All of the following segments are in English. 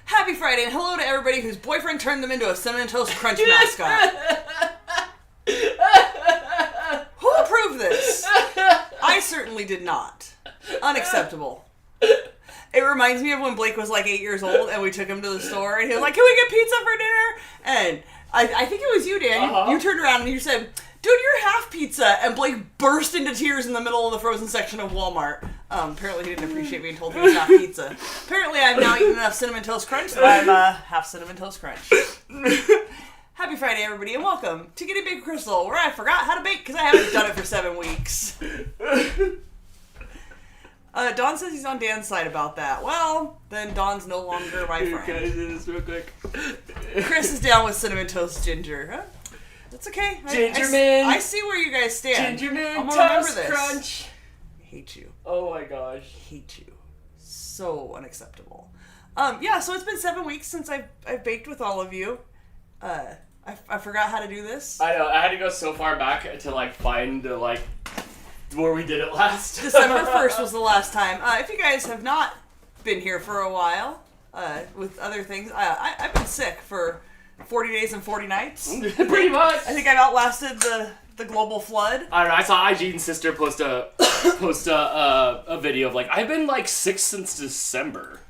Happy Friday, and hello to everybody whose boyfriend turned them into a Cinnamon Toast Crunch mascot. Who approved this? I certainly did not. Unacceptable. It reminds me of when Blake was like 8 years old and we took him to the store and he was like, can we get pizza for dinner? And I think it was you, Dan. You turned around and you said, dude, you're half pizza. And Blake burst into tears in the middle of the frozen section of Walmart. Apparently he didn't appreciate being told he was half pizza. Apparently I've now eaten enough Cinnamon Toast Crunch that I'm half Cinnamon Toast Crunch. Happy Friday, everybody, and welcome to Getting Big Crystal, where I forgot how to bake because I haven't done it for 7 weeks. Don says he's on Dan's side about that. Well, then Don's no longer my friend. Guys, do this real quick. Chris is down with Cinnamon Toast Ginger. Huh? That's okay. Gingerman. I see where you guys stand. Gingerman I'm Toast this. Crunch. I hate you. Oh my gosh. Hate you. So unacceptable. Yeah, so it's been 7 weeks since I've baked with all of you. I forgot how to do this. I know. I had to go so far back to find where we did it last. December 1st was the last time. If you guys have not been here for a while, with other things, I've been sick for 40 days and 40 nights. Pretty much. I think I've outlasted the global flood. I don't know. I saw Jean's sister post a video of I've been sick since December.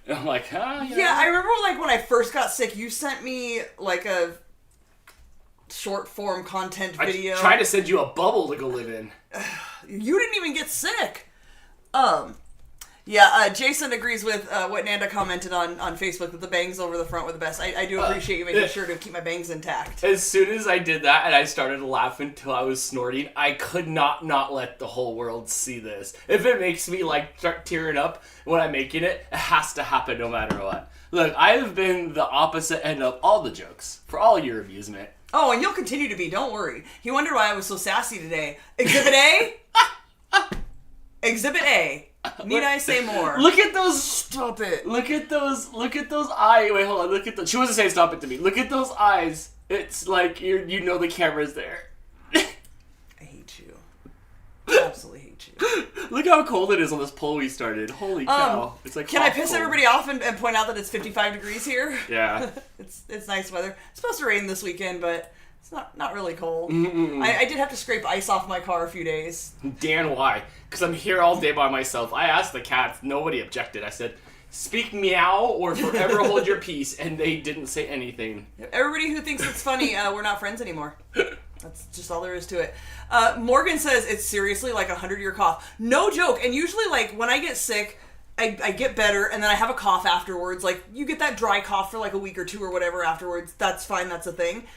And I'm like, Yeah, I remember when I first got sick, you sent me a short form content video. I tried to send you a bubble to go live in. You didn't even get sick. Yeah, Jason agrees with what Nanda commented on Facebook that the bangs over the front were the best. I do appreciate you making sure to keep my bangs intact. As soon as I did that and I started laughing till I was snorting, I could not let the whole world see this. If it makes me start tearing up when I'm making it, it has to happen no matter what. Look, I have been the opposite end of all the jokes for all your amusement. Oh, and you'll continue to be, don't worry. He wondered why I was so sassy today. Exhibit A? Exhibit A. Need I say more? Look at those... Stop it. Look at those eyes. Wait, hold on. Look at those... She wasn't saying stop it to me. Look at those eyes. It's like you know the camera's there. I hate you. I absolutely hate you. Look how cold it is on this pole we started. Holy cow. It's Can I piss everybody off and point out that it's 55 degrees here? Yeah. It's nice weather. It's supposed to rain this weekend, but it's not really cold. Mm-mm. I did have to scrape ice off my car a few days. Dan, why? Because I'm here all day by myself. I asked the cats. Nobody objected. I said, speak meow or forever hold your peace, and they didn't say anything. Everybody who thinks it's funny, we're not friends anymore. That's just all there is to it. Morgan says it's seriously like a 100-year cough. No joke. And usually, when I get sick, I get better, and then I have a cough afterwards. You get that dry cough for a week or two or whatever afterwards. That's fine. That's a thing.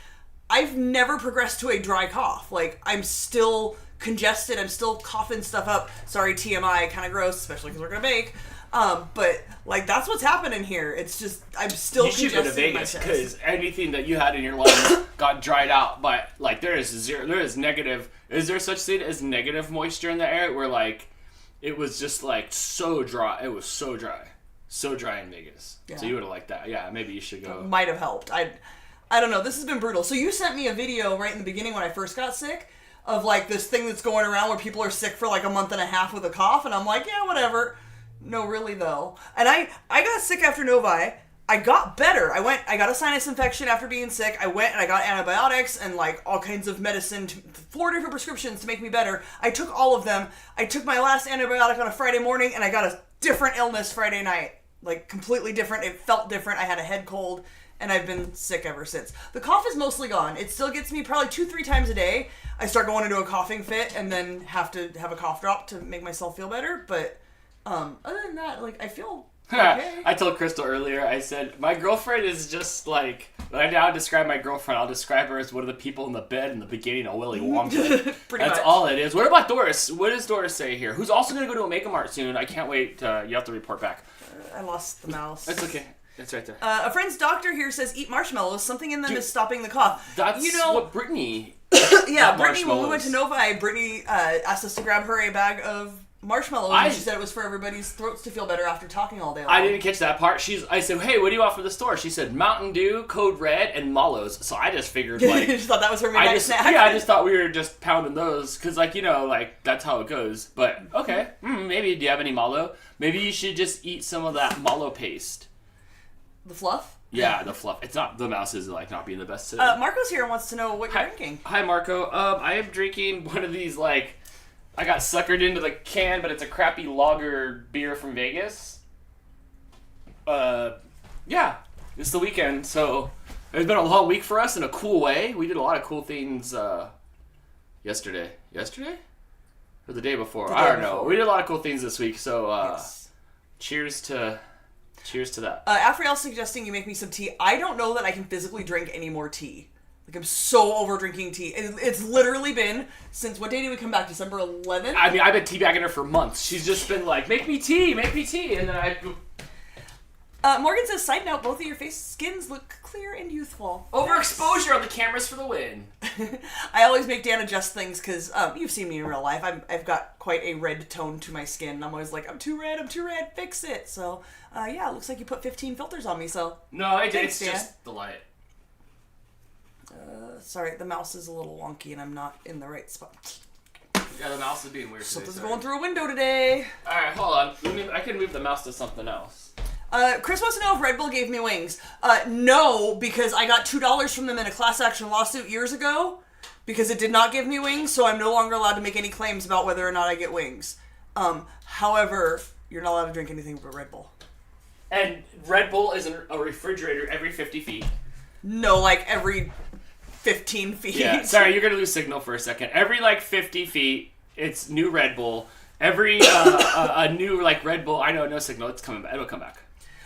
I've never progressed to a dry cough. I'm still congested. I'm still coughing stuff up. Sorry, TMI. Kind of gross, especially because we're going to bake. But that's what's happening here. It's just, I'm still congested. You should go to Vegas, because anything that you had in your lungs got dried out. But, there is negative, is there such thing as negative moisture in the air where, it was just, so dry. It was so dry. So dry in Vegas. Yeah. So you would have liked that. Yeah, maybe you should go. It might have helped. I don't know. This has been brutal. So you sent me a video right in the beginning when I first got sick of, this thing that's going around where people are sick for, a month and a half with a cough. And I'm like, yeah, whatever. No, really, though. And I got sick after Novi. I got better. I got a sinus infection after being sick. I went and I got antibiotics and, all kinds of medicine, 4 different prescriptions to make me better. I took all of them. I took my last antibiotic on a Friday morning, and I got a different illness Friday night. Completely different. It felt different. I had a head cold, and I've been sick ever since. The cough is mostly gone. It still gets me probably 2-3 times a day. I start going into a coughing fit and then have to have a cough drop to make myself feel better, but... other than that, I feel okay. I told Crystal earlier, I said, my girlfriend is just when I now describe my girlfriend, I'll describe her as one of the people in the bed in the beginning of Willy Wonka. That's all it is. What about Doris? What does Doris say here? Who's also going to go to a Make-A Mart soon. I can't wait. You have to report back. I lost the mouse. That's okay. It's right there. A friend's doctor here says eat marshmallows. Something in them is stopping the cough. That's what Brittany... Yeah, Brittany, when we went to Novi, Brittany asked us to grab her a bag of marshmallows, and she said it was for everybody's throats to feel better after talking all day long. I didn't catch that part. I said, hey, what do you want for the store? She said Mountain Dew, Code Red, and Mallows. So I just figured, you just thought that was her midnight snack? Yeah, I just thought we were just pounding those, because, that's how it goes. But, okay, maybe, do you have any Mallow? Maybe you should just eat some of that Mallow paste. The fluff? Yeah, the fluff. It's not, the mouse is like not being the best today. Marco's here and wants to know what you're drinking. Hi, Marco. I am drinking one of these, like, I got suckered into the can, but it's a crappy lager beer from Vegas. Yeah, it's the weekend, so it's been a long week for us in a cool way. We did a lot of cool things yesterday. Yesterday? Or the day before? I don't know. We did a lot of cool things this week, so Yes. cheers to that. Afriel suggesting you make me some tea. I don't know that I can physically drink any more tea. Like, I'm so over drinking tea. It's literally been since, what day did we come back? December 11th? I mean, I've been teabagging her for months. She's just been like, make me tea, and then Morgan says, side note, both of your face skins look clear and youthful. overexposure on the cameras for the win. I always make Dan adjust things because you've seen me in real life. I've got quite a red tone to my skin. I'm always like, I'm too red, fix it. So, yeah, it looks like you put 15 filters on me, so. No, Thanks, it's Dan. just the light. Sorry, the mouse is a little wonky and I'm not in the right spot. Yeah, the mouse is being weird. Something's going through a window today. Alright, hold on. I can move the mouse to something else. Chris wants to know if Red Bull gave me wings. No, because I got $2 from them in a class action lawsuit years ago because it did not give me wings, so I'm no longer allowed to make any claims about whether or not I get wings. However, you're not allowed to drink anything but Red Bull. And Red Bull is a refrigerator every 50 feet. No, like every 15 feet. Yeah, sorry, you're going to lose signal for a second. Every, 50 feet, it's new Red Bull. Every, a new, Red Bull, I know, no signal, it's coming back. It'll come back.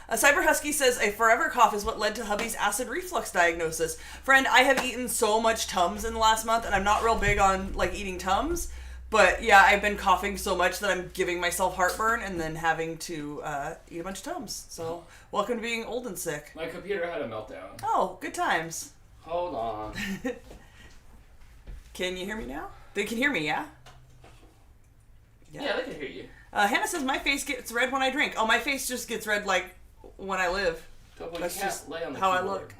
Cyber Husky says, a forever cough is what led to hubby's acid reflux diagnosis. Friend, I have eaten so much Tums in the last month, and I'm not real big on, eating Tums. But, yeah, I've been coughing so much that I'm giving myself heartburn and then having to eat a bunch of Tums. So, welcome to being old and sick. My computer had a meltdown. Oh, good times. Hold on. Can you hear me now? They can hear me, yeah? Yeah, they can hear you. Hannah says, my face gets red when I drink. Oh, my face just gets red, when I live. Topo, That's you can't just lay on the how keyboard. I look.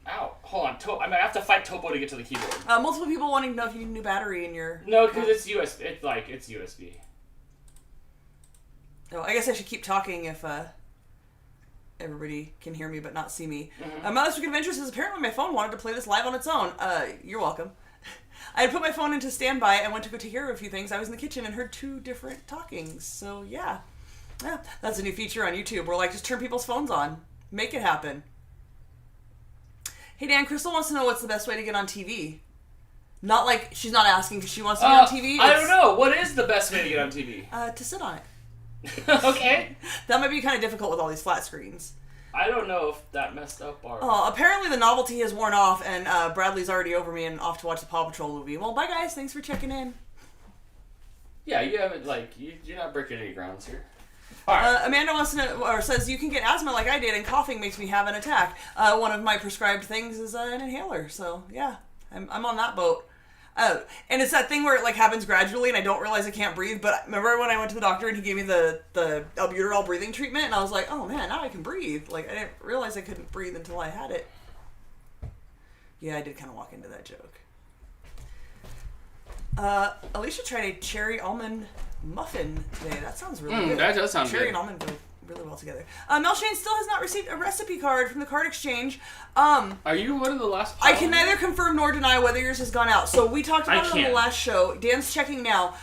Ow. Hold on. I might have to fight Topo to get to the keyboard. Multiple people wanting to know if you need a new battery in your... No, because it's USB. It's USB. Oh, I guess I should keep talking if everybody can hear me but not see me. Mm-hmm. My last week adventure says, apparently my phone wanted to play this live on its own. You're welcome. I had put my phone into standby and went to go take care of a few things. I was in the kitchen and heard 2 different talkings. So, yeah. Yeah, that's a new feature on YouTube where, just turn people's phones on. Make it happen. Hey, Dan, Crystal wants to know what's the best way to get on TV. Not she's not asking because she wants to get on TV. I don't know. What is the best way to get on TV? To sit on it. Okay. That might be kind of difficult with all these flat screens. I don't know if that messed up our... Apparently the novelty has worn off, and Bradley's already over me and off to watch the Paw Patrol movie. Well, bye, guys. Thanks for checking in. Yeah, you haven't, you're not breaking any grounds here. All right. Amanda wants to know, or says, you can get asthma like I did, and coughing makes me have an attack. One of my prescribed things is an inhaler, so yeah, I'm on that boat. And it's that thing where it happens gradually and I don't realize I can't breathe, but remember when I went to the doctor and he gave me the albuterol breathing treatment and I was like, oh man, now I can breathe. I didn't realize I couldn't breathe until I had it. Yeah, I did kind of walk into that joke. Alicia tried a cherry almond muffin today. That sounds really good. That does sound cherry good. and almond go really well together. Mel Shane still has not received a recipe card from the card exchange. Are you one of the last... I can neither confirm nor deny whether yours has gone out. So we talked about it on the can. last show. Dan's checking now.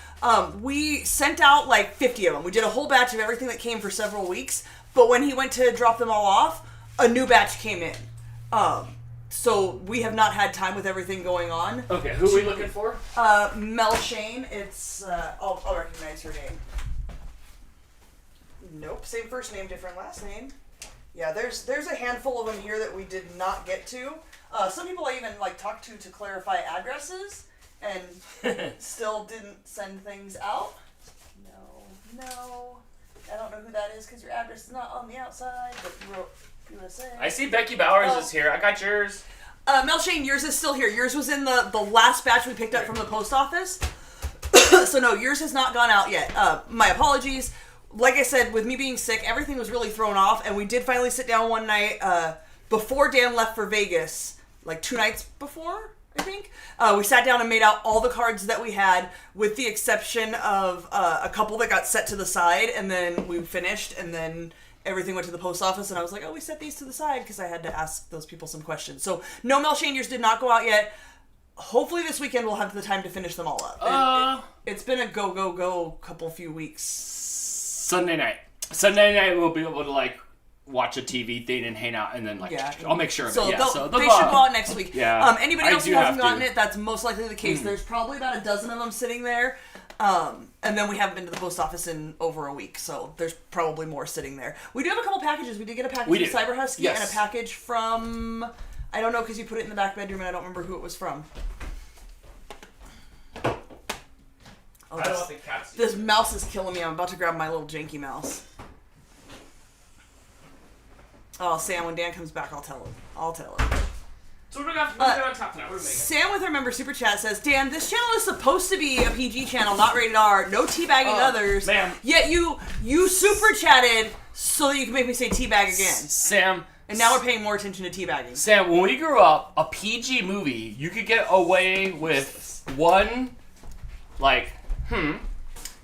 We sent out 50 of them. We did a whole batch of everything that came for several weeks. But when he went to drop them all off, a new batch came in. So we have not had time with everything going on. Okay, who are we looking for? Mel Shane. It's, I'll recognize her name. Nope, same first name, different last name. Yeah, there's a handful of them here that we did not get to. Some people I even talked to clarify addresses and still didn't send things out. No, I don't know who that is because your address is not on the outside, but you wrote USA. I see Becky Bowers is here. I got yours. Mel Shane, yours is still here. Yours was in the last batch we picked up from the post office. So no, yours has not gone out yet. My apologies. Like I said, with me being sick, everything was really thrown off, and we did finally sit down one night before Dan left for Vegas, 2 nights before, I think. We sat down and made out all the cards that we had, with the exception of a couple that got set to the side, and then we finished, and then everything went to the post office, and I was like, oh, we set these to the side because I had to ask those people some questions. So no mail changers did not go out yet. Hopefully this weekend we'll have the time to finish them all up. It's been a go few weeks. Sunday night we'll be able to like watch a TV thing and hang out, and then like I'll make sure of it. So Yeah, they should go out next week. Yeah. Anybody else who hasn't gotten it, that's most likely the case. There's probably about a dozen of them sitting there. And then we haven't been to the post office in over a week, so there's probably more sitting there. We do have a couple packages. We did get a package from Cyber Husky and a package from, I don't know because you put it in the back bedroom and I don't remember who it was from. Oh, I don't want the cats. This mouse is killing me. I'm about to grab my little janky mouse. Oh, Sam, when Dan comes back, I'll tell him. So what do we got on top tonight? What are we making? Sam with her member super chat says, Dan, this channel is supposed to be a PG channel, not rated R. No teabagging others. Ma'am. Yet you super chatted so that you can make me say teabag again. Sam. And now we're paying more attention to teabagging. Sam, when we grew up, a PG movie, you could get away with one, like,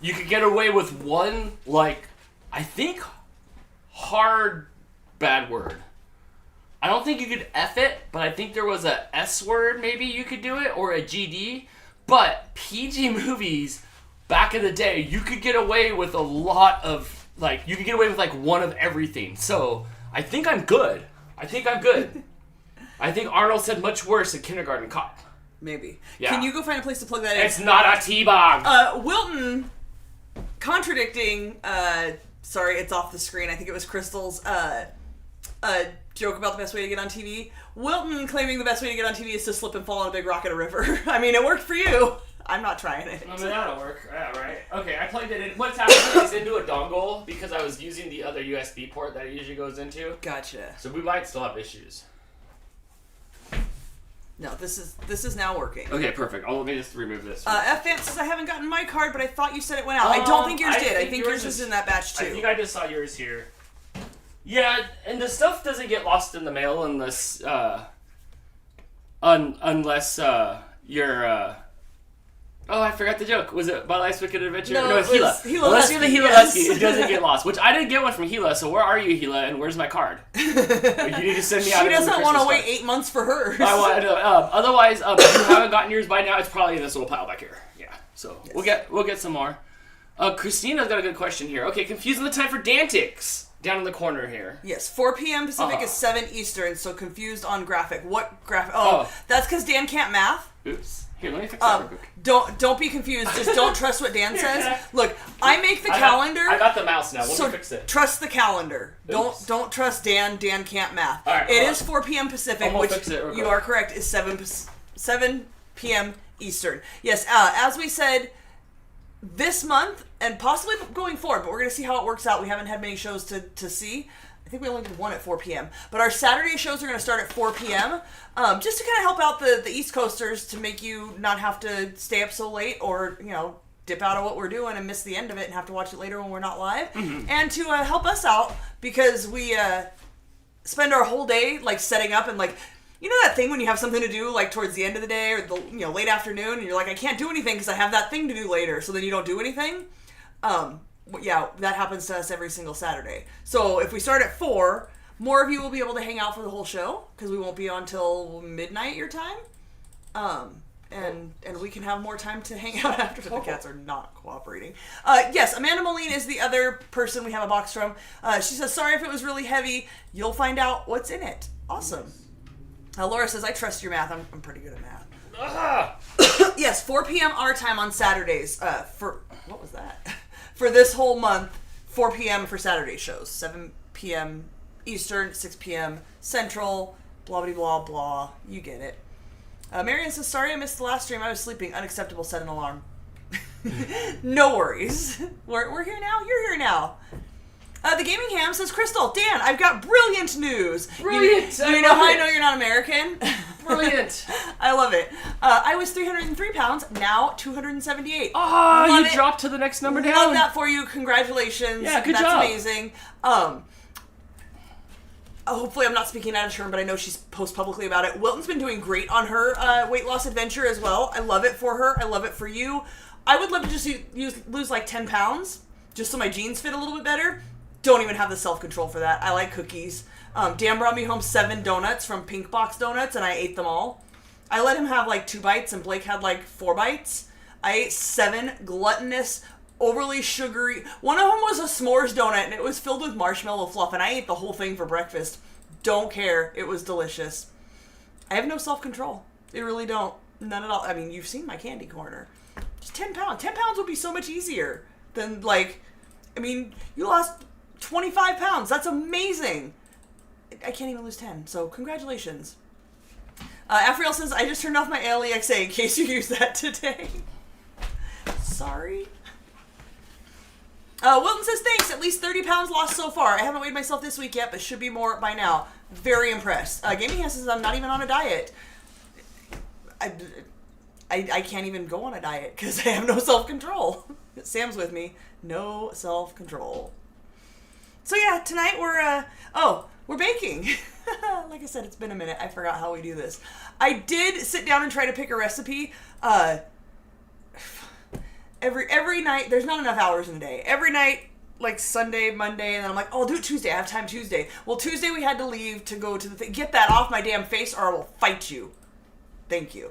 you could get away with one, like, I think, hard bad word. I don't think you could F it, but I think there was a S word maybe you could do it, or a GD. But PG movies, back in the day, you could get away with a lot of, like, you could get away with, like, one of everything. So, I think I'm good. I think Arnold said much worse in Kindergarten Cop. Maybe. Yeah. Can you go find a place to plug that in? It's not a T-bog. Wilton, contradicting, sorry, it's off the screen. I think it was Crystal's, joke about the best way to get on TV. Wilton claiming the best way to get on TV is to slip and fall on a big rock in a river. I mean, it worked for you. I'm not trying it. I mean, that'll work. Yeah, right. Okay, I plugged it in. What's happening is into a dongle because I was using the other USB port that it usually goes into. Gotcha. So we might still have issues. No, this is now working. Okay, perfect. Let me just remove this. F-Vamp says, I haven't gotten my card, but I thought you said it went out. I don't think yours did. I think yours was in that batch, too. I think I just saw yours here. Yeah, and the stuff doesn't get lost in the mail unless, you're, oh, I forgot the joke. Was it My Life's Wicked Adventure? No, it's Gila. Unless you're the Gila Husky, it doesn't get lost. Which I didn't get one from Gila, so where are you, Gila, and where's my card? You need to send me out. She doesn't want to wait 8 months for hers. Otherwise, if you haven't gotten yours by now, it's probably in this little pile back here. Yeah, so yes. we'll get some more. Christina's got a good question here. Okay, confusing the time for Dantix. Down in the corner here. Yes, 4 p.m. Pacific is 7 Eastern, so confused on graphic. What graphic? Oh, that's because Dan can't math. Oops. Here, let me fix that real quick. Don't be confused. Just don't trust what Dan says. Look, I make the calendar. I got the mouse now. Let me fix it. Trust the calendar. Oops. Don't trust Dan. Dan can't math. All right, it is 4 p.m. Pacific, which you are correct is 7 p.m. Eastern. Yes, as we said, this month and possibly going forward, but we're going to see how it works out. We haven't had many shows to see. I think we only did one at 4 p.m. But our Saturday shows are going to start at 4 p.m. Just to kind of help out the East Coasters to make you not have to stay up so late or, dip out of what we're doing and miss the end of it and have to watch it later when we're not live. Mm-hmm. And to help us out because we spend our whole day, like, setting up and, like, you know that thing when you have something to do, like, towards the end of the day or the late afternoon, and you're like, I can't do anything because I have that thing to do later, so then you don't do anything? Yeah, that happens to us every single Saturday. So if we start at 4, more of you will be able to hang out for the whole show because we won't be on till midnight your time. And we can have more time to hang out after the cats are not cooperating. Yes, Amanda Moline is the other person we have a box from. She says, sorry if it was really heavy. You'll find out what's in it. Awesome. Laura says, I trust your math. I'm pretty good at math. Yes, 4 p.m. our time on Saturdays. What was that? For this whole month, 4 p.m. for Saturday shows. 7 p.m. Eastern, 6 p.m. Central, blah, blah, blah, blah. You get it. Marion says, sorry I missed the last stream. I was sleeping. Unacceptable. Set an alarm. No worries. We're here now. You're here now. The Gaming Ham says, Crystal, Dan, I've got brilliant news. Brilliant. You know how I know you're not American? Brilliant. I love it. I was 303 pounds, now 278. Oh, you dropped to the next number down. Love that for you. Congratulations. Yeah, good job. That's amazing. Hopefully I'm not speaking out of turn, but I know she's posts publicly about it. Wilton's been doing great on her weight loss adventure as well. I love it for her. I love it for you. I would love to just lose like 10 pounds, just so my jeans fit a little bit better. don't even have the self-control for that. I like cookies. Dan brought me home 7 donuts from Pink Box Donuts, and I ate them all. I let him have like 2 bites, and Blake had like 4 bites. I ate 7 gluttonous, overly sugary. One of them was a s'mores donut, and it was filled with marshmallow fluff, and I ate the whole thing for breakfast. Don't care. It was delicious. I have no self-control. I really don't. None at all. I mean, you've seen my candy corner. Just 10 pounds. 10 pounds would be so much easier than, like, I mean, you lost 25 pounds. That's amazing. I can't even lose 10, so congratulations. Afriel says, I just turned off my ALEXA in case you used that today. Sorry. Wilton says, thanks. At least 30 pounds lost so far. I haven't weighed myself this week yet, but should be more by now. Very impressed. Gaming Hands says, I'm not even on a diet. I can't even go on a diet because I have no self-control. Sam's with me. No self-control. So yeah, tonight we're baking. Like I said, it's been a minute. I forgot how we do this. I did sit down and try to pick a recipe. Every night, there's not enough hours in a day. Every night, like Sunday, Monday, and then I'm like, oh, I'll do it Tuesday. I have time Tuesday. Well, Tuesday we had to leave to go to the thing. Get that off my damn face or I will fight you. Thank you.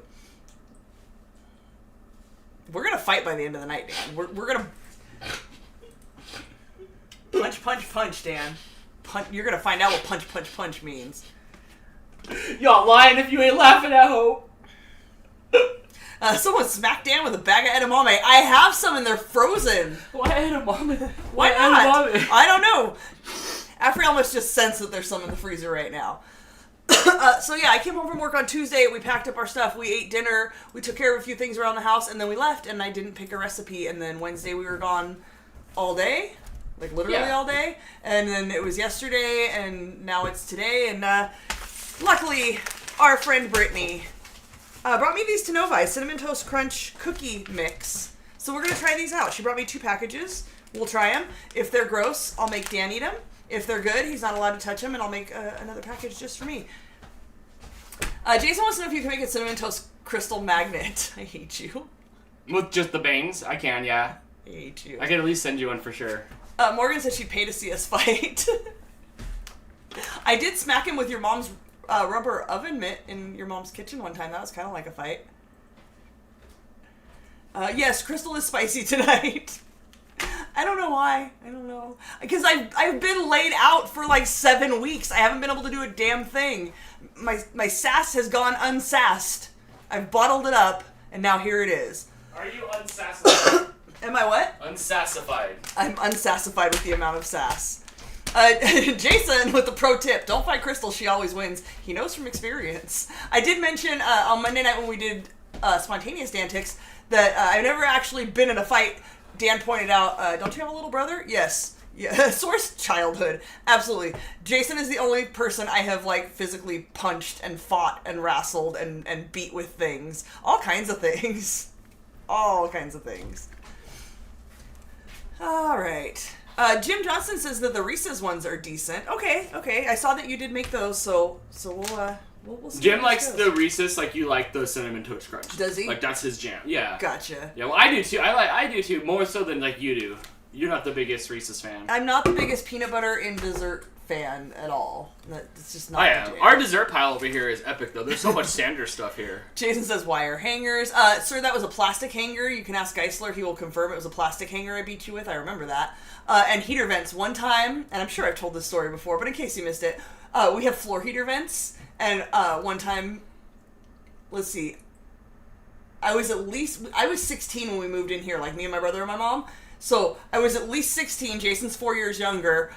We're going to fight by the end of the night, Dan. We're going to punch, Dan. You're going to find out what punch means. Y'all lying if you ain't laughing at Hope. Someone smacked Dan with a bag of edamame. I have some and they're frozen. Why edamame? Why not? Edamame? I don't know. Afriel must just sense that there's some in the freezer right now. So yeah, I came home from work on Tuesday. We packed up our stuff. We ate dinner. We took care of a few things around the house, and then we left. And I didn't pick a recipe. And then Wednesday we were gone all day, like literally all day. And then it was yesterday, and now it's today. And luckily, our friend Brittany brought me these Tenovi Cinnamon Toast Crunch Cookie Mix. So we're gonna try these out. She brought me 2 packages. We'll try them. If they're gross, I'll make Dan eat them. If they're good, he's not allowed to touch them, and I'll make another package just for me. Jason wants to know if you can make a Cinnamon Toast Crystal magnet. I hate you. With just the bangs? I can, yeah. I hate you. I can at least send you one for sure. Morgan said she'd pay to see us fight. I did smack him with your mom's rubber oven mitt in your mom's kitchen one time. That was kind of like a fight. Yes, Crystal is spicy tonight. I don't know why. I don't know. Because I've been laid out for like 7 weeks. I haven't been able to do a damn thing. My sass has gone unsassed. I've bottled it up, and now here it is. Are you unsassified? Am I what? Unsassified. I'm unsassified with the amount of sass. Jason with the pro tip. Don't fight Crystal. She always wins. He knows from experience. I did mention on Monday night when we did Spontaneous Dantics that I've never actually been in a fight. Dan pointed out, don't you have a little brother? Yes. Yeah. Source childhood. Absolutely. Jason is the only person I have, like, physically punched and fought and wrestled and beat with things. All kinds of things. All kinds of things. All right. Jim Johnson says that the Reese's ones are decent. Okay. I saw that you did make those, so we'll see. Jim likes the Reese's like you like the Cinnamon Toast Crunch. Does he? Like, that's his jam. Yeah. Gotcha. Yeah, well, I do too. I do too, more so than like you do. You're not the biggest Reese's fan. I'm not the biggest peanut butter in dessert fan at all. It's just not. I am. Our dessert pile over here is epic, though. There's so much standard stuff here. Jason says wire hangers. Sir, that was a plastic hanger. You can ask Geisler. He will confirm it was a plastic hanger I beat you with. I remember that. And heater vents. One time, and I'm sure I've told this story before, but in case you missed it, we have floor heater vents. And one time, let's see, I was 16 when we moved in here, like me and my brother and my mom. So I was at least 16. Jason's 4 years younger.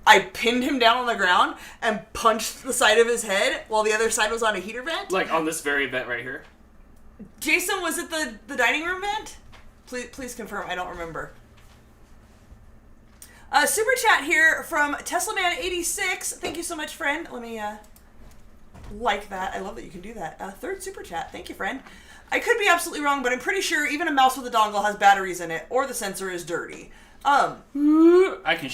I pinned him down on the ground and punched the side of his head while the other side was on a heater vent. Like on this very vent right here? Jason, was it the dining room vent? Please confirm. I don't remember. Super chat here from TeslaMan86. Thank you so much, friend. Let me like that. I love that you can do that. Third super chat. Thank you, friend. I could be absolutely wrong, but I'm pretty sure even a mouse with a dongle has batteries in it, or the sensor is dirty. I can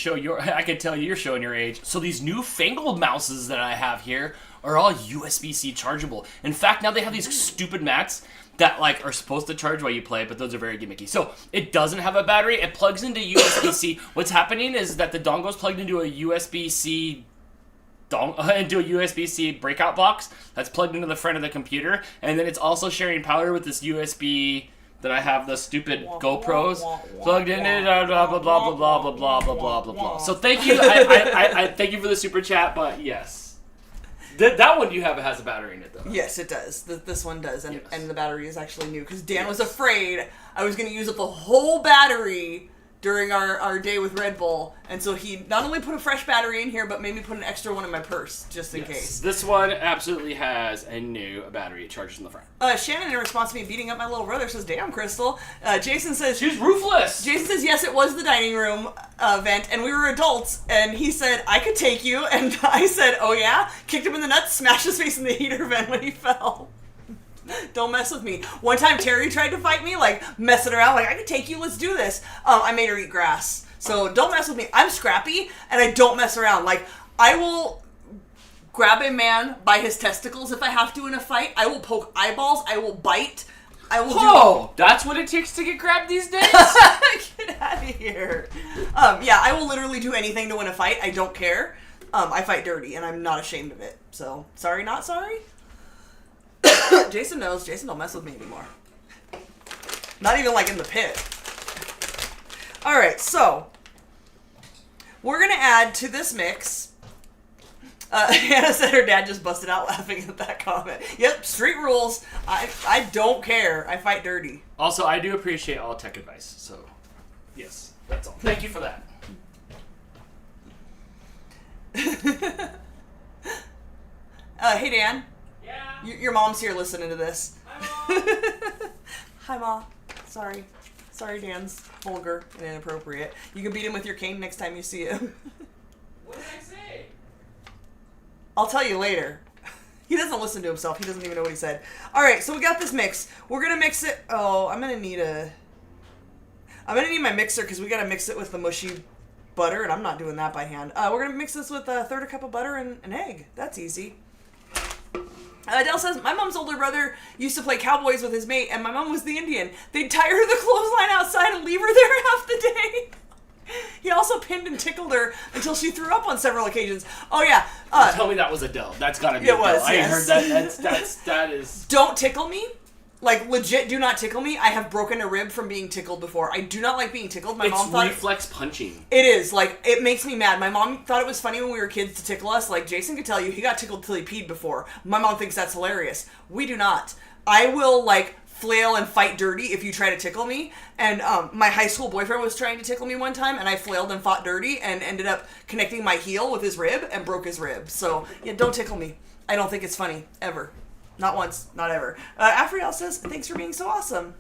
tell you're showing your age. So these newfangled mouses that I have here are all USB-C chargeable. In fact, now they have these stupid mats that like are supposed to charge while you play, but those are very gimmicky. So it doesn't have a battery. It plugs into USB-C. What's happening is that the dongle is plugged into a USB-C into a USB-C breakout box that's plugged into the front of the computer, and then it's also sharing power with this USB that I have the stupid GoPros plugged in it, blah blah blah blah blah blah blah blah blah blah blah. So thank you, I thank you for the super chat, but yes, that one you have has a battery in it though. Yes, it does. This one does, and Yes. and the battery is actually new because Dan was afraid I was going to use up the whole battery during our day with Red Bull, and so he not only put a fresh battery in here, but made me put an extra one in my purse, just in case. This one absolutely has a new battery. It charges in the front. Shannon, in response to me beating up my little brother, says, "Damn, Crystal." Jason says... She's ruthless! Jason says, yes, it was the dining room vent, and we were adults, and he said, I could take you, and I said, oh yeah? Kicked him in the nuts, smashed his face in the heater vent when he fell. Don't mess with me. One time Terry tried to fight me, like, messing around, like, I could take you, let's do this. I made her eat grass. So don't mess with me. I'm scrappy, and I don't mess around. Like, I will grab a man by his testicles if I have to in a fight. I will poke eyeballs. I will bite. I will do... that's what it takes to get grabbed these days? Get out of here. Yeah, I will literally do anything to win a fight. I don't care. I fight dirty, and I'm not ashamed of it. So, sorry, not sorry. Jason knows. Jason don't mess with me anymore. Not even like in the pit. Alright, so we're going to add to this mix. Hannah said her dad just busted out laughing at that comment. Yep, street rules. I don't care. I fight dirty. Also, I do appreciate all tech advice, so yes, that's all. Thank you for that. Hey, Dan. Yeah? Your mom's here listening to this. Hi, Mom. Hi, Ma. Sorry. Sorry, Dan's vulgar and inappropriate. You can beat him with your cane next time you see him. What did I say? I'll tell you later. He doesn't listen to himself. He doesn't even know what he said. All right, so we got this mix. We're going to mix it. Oh, I'm going to need my mixer because we got to mix it with the mushy butter, and I'm not doing that by hand. We're going to mix this with a third a cup of butter and an egg. That's easy. Adele says, my mom's older brother used to play cowboys with his mate, and my mom was the Indian. They'd tie her to the clothesline outside and leave her there half the day. He also pinned and tickled her until she threw up on several occasions. Oh, yeah. Tell me that was Adele. That's gotta be it Adele. was, I yes. heard that. That is... Don't tickle me. Like, legit, do not tickle me. I have broken a rib from being tickled before. I do not like being tickled. My mom thought reflex punching. It is. Like, it makes me mad. My mom thought it was funny when we were kids to tickle us. Like, Jason could tell you, he got tickled till he peed before. My mom thinks that's hilarious. We do not. I will, like, flail and fight dirty if you try to tickle me. And my high school boyfriend was trying to tickle me one time, and I flailed and fought dirty and ended up connecting my heel with his rib and broke his rib. So, yeah, don't tickle me. I don't think it's funny. Ever. Not once. Not ever. Afriel says, thanks for being so awesome.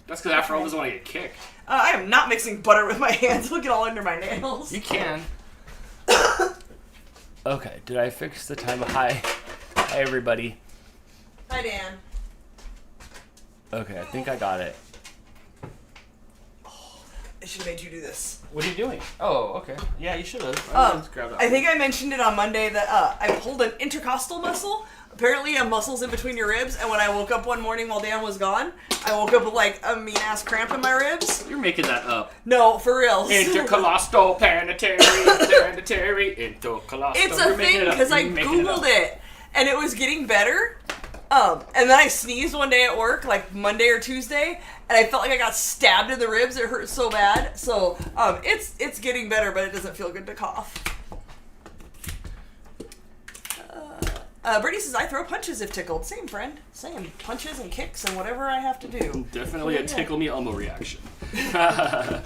That's because Afriel doesn't want to get kicked. I am not mixing butter with my hands. It'll get all under my nails. You can. Okay, did I fix the time? Hi. Hi, everybody. Hi, Dan. Okay, I think I got it. I should have made you do this. What are you doing? Oh, okay. Yeah, you should have. I think I mentioned it on Monday that I pulled an intercostal muscle. Apparently, you have muscles in between your ribs, and when I woke up one morning while Dan was gone, I woke up with, like, a mean-ass cramp in my ribs. You're making that up. No, for real. Intercostal, planetary, intercostal. It's a thing, because I Googled it, and it was getting better. And then I sneezed one day at work, like Monday or Tuesday, and I felt like I got stabbed in the ribs. It hurt so bad. So, it's getting better, but it doesn't feel good to cough. Brittany says, I throw punches if tickled. Same, friend. Same. Punches and kicks and whatever I have to do. Definitely a tickle me Elmo reaction. I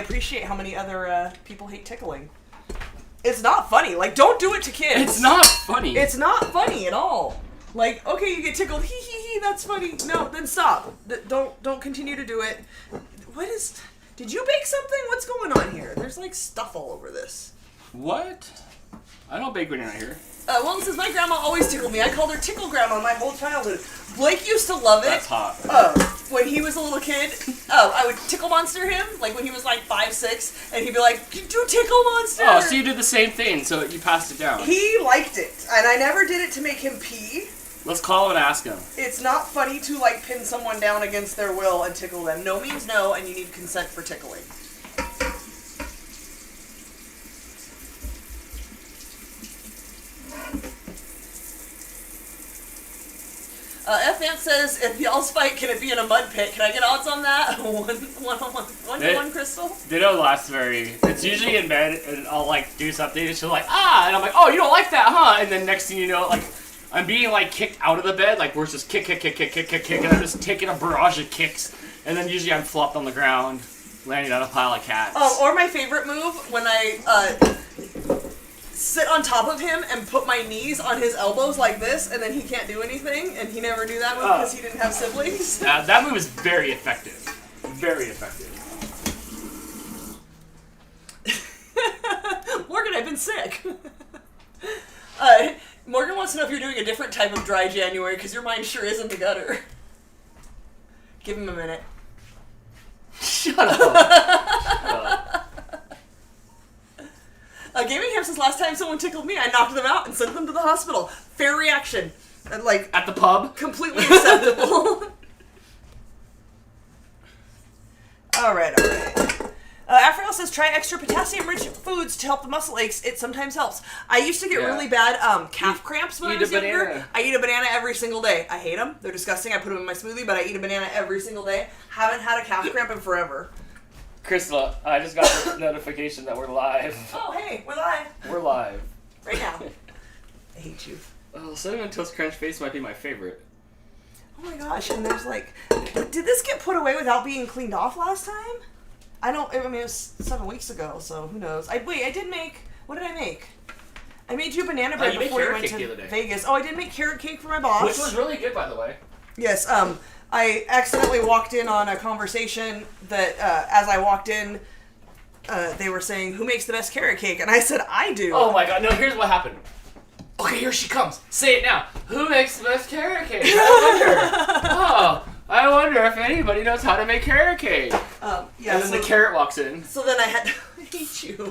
appreciate how many other people hate tickling. It's not funny. Like, don't do it to kids. It's not funny. It's not funny at all. Like, okay, you get tickled. Hee hee hee, that's funny. No, then stop. Don't continue to do it. What is... Did you bake something? What's going on here? There's, like, stuff all over this. What? I don't bake banana here. Well, says my grandma always tickled me. I called her Tickle Grandma my whole childhood. Blake used to love it. That's hot. When he was a little kid, I would Tickle Monster him, like when he was like 5, 6, and he'd be like, do Tickle Monster! Oh, so you did the same thing, so you passed it down. He liked it, and I never did it to make him pee. Let's call him and ask him. It's not funny to like pin someone down against their will and tickle them. No means no, and you need consent for tickling. F-Ant says, if y'all's fight, can it be in a mud pit? Can I get odds on that? one to one, Crystal? They don't last very... It's usually in bed, and I'll, like, do something, and she'll like, ah! And I'm like, oh, you don't like that, huh? And then next thing you know, like, I'm being, like, kicked out of the bed, like, we're just kick, and I'm just taking a barrage of kicks, and then usually I'm flopped on the ground, landing on a pile of cats. Or my favorite move, when I, sit on top of him and put my knees on his elbows like this, and then he can't do anything, and he never knew that move because he didn't have siblings. That move is very effective. Very effective. Morgan, I've been sick. Morgan wants to know if you're doing a different type of dry January, because your mind sure is in the gutter. Give him a minute. Shut up. Shut up. Gaming Ham says last time someone tickled me, I knocked them out and sent them to the hospital. Fair reaction. Like, at the pub? Completely acceptable. Alright. Afriel says, try extra potassium-rich foods to help the muscle aches. It sometimes helps. I used to get really bad calf cramps when I was younger. I eat a banana every single day. I hate them. They're disgusting. I put them in my smoothie, but I eat a banana every single day. Haven't had a calf cramp in forever. Crystal, I just got the notification that we're live. Oh, hey, we're live. We're live. Right now. I hate you. Oh, Cinnamon Toast Crunch Face might be my favorite. Oh my gosh, and there's like... Did this get put away without being cleaned off last time? I mean, it was 7 weeks ago, so who knows. What did I make? I made you banana bread before you went to Vegas. Oh, I did make carrot cake for my boss. Which was really good, by the way. Yes, I accidentally walked in on a conversation that, as I walked in, they were saying, who makes the best carrot cake? And I said, I do. Oh my god, no, here's what happened. Okay, here she comes. Say it now. Who makes the best carrot cake? I wonder if anybody knows how to make carrot cake. Yeah, and then the carrot walks in. So then I had to... I hate you.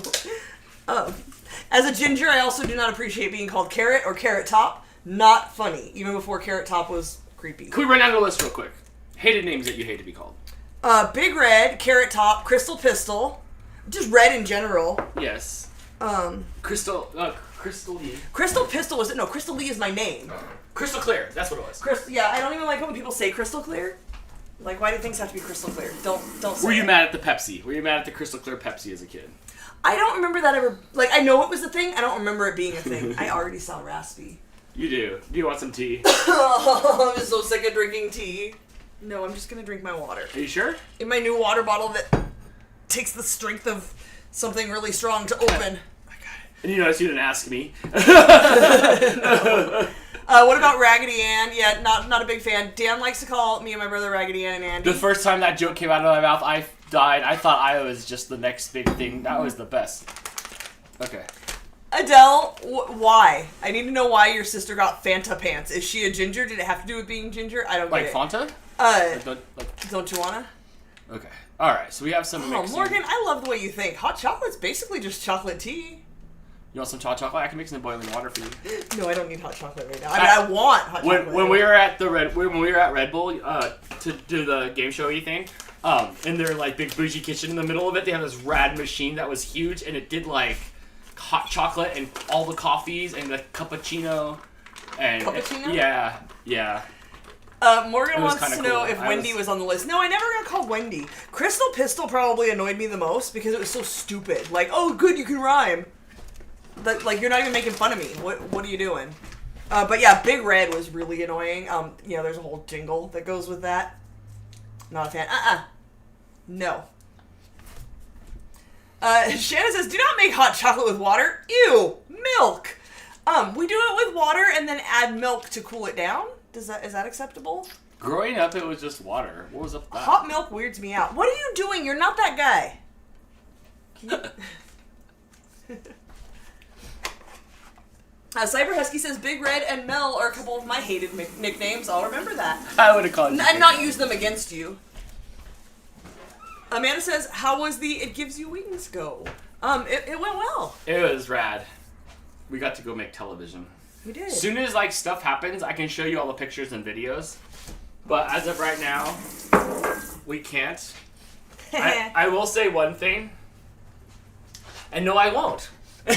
As a ginger, I also do not appreciate being called Carrot or Carrot Top. Not funny, even before Carrot Top was creepy. Can we run down the list real quick? Hated names that you hate to be called. Big Red, Carrot Top, Crystal Pistol, just red in general. Yes. Crystal Lee. Crystal Pistol was it? No, Crystal Lee is my name. Crystal Clear, that's what it was. Yeah, I don't even like it when people say Crystal Clear. Like, why do things have to be crystal clear? Don't say Were you mad at the Pepsi? Were you mad at the Crystal Clear Pepsi as a kid? I don't remember that ever... Like, I know it was a thing. I don't remember it being a thing. I already sound raspy. You do. Do you want some tea? Oh, I'm so sick of drinking tea. No, I'm just going to drink my water. Are you sure? In my new water bottle that takes the strength of something really strong to open. I got it. And you notice you didn't ask me. No. What about Raggedy Ann? Yeah, not a big fan. Dan likes to call me and my brother Raggedy Ann and Andy. The first time that joke came out of my mouth, I died. I thought I was just the next big thing. That was the best. Okay. Adele, why? I need to know why your sister got Fanta pants. Is she a ginger? Did it have to do with being ginger? I don't get it. Like Fanta? Don't you wanna? Okay. Alright, so we have some mixing. Morgan, I love the way you think. Hot chocolate's basically just chocolate tea. You want some hot chocolate? I can make some boiling water for you. No, I don't need hot chocolate right now. I mean, I want hot chocolate. When we were at Red Bull to do the game showy thing, in their like big bougie kitchen in the middle of it, they had this rad machine that was huge, and it did like hot chocolate and all the coffees and the cappuccino. And cappuccino? Yeah. Morgan wants to know if Wendy was on the list. No, I never got called Wendy. Crystal Pistol probably annoyed me the most because it was so stupid. Like, oh, good, you can rhyme. Like, you're not even making fun of me. What are you doing? But yeah, Big Red was really annoying. You know, there's a whole jingle that goes with that. Not a fan. No. Shanna says, do not make hot chocolate with water. Ew, milk. We do it with water and then add milk to cool it down. Is that acceptable? Growing up, it was just water. What was up with that? Hot milk weirds me out. What are you doing? You're not that guy. Cyber Husky says Big Red and Mel are a couple of my hated nicknames. I'll remember that. I would have called you. And not use them against you. Amanda says, how was the It Gives You Wings go? It went well. It was rad. We got to go make television. We did. As soon as like stuff happens, I can show you all the pictures and videos. But as of right now, we can't. I will say one thing. And no, I won't. No,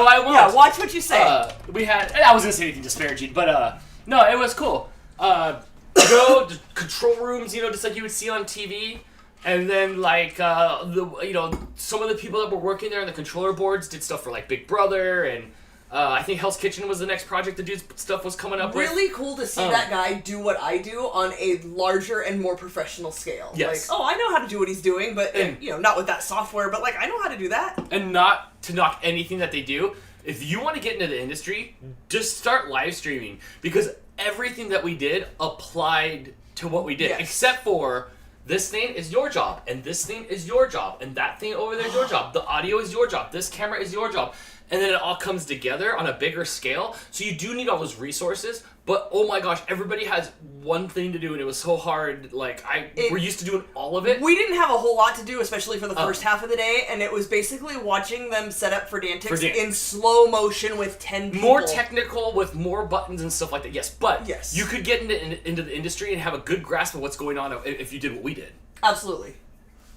I won't. Yeah, watch what you say. We had. I wasn't gonna say anything disparaging, but no, it was cool. Go to control rooms, just like you would see on TV, and then like some of the people that were working there on the controller boards did stuff for like Big Brother, and I think Hell's Kitchen was the next project the dude's stuff was coming up with. Really cool to see that guy do what I do on a larger and more professional scale. Yes. Like, I know how to do what he's doing, but not with that software, but like I know how to do that. And not to knock anything that they do. If you want to get into the industry, just start live streaming, because everything that we did applied to what we did, except for this thing is your job, and this thing is your job, and that thing over there is your job. The audio is your job. This camera is your job. And then it all comes together on a bigger scale. So you do need all those resources, but oh my gosh, everybody has one thing to do, and it was so hard. Like, we're used to doing all of it. We didn't have a whole lot to do, especially for the first half of the day, and it was basically watching them set up for Dantix in slow motion with 10 people. More technical, with more buttons and stuff like that, yes. But you could get into the industry and have a good grasp of what's going on if you did what we did. Absolutely.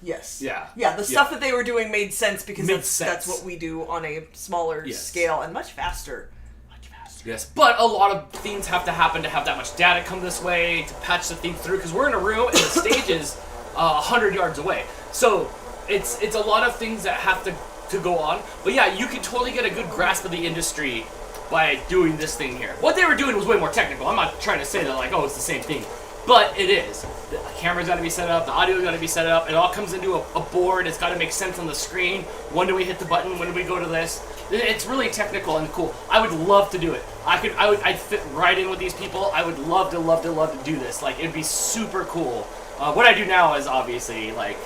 Yes. Yeah. Yeah, the stuff that they were doing made sense, because that's what we do on a smaller scale and much faster. Yes, but a lot of things have to happen to have that much data come this way, to patch the thing through, because we're in a room and the stage is 100 yards away. So it's a lot of things that have to go on. But yeah, you can totally get a good grasp of the industry by doing this thing here. What they were doing was way more technical. I'm not trying to say that like, it's the same thing. But it is. The camera's got to be set up, the audio's got to be set up, it all comes into a board, it's got to make sense on the screen. When do we hit the button, when do we go to this? It's really technical and cool. I would love to do it. I'd fit right in with these people. I would love to do this. Like, it'd be super cool. What I do now is obviously, like,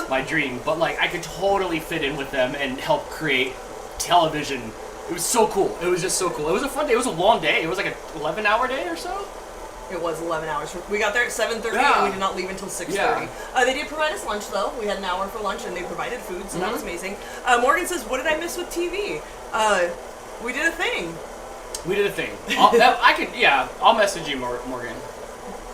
my dream, but, like, I could totally fit in with them and help create television. It was so cool. It was just so cool. It was a fun day. It was a long day. It was like an 11-hour day or so. It was 11 hours. We got there at 7:30 and we did not leave until 6:30. Yeah. They did provide us lunch, though. We had an hour for lunch, and they provided food, so that was amazing. Morgan says, what did I miss with TV? We did a thing. We did a thing. I'll message you, Morgan.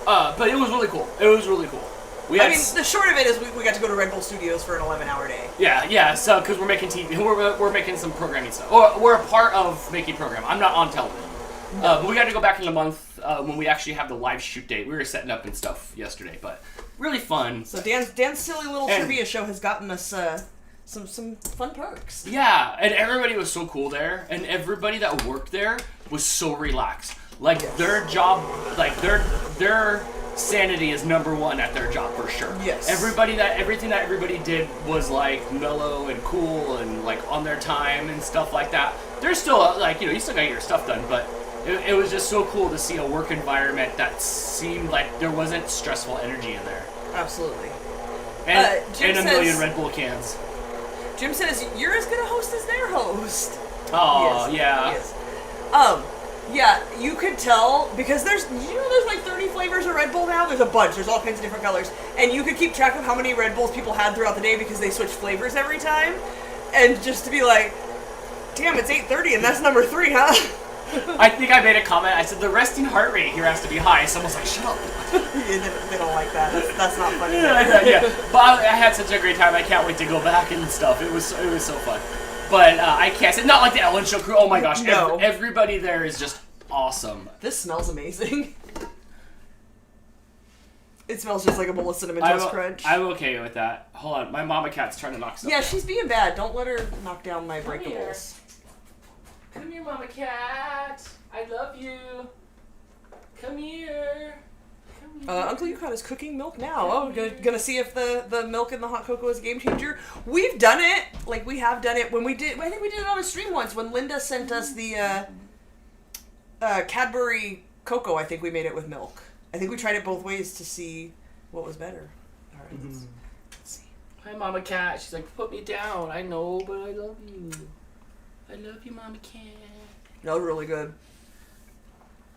But it was really cool. It was really cool. The short of it is we got to go to Red Bull Studios for an 11-hour day. Yeah, so, because we're making TV, we're making some programming stuff. Or we're a part of making program. I'm not on television. But we got to go back in a month when we actually have the live shoot date. We were setting up and stuff yesterday, but really fun. So Dan's silly little trivia show has gotten us some fun perks. Yeah, and everybody was so cool there, and everybody that worked there was so relaxed. Like, their job, like, their sanity is number one at their job for sure. Yes. Everything that everybody did was like mellow and cool and like on their time and stuff like that. There's still like, you still gotta get your stuff done, but it was just so cool to see a work environment that seemed like there wasn't stressful energy in there. Absolutely. And a million Red Bull cans. Jim says, you're as good a host as their host. Oh, yeah. Yes. Yeah, you could tell, because there's like 30 flavors of Red Bull now? There's a bunch. There's all kinds of different colors. And you could keep track of how many Red Bulls people had throughout the day because they switch flavors every time. And just to be like, damn, it's 8:30 and that's number 3, huh? I think I made a comment. I said, the resting heart rate here has to be high. Someone's like, shut up. They don't like that. That's not funny. Yeah. But I had such a great time. I can't wait to go back and stuff. It was so fun. But I can't say, not like the Ellen Show crew. Oh my gosh. No. Everybody there is just awesome. This smells amazing. It smells just like a bowl of Cinnamon Toast Crunch. I'm okay with that. Hold on. My mama cat's trying to knock stuff down. She's being bad. Don't let her knock down my breakables. Come here, mama cat. I love you. Come here. Uncle Yukon is cooking milk now. Gonna see if the milk in the hot cocoa is a game changer. We've done it. Like, we have done it when we did. I think we did it on a stream once when Linda sent us the Cadbury cocoa. I think we made it with milk. I think we tried it both ways to see what was better. All right, let's see. Hi, mama cat. She's like, put me down. I know, but I love you. I love you, Mama Cat. That was really good.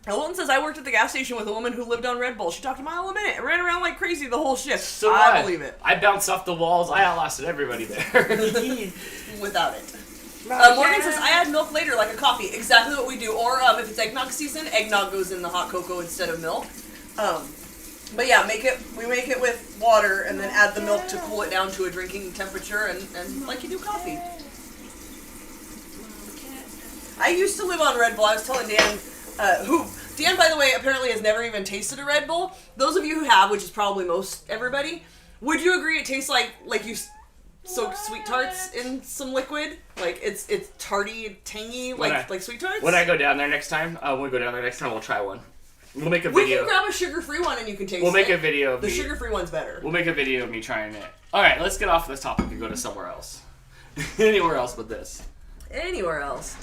Hilton says, I worked at the gas station with a woman who lived on Red Bull. She talked a mile a minute and ran around like crazy the whole shift. So I believe it. I bounced off the walls. I outlasted everybody there. Without it. Morgan says, I add milk later like a coffee. Exactly what we do. Or if it's eggnog season, eggnog goes in the hot cocoa instead of milk. But yeah, we make it with water and then add the milk to cool it down to a drinking temperature and like you do coffee. I used to live on Red Bull. I was telling Dan, Dan, by the way, apparently has never even tasted a Red Bull. Those of you who have, which is probably most everybody, would you agree it tastes like you soaked sweet tarts in some liquid? Like it's tarty, tangy, like sweet tarts? When I go down there next time, we'll try one. We'll make a We video. can grab a sugar-free one and you can taste it. We'll make a video of The sugar-free one's better. We'll make a video of me trying it. Alright, let's get off this topic and go to somewhere else. Anywhere else but this. Anywhere else.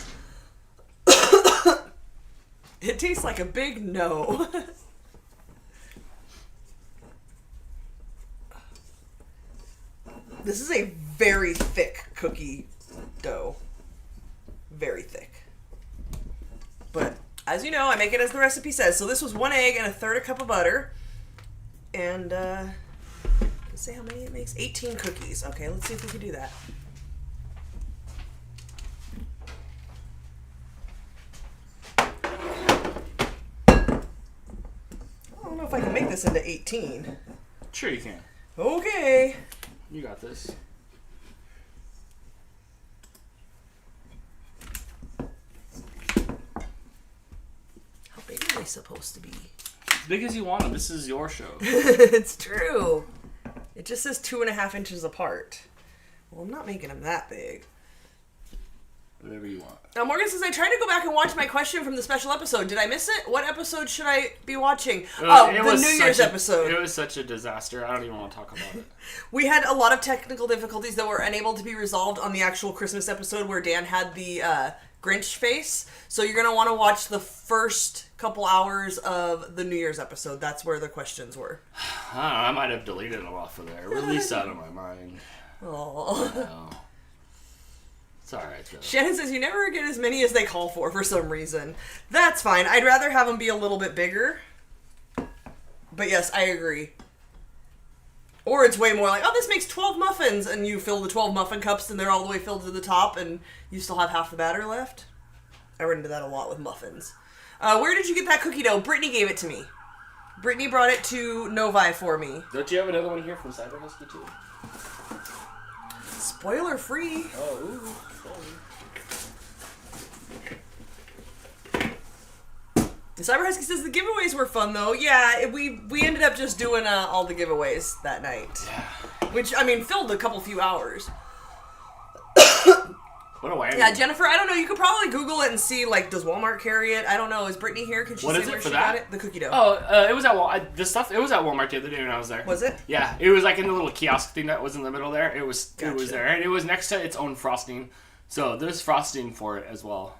It tastes like a big no. This is a very thick cookie dough. Very thick. But, as you know, I make it as the recipe says. So this was 1 egg and 1/3 cup of butter. And, let's see how many it makes. 18 cookies. Okay, let's see if we can do that. I don't know if I can make this into 18. Sure you can. Okay. You got this. How big are they supposed to be? As big as you want them. This is your show. It's true. It just says 2.5 inches apart. Well, I'm not making them that big. Whatever you want. Now, Morgan says, I tried to go back and watch my question from the special episode. Did I miss it? What episode should I be watching? The New Year's episode. It was such a disaster. I don't even want to talk about it. We had a lot of technical difficulties that were unable to be resolved on the actual Christmas episode where Dan had the Grinch face. So you're going to want to watch the first couple hours of the New Year's episode. That's where the questions were. I might have deleted them off of there. Release out of my mind. Oh. It's alright, though. Shannon says, you never get as many as they call for some reason. That's fine. I'd rather have them be a little bit bigger. But yes, I agree. Or it's way more like, oh, this makes 12 muffins, and you fill the 12 muffin cups, and they're all the way filled to the top, and you still have half the batter left. I run into that a lot with muffins. Where did you get that cookie dough? Brittany gave it to me. Brittany brought it to Novi for me. Don't you have another one here from Cyber Husky, too? Spoiler free. Oh, ooh. Cyber Husky says the giveaways were fun though. Yeah, we ended up just doing all the giveaways that night. Yeah. Which, I mean, filled a few hours. What a way. Yeah, Jennifer, I don't know. You could probably Google it and see, like, does Walmart carry it? I don't know. Is Brittany here? Can she see where she got it? The cookie dough. Oh, it was at Walmart. It was at Walmart the other day when I was there. Was it? Yeah, it was like in the little kiosk thing that was in the middle there. It was Gotcha. there, and it was next to its own frosting. So there's frosting for it as well.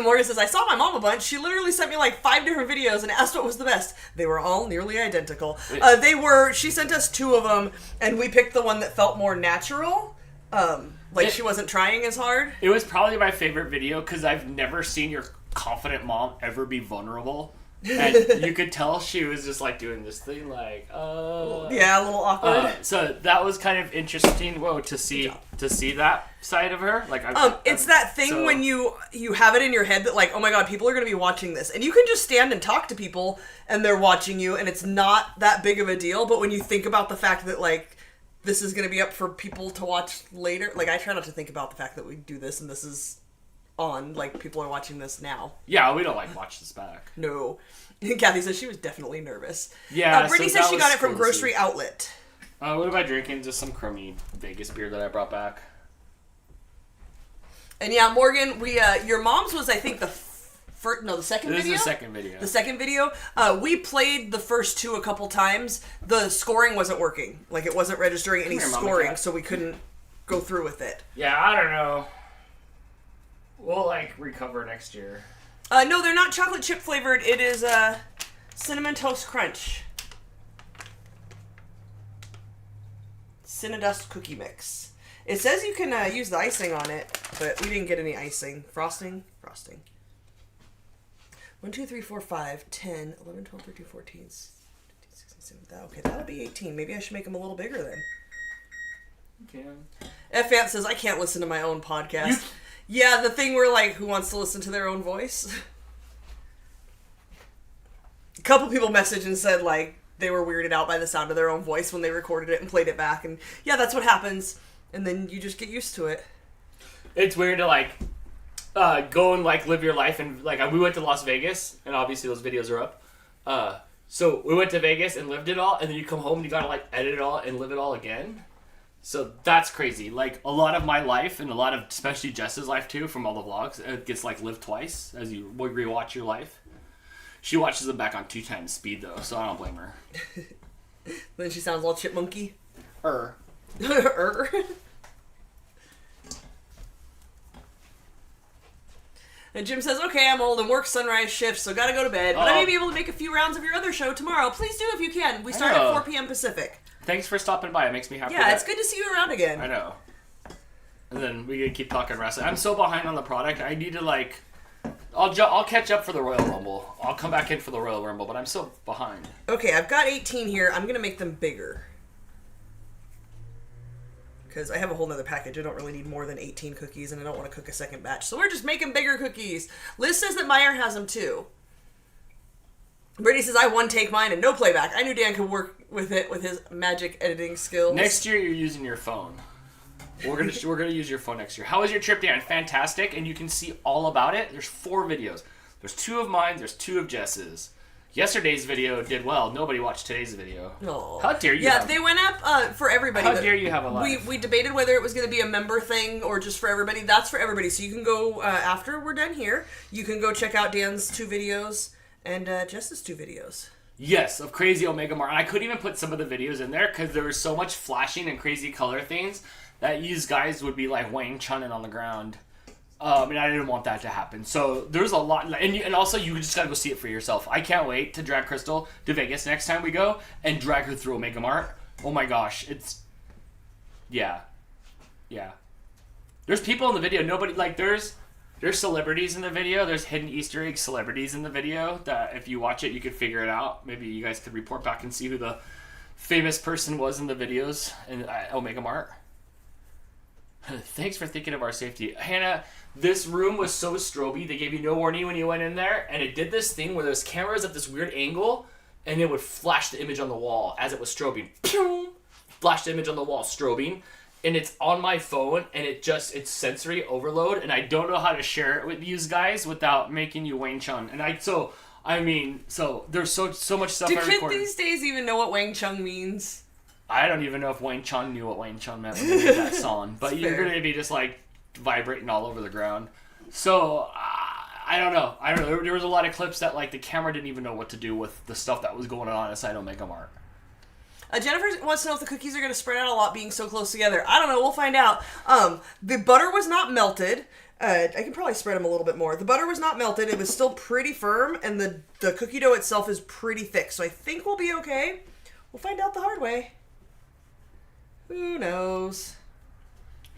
Morgan says, I saw my mom a bunch. She literally sent me like 5 different videos and asked what was the best. They were all nearly identical. She sent us 2 of them, and we picked the one that felt more natural. She wasn't trying as hard. It was probably my favorite video because I've never seen your confident mom ever be vulnerable. And you could tell she was just like doing this thing like, yeah, a little awkward. So that was kind of interesting, to see that side of her. Like, it's that thing when you have it in your head that like, oh my god, people are going to be watching this, and you can just stand and talk to people, and they're watching you, and it's not that big of a deal. But when you think about the fact that like this is going to be up for people to watch later, like I try not to think about the fact that we do this and this is on, like people are watching this now. Yeah, we don't like watch this back. No. Kathy says she was definitely nervous. Yeah, Brittany says she got it from Grocery Outlet. What am I drinking? Just some Creami Vegas beer that I brought back. And yeah, Morgan, your mom's was I think the second video? This is the second video. The second video. We played the first 2 a couple times. The scoring wasn't working. Like, it wasn't registering any scoring, so we couldn't go through with it. Yeah, I don't know. We'll, recover next year. No, they're not chocolate chip flavored. It is, Cinnamon Toast Crunch. Cinnadust Cookie Mix. It says you can use the icing on it, but we didn't get any icing. Frosting. 1, 2, 3, 4, 5, 10, 11, 12, 13, 14, 15, 16, 17. Okay, that'll be 18. Maybe I should make them a little bigger then. You can. F. Ant says, I can't listen to my own podcast. Yeah, the thing where, like, who wants to listen to their own voice? A couple people messaged and said, like, they were weirded out by the sound of their own voice when they recorded it and played it back. And, yeah, that's what happens. And then you just get used to it. It's weird to, like, go and, like, live your life. And, like, we went to Las Vegas, and obviously those videos are up. So we went to Vegas and lived it all, and then you come home and you gotta, like, edit it all and live it all again. So that's crazy. Like, a lot of my life, and a lot of, especially Jess's life, too, from all the vlogs, it gets, like, lived twice as you rewatch your life. She watches them back on 2 times speed, though, so I don't blame her. Then she sounds all chipmunky. Er. And Jim says, okay, I'm old and work sunrise shifts, so gotta go to bed. But I may be able to make a few rounds of your other show tomorrow. Please do if you can. We start at 4 p.m. Pacific. Thanks for stopping by. It makes me happy. Yeah, it's good to see you around again. I know. And then we can keep talking wrestling. I'm so behind on the product. I need to, like... I'll catch up for the Royal Rumble. I'll come back in for the Royal Rumble, but I'm so behind. Okay, I've got 18 here. I'm going to make them bigger. Because I have a whole nother package. I don't really need more than 18 cookies, and I don't want to cook a second batch. So we're just making bigger cookies. Liz says that Meyer has them, too. Brittany says, I one-take mine and no playback. I knew Dan could work with it with his magic editing skills. Next year, you're using your phone. We're gonna use your phone next year. How was your trip, Dan? Fantastic, and you can see all about it. There's 4 videos. There's 2 of mine. There's 2 of Jess's. Yesterday's video did well. Nobody watched today's video. Oh. How dare you? Yeah, they went up for everybody. How dare you have a live? We debated whether it was going to be a member thing or just for everybody. That's for everybody. So you can go after we're done here. You can go check out Dan's 2 videos and Jess's 2 videos. Yes, of Crazy Omega Mart. I couldn't even put some of the videos in there because there was so much flashing and crazy color things that these guys would be like Wayne Chunning on the ground. And I didn't want that to happen. So there's a lot. And also, you just got to go see it for yourself. I can't wait to drag Crystal to Vegas next time we go and drag her through Omega Mart. Oh my gosh. It's... Yeah. Yeah. There's people in the video. Nobody... Like, there's celebrities in the video. There's hidden Easter egg celebrities in the video that if you watch it, you could figure it out. Maybe you guys could report back and see who the famous person was in the videos in Omega Mart. Thanks for thinking of our safety. Hannah, this room was so stroby. They gave you no warning when you went in there, and it did this thing where there's cameras at this weird angle, and it would flash the image on the wall as it was strobing. Pew! Flash the image on the wall, strobing. And it's on my phone, and it's sensory overload, and I don't know how to share it with you guys without making you Wayne Chun. And so there's so much stuff I recorded. Do kids these days even know what Wang Chung means? I don't even know if Wayne Chun knew what Wayne Chun meant when they made that song. But you're going to be just, like, vibrating all over the ground. So, I don't know. There was a lot of clips that, like, the camera didn't even know what to do with the stuff that was going on inside Omega Mart. Jennifer wants to know if the cookies are going to spread out a lot being so close together. I don't know. We'll find out. The butter was not melted. I can probably spread them a little bit more. The butter was not melted. It was still pretty firm, and the cookie dough itself is pretty thick. So I think we'll be okay. We'll find out the hard way. Who knows?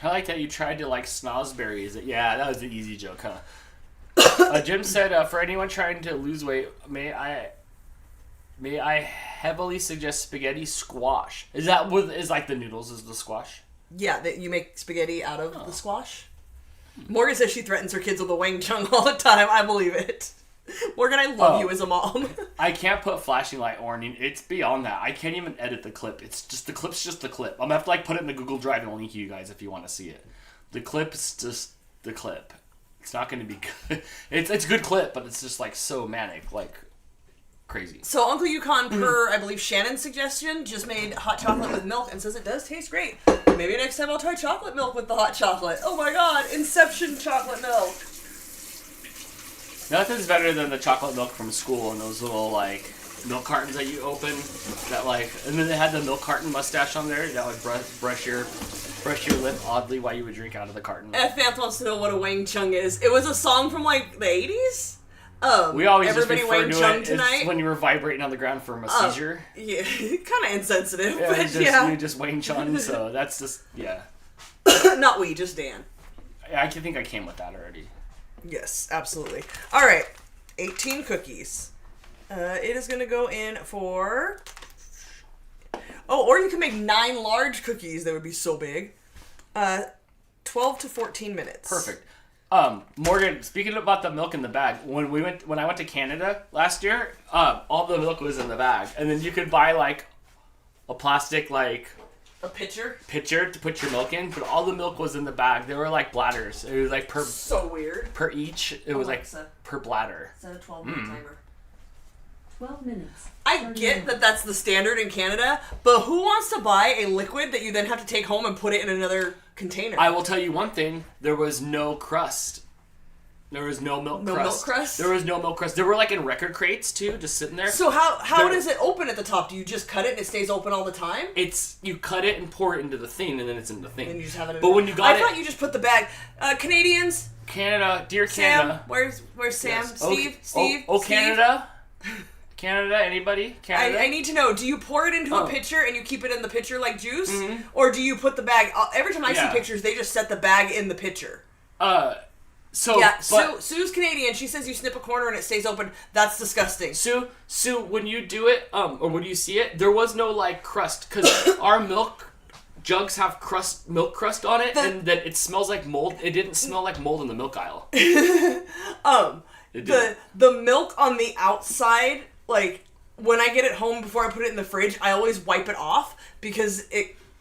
I like that you tried to, like, snozzberries. Yeah, that was an easy joke, huh? Jim said, for anyone trying to lose weight, may I heavily suggest spaghetti squash. Is like the noodles is the squash? Yeah, that you make spaghetti out of the squash. Morgan says she threatens her kids with a Wang Chung all the time. I believe it. Morgan, I love you as a mom. I can't put flashing light warning. It's beyond that. I can't even edit the clip. It's just the clip's just the clip. I'm gonna have to like put it in the Google Drive and link you guys if you want to see it. The clip's just the clip. It's not gonna be good. It's a good clip, but it's just like so manic, like crazy. So Uncle Yukon, per I believe Shannon's suggestion, just made hot chocolate with milk and says it does taste great. Maybe next time I'll try chocolate milk with the hot chocolate. Oh my god, Inception chocolate milk. Nothing's better than the chocolate milk from school and those little, like, milk cartons that you open. That, like, and then they had the milk carton mustache on there that would brush your lip oddly while you would drink out of the carton. F. wants to know what a Wang Chung is. It was a song from, like, the 80s? We always Everybody just refer Wang to Chung it tonight? as when you were vibrating on the ground from a seizure. Yeah, kind of insensitive, Yeah, but just, yeah. You just Wang Chun, so that's just, yeah. Not we, just Dan. I think I came with that already. Yes, absolutely. All right, 18 cookies. It is going to go in for... Oh, or you can make 9 large cookies. That would be so big. 12 to 14 minutes. Perfect. Morgan, speaking about the milk in the bag, when I went to Canada last year, all the milk was in the bag, and then you could buy like a plastic like a pitcher to put your milk in, but all the milk was in the bag. They were like bladders. It was like per so weird per each. It was like per bladder. Set a 12-minute timer. 12 minutes. I get that that's the standard in Canada, but who wants to buy a liquid that you then have to take home and put it in another container? I will tell you one thing. There was no crust. There was no milk crust. No milk crust? There was no milk crust. They were like in record crates too, just sitting there. So how does it open at the top? Do you just cut it and it stays open all the time? It's, you cut it and pour it into the thing, and then it's in the thing. And you just have it in But when you got I thought you just put the bag. Canadians? Canada, dear Sam? Canada. Where's Sam? Yes. Steve? Steve? Oh, Steve? Canada? Canada, anybody? Canada? I need to know, do you pour it into a pitcher and you keep it in the pitcher like juice? Mm-hmm. Or do you put the bag... Every time I see pictures, they just set the bag in the pitcher. Sue's Canadian. She says you snip a corner and it stays open. That's disgusting. Sue, when you do it, or when you see it, there was no, like, crust. Because our milk jugs have milk crust on it, and then it smells like mold. It didn't smell like mold in the milk aisle. The milk on the outside, like, when I get it home before I put it in the fridge, I always wipe it off because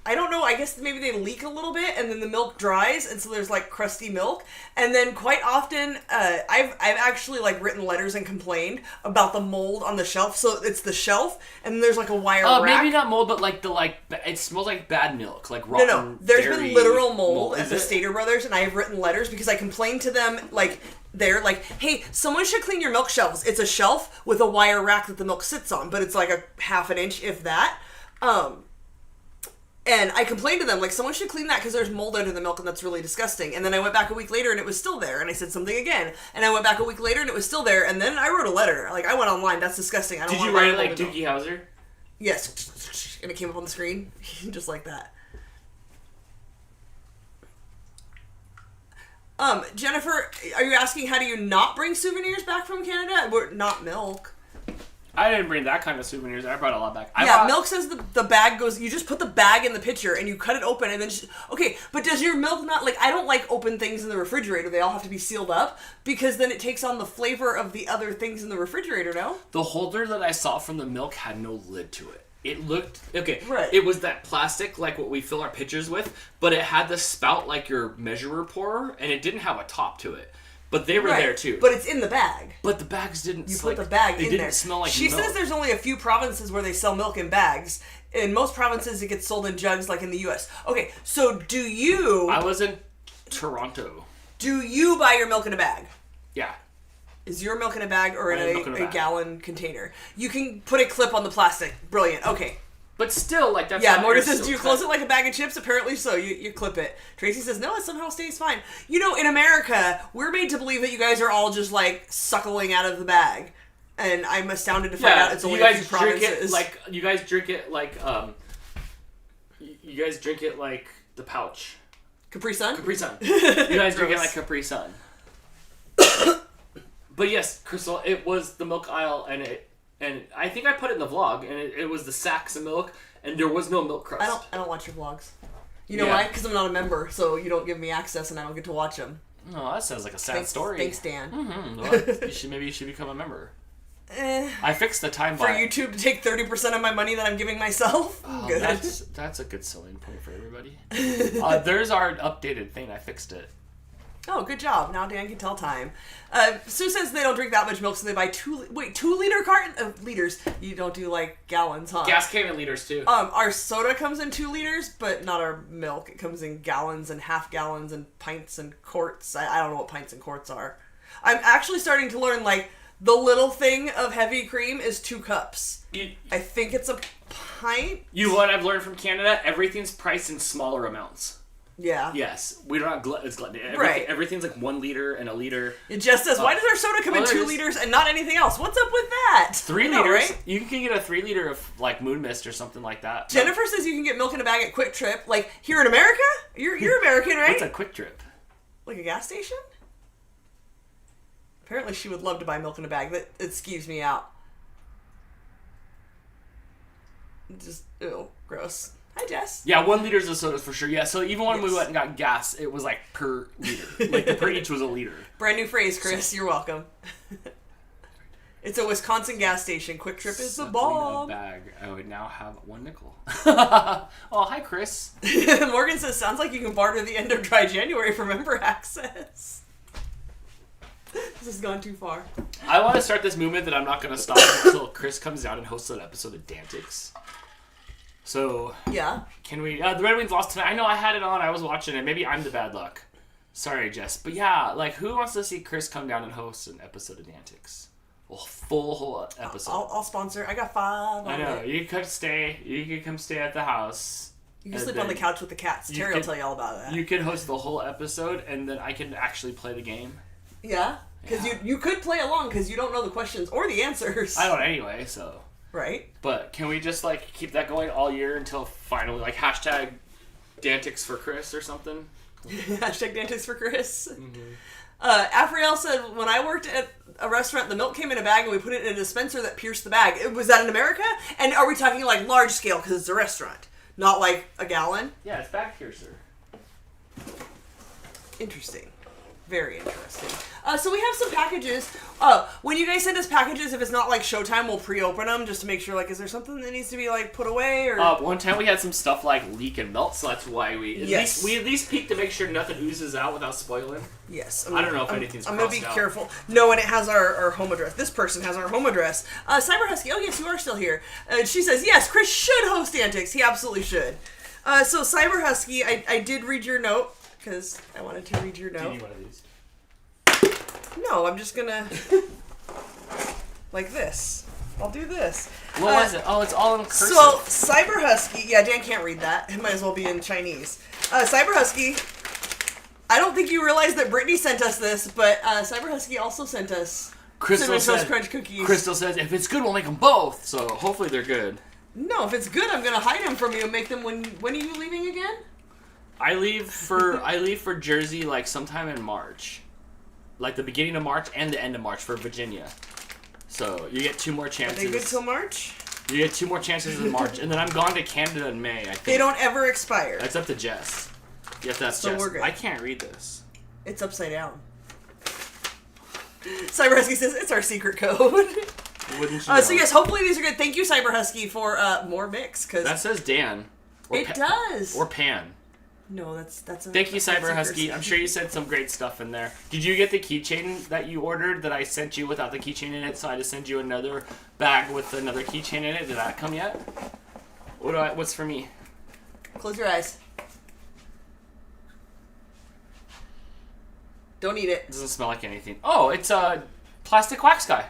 I don't know, I guess maybe they leak a little bit and then the milk dries and so there's like crusty milk. And then quite often, I've actually like written letters and complained about the mold on the shelf. So it's the shelf and then there's like a wire rack. Maybe not mold, but like it smells like bad milk, like rotten No, there's dairy been literal mold at the it? Stater Brothers and I have written letters because I complained to them like, they're like, hey, someone should clean your milk shelves. It's a shelf with a wire rack that the milk sits on, but it's like a half an inch, if that. And I complained to them, like, someone should clean that because there's mold under the milk and that's really disgusting. And then I went back a week later and it was still there. And I said something again. And I went back a week later and it was still there. And then I wrote a letter. Like, I went online. That's disgusting. I don't Did want you write it like Doogie Howser? Yes. And it came up on the screen. Just like that. Jennifer, are you asking how do you not bring souvenirs back from Canada? Not milk. I didn't bring that kind of souvenirs. I brought a lot back. Milk says the bag goes... You just put the bag in the pitcher and you cut it open and then just... Okay, but does your milk not... Like, I don't like open things in the refrigerator. They all have to be sealed up because then it takes on the flavor of the other things in the refrigerator, no? The holder that I saw from the milk had no lid to it. It looked... Okay, right. It was that plastic, like what we fill our pitchers with, but it had the spout like your measurer pourer, and it didn't have a top to it. But they were there too. But it's in the bag. But the bags didn't. You put the bag in there. It didn't smell like She milk. says there's only a few provinces where they sell milk in bags. In most provinces, it gets sold in jugs, like in the U.S. Okay, so do you? I was in Toronto. Do you buy your milk in a bag? Yeah. Is your milk in a bag or in a gallon container? You can put a clip on the plastic. Brilliant. Okay. But still, like, that's... Yeah, Morgan says, do you close it like a bag of chips? Apparently so. You clip it. Tracy says, no, it somehow stays fine. You know, in America, we're made to believe that you guys are all just, like, suckling out of the bag. And I'm astounded to find out it's only a few provinces. You guys drink it like, you guys drink it like the pouch. Capri Sun? Capri Sun. You guys drink it like Capri Sun. But yes, Crystal, it was the milk aisle, and I think I put it in the vlog, and it was the sacks of milk, and there was no milk crust. I don't watch your vlogs. You know why? Because I'm not a member, so you don't give me access, and I don't get to watch them. Oh, that sounds like a sad story. Thanks, Dan. Mm-hmm. Well, maybe you should become a member. I fixed the time for YouTube to take 30% of my money that I'm giving myself. Oh, good. That's a good selling point for everybody. There's our updated thing. I fixed it. Oh, good job. Now Dan can tell time. Sue says they don't drink that much milk, so they buy 2-liter carton liters. You don't do like gallons, huh? Gas can in liters too. Our soda comes in 2 liters, but not our milk. It comes in gallons and half gallons and pints and quarts. I don't know what pints and quarts are. I'm actually starting to learn like the little thing of heavy cream is 2 cups. I think it's a pint. What I've learned from Canada, everything's priced in smaller amounts. Yeah. Yes, we don't have it's gluttony. Right. Everything's like 1 liter and a liter. It just says, why does our soda come in 2 liters and not anything else? What's up with that? 3 I know, liters. right? You can get a 3 liter of like Moon Mist or something like that. Jennifer says you can get milk in a bag at Quick Trip. Like, here in America? You're American, right? What's a Quick Trip? Like a gas station? Apparently she would love to buy milk in a bag. That it skeeves me out. Just, ew, gross. Hi, Jess. Yeah, 1 liters of sodas for sure. Yeah, so even when we Yes. went and got gas, it was like per liter. Like the per each was a liter. Brand new phrase, Chris. You're welcome. It's a Wisconsin gas station. Quick Trip is the Something bomb. in a bag. I would now have 1 nickel. Oh, hi, Chris. Morgan says, sounds like you can barter the end of Dry January for member access. This has gone too far. I want to start this movement that I'm not going to stop until Chris comes down and hosts an episode of Dantics. So, Yeah. can we... the Red Wings lost tonight. I know I had it on. I was watching it. Maybe I'm the bad luck. Sorry, Jess. But yeah, like, who wants to see Chris come down and host an episode of Dantics? A whole episode. I'll sponsor. I got 5 on I know. it. You could stay. You could come stay at the house. You can and sleep on the then couch with the cats. you Terry will could- tell you all about that. You could host the whole episode, and then I can actually play the game. Yeah? Because Yeah. you could play along because you don't know the questions or the answers. I don't anyway, so... Right? But can we just, like, keep that going all year until finally, like, hashtag Dantics for Chris or something? Hashtag Dantics for Chris. Mm-hmm. Afriel said, when I worked at a restaurant, the milk came in a bag and we put it in a dispenser that pierced the bag. Was that in America? And are we talking, like, large scale because it's a restaurant? Not, like, a gallon? Yeah, it's back here, sir. Interesting. Very interesting. So we have some packages. When you guys send us packages, if it's not like showtime, we'll pre-open them just to make sure, like, is there something that needs to be, like, put away? Or One time we had some stuff like leak and melt, so that's why we Yes. at least peek to make sure nothing oozes out without spoiling. Yes. I don't know if anything's I'm going to be crossed out. careful. No, and it has our home address. This person has our home address. Cyber Husky, oh yes, you are still here. She says, yes, Chris should host Antics. He absolutely should. So Cyber Husky, I did read your note, because I wanted to read your Do you note. need one of these? No, I'm just going to... like this. I'll do this. What was it? Oh, it's all in cursive. So, Cyber Husky, yeah, Dan can't read that. It might as well be in Chinese. Cyber Husky, I don't think you realize that Brittany sent us this, but Cyber Husky also sent us Cinnamon Toast Crunch cookies. Crystal says, if it's good, we'll make them both. So hopefully they're good. No, if it's good, I'm gonna hide them from you and make them when are you leaving again? I leave for Jersey like sometime in March. Like the beginning of March and the end of March for Virginia. So you get 2 more Are chances. they good till March? You get 2 more chances in March, and then I'm gone to Canada in May. I think. They don't ever expire. That's up to Jess. Yes, that's So Jess. we're good. I can't read this. It's upside down. Cyber Husky says it's our secret code. Wouldn't you know? So yes, hopefully these are good. Thank you, Cyber Husky, for more mix because That says Dan. Or it does. Or Pan. No, that's a. Thank you, that's Cyber a Husky. secret. I'm sure you sent some great stuff in there. Did you get the keychain that you ordered that I sent you without the keychain in it? So I just sent you another bag with another keychain in it. Did that come yet? What's for me? Close your eyes. Don't eat it. It doesn't smell like anything. Oh, it's a plastic wax guy.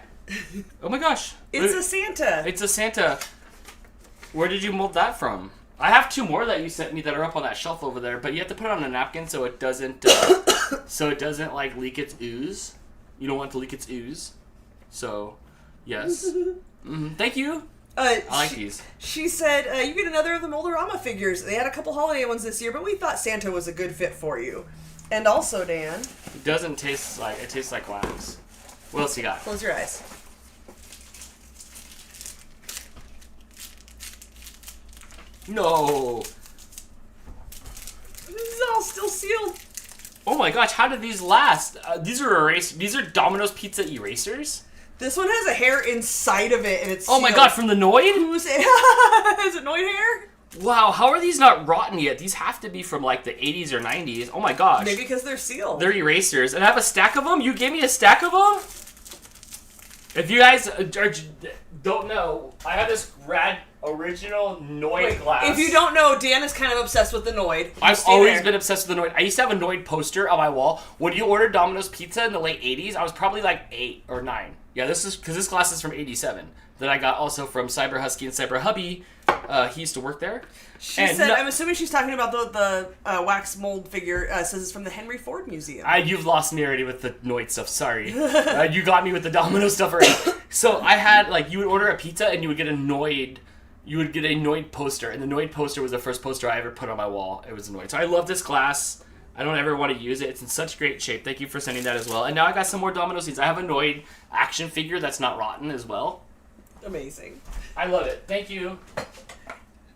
Oh my gosh. It's a Santa. It's a Santa. Where did you mold that from? I have 2 more that you sent me that are up on that shelf over there, but you have to put it on a napkin so it doesn't like leak its ooze. You don't want it to leak its ooze. So, yes. Thank you. I like these. She said, you get another of the Moldorama figures. They had a couple holiday ones this year, but we thought Santa was a good fit for you. And also, Dan. It doesn't taste like, it tastes like wax. What else you got? Close your eyes. No. This is all still sealed. Oh my gosh, how did these last? These are Domino's Pizza erasers? This one has a hair inside of it, and it's Oh my sealed. god, from the Noid? Who's it? Is it Noid hair? Wow, how are these not rotten yet? These have to be from like the 80s or 90s. Oh my gosh. Maybe because they're sealed. They're erasers. And I have a stack of them? You gave me a stack of them? If you guys don't know, I have this rad original Noid glass. If you don't know, Dan is kind of obsessed with the Noid. I've always been obsessed with the Noid. I used to have a Noid poster on my wall. When you ordered Domino's Pizza in the late 80s, I was probably like 8 or 9. Yeah, this is because this glass is from 87. that I got also from Cyber Husky and Cyber Hubby. He used to work there. She said, I'm assuming she's talking about the wax mold figure. Says it's from the Henry Ford Museum. You've lost me already with the Noid stuff. Sorry. You got me with the Domino stuff already. So I had, like, you would order a pizza and you would get a Noid. You would get a Noid poster, and the Noid poster was the first poster I ever put on my wall. It was a Noid. So I love this glass. I don't ever want to use it. It's in such great shape. Thank you for sending that as well. And now I got some more Domino scenes. I have a Noid action figure that's not rotten as well. Amazing. I love it. Thank you.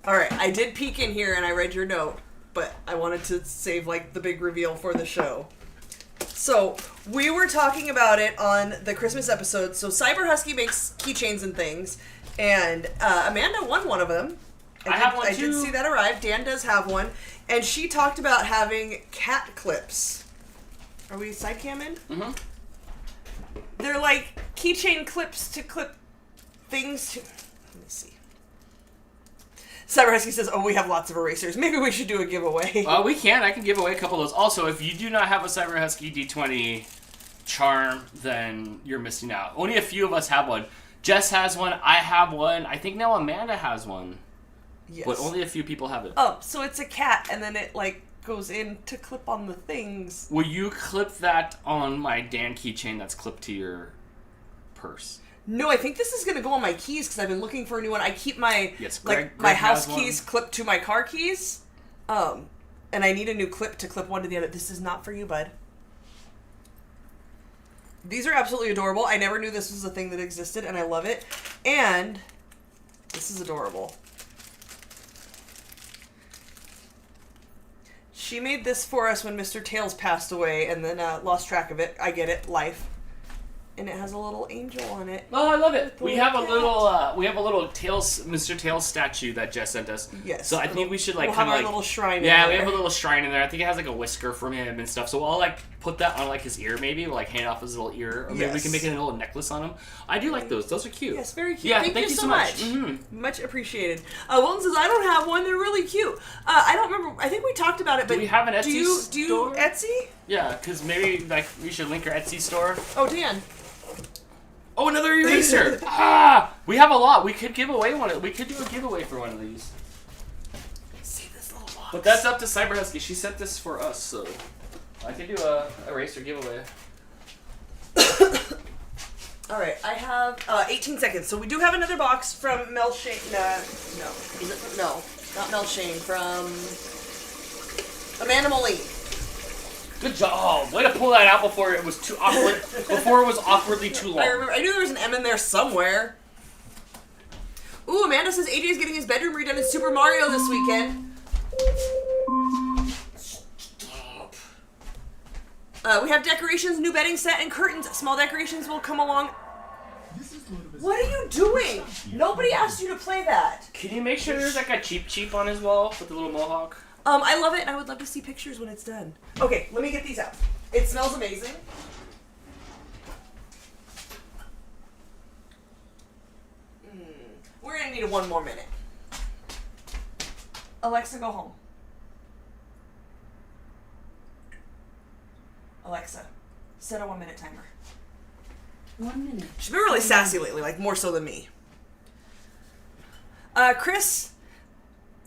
All right, I did peek in here and I read your note, but I wanted to save like the big reveal for the show. So we were talking about it on the Christmas episode. So Cyber Husky makes keychains and things, and Amanda won one of them. I have one too. I did see that arrive. Dan does have one, and she talked about having cat clips. Are we side camming? Mm-hmm. They're like keychain clips to clip things to. Let me see. Cyber Husky says, "Oh, we have lots of erasers. Maybe we should do a giveaway." We can. I can give away a couple of those. Also, if you do not have a Cyber Husky D20 charm, then you're missing out. Only a few of us have one. Jess has one. I have one. I think now Amanda has one. Yes. But only a few people have it. Oh, so it's a cat, and then it like goes in to clip on the things. Will you clip that on my Dan keychain that's clipped to your purse? No, I think this is gonna go on my keys because I've been looking for a new one. I keep my Greg my house has keys clipped to my car keys, and I need a new clip to clip one to the other. This is not for you, bud. These are absolutely adorable. I never knew this was a thing that existed, and I love it. And this is adorable. She made this for us when Mr. Tails passed away, and then lost track of it. I get it, life. And it has a little angel on it. Oh, I love it. We have a little Tails, Mr. Tails statue that Jess sent us. Yes. So I think we should like we'll kind of have like our little shrine. Yeah, in we there. have a little shrine in there. I think it has like a whisker from him and stuff. So I'll like put that on like his ear, maybe, or like hang off his little ear, or maybe we can make it a little necklace on him. I do like those. Those are cute. Yes, very cute. Yeah, thank you so much. Mm-hmm. Much appreciated. Wilton says, I don't have one. They're really cute. I don't remember. I think we talked about it, but do we have an Etsy store? Do you Etsy? Yeah, because maybe like we should link our Etsy store. Oh, Dan. Oh, another eraser! We have a lot. We could give away one. We could do a giveaway for one of these. See this little box. But that's up to Cyber Husky. She sent this for us, so I could do a eraser giveaway. All right, I have 18 seconds. So we do have another box from Mel Shane. No, is it? No, not Mel Shane. From Amanda Moline. Good job. Way to pull that out before it was too awkward. Before it was awkwardly too long. I remember. I knew there was an M in there somewhere. Ooh, Amanda says AJ is getting his bedroom redone in Super Mario this weekend. Stop. We have decorations, new bedding set, and curtains. Small decorations will come along. What are you doing? Nobody asked you to play that. Can you make sure there's like a cheap on his wall with the little mohawk? I love it, and I would love to see pictures when it's done. Okay, let me get these out. It smells amazing. We're gonna need one more minute. Alexa, go home. Alexa, set a 1 minute timer. 1 minute. She's been really sassy lately, like more so than me. Chris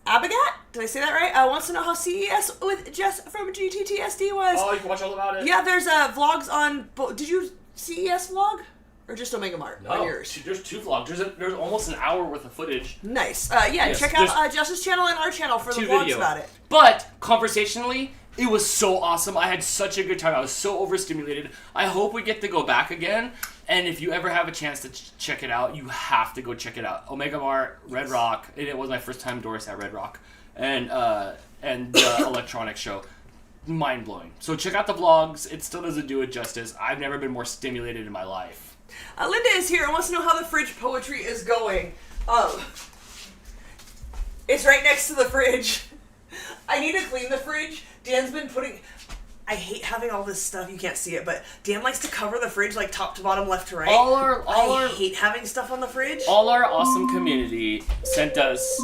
Abigat, did I say that right? Wants to know how CES with Jess from GTTSD was. Oh, you can watch all about it? Yeah, there's vlogs on. Did you CES vlog? Or just Omega Mart on yours? There's two vlogs. There's almost an hour worth of footage. Nice. Check out Jess's channel and our channel for the vlogs about it. But, conversationally, it was so awesome. I had such a good time. I was so overstimulated. I hope we get to go back again. And if you ever have a chance to check it out, you have to go check it out. Omega Mart, Red Rock. And it was my first time Doris at Red Rock. And the electronics show. Mind-blowing. So check out the vlogs. It still doesn't do it justice. I've never been more stimulated in my life. Linda is here and wants to know how the fridge poetry is going. It's right next to the fridge. I need to clean the fridge. Dan's been putting... I hate having all this stuff. You can't see it, but Dan likes to cover the fridge like top to bottom, left to right. I hate having stuff on the fridge. All our awesome community sent us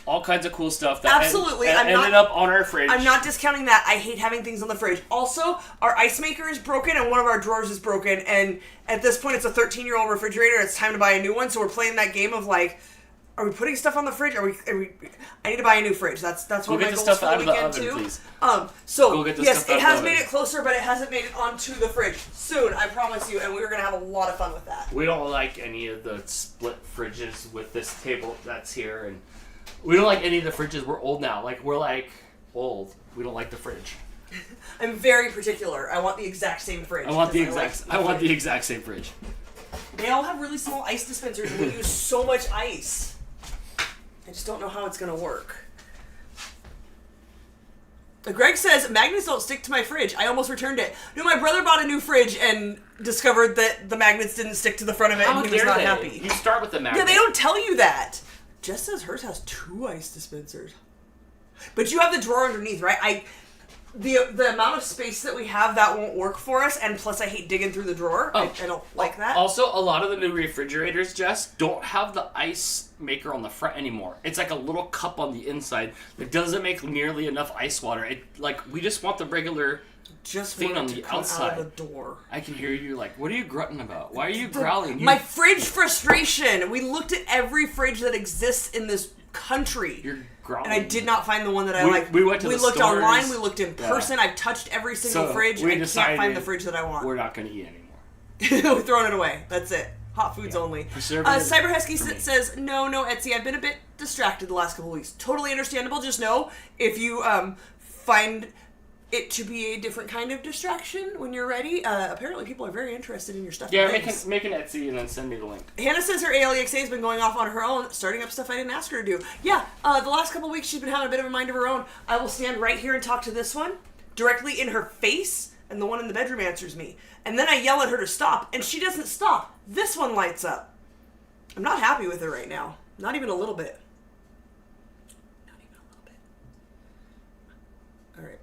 all kinds of cool stuff that Absolutely. ended up on our fridge. I'm not discounting that. I hate having things on the fridge. Also, our ice maker is broken and one of our drawers is broken. And at this point, it's a 13-year-old refrigerator. It's time to buy a new one. So we're playing that game of like, are we putting stuff on the fridge? Are we? I need to buy a new fridge. That's one of my goals for the weekend too. So yes, it has made it closer, but it hasn't made it onto the fridge. Soon, I promise you, and we're gonna have a lot of fun with that. We don't like any of the split fridges with this table that's here, and we don't like any of the fridges. We're old now. Like we're like old. We don't like the fridge. I'm very particular. I want the exact same fridge. I want the exact same fridge. They all have really small ice dispensers, and we use so much ice. I just don't know how it's going to work. Greg says, magnets don't stick to my fridge. I almost returned it. No, my brother bought a new fridge and discovered that the magnets didn't stick to the front of it, and he was not happy. You start with the magnet. Yeah, they don't tell you that. Jess says hers has 2 ice dispensers. But you have the drawer underneath, right? The amount of space that we have, that won't work for us, and plus I hate digging through the drawer. I don't like that. Also, a lot of the new refrigerators, Jess, don't have the ice maker on the front anymore. It's like a little cup on the inside that doesn't make nearly enough ice water. We just want the regular thing on the outside. Out of the door. I can hear you like, what are you grunting about? Why are you growling? My fridge frustration. We looked at every fridge that exists in this country. You're growling. And I did not find the one that I liked. We went to the looked stores. Online, we looked in person. I've touched every single fridge. I can't find the fridge that I want. We're not going to eat anymore. We're throwing it away. That's it. Hot foods only. Cyber Husky says, no, Etsy. I've been a bit distracted the last couple of weeks. Totally understandable. Just know, if you find it to be a different kind of distraction when you're ready, apparently people are very interested in your stuff. Yeah, make an Etsy and then send me the link. Hannah says her ALEXA has been going off on her own, starting up stuff I didn't ask her to do. Yeah, the last couple of weeks she's been having a bit of a mind of her own. I will stand right here and talk to this one directly in her face, and the one in the bedroom answers me. And then I yell at her to stop, and she doesn't stop. This one lights up. I'm not happy with her right now. Not even a little bit. Not even a little bit. All right.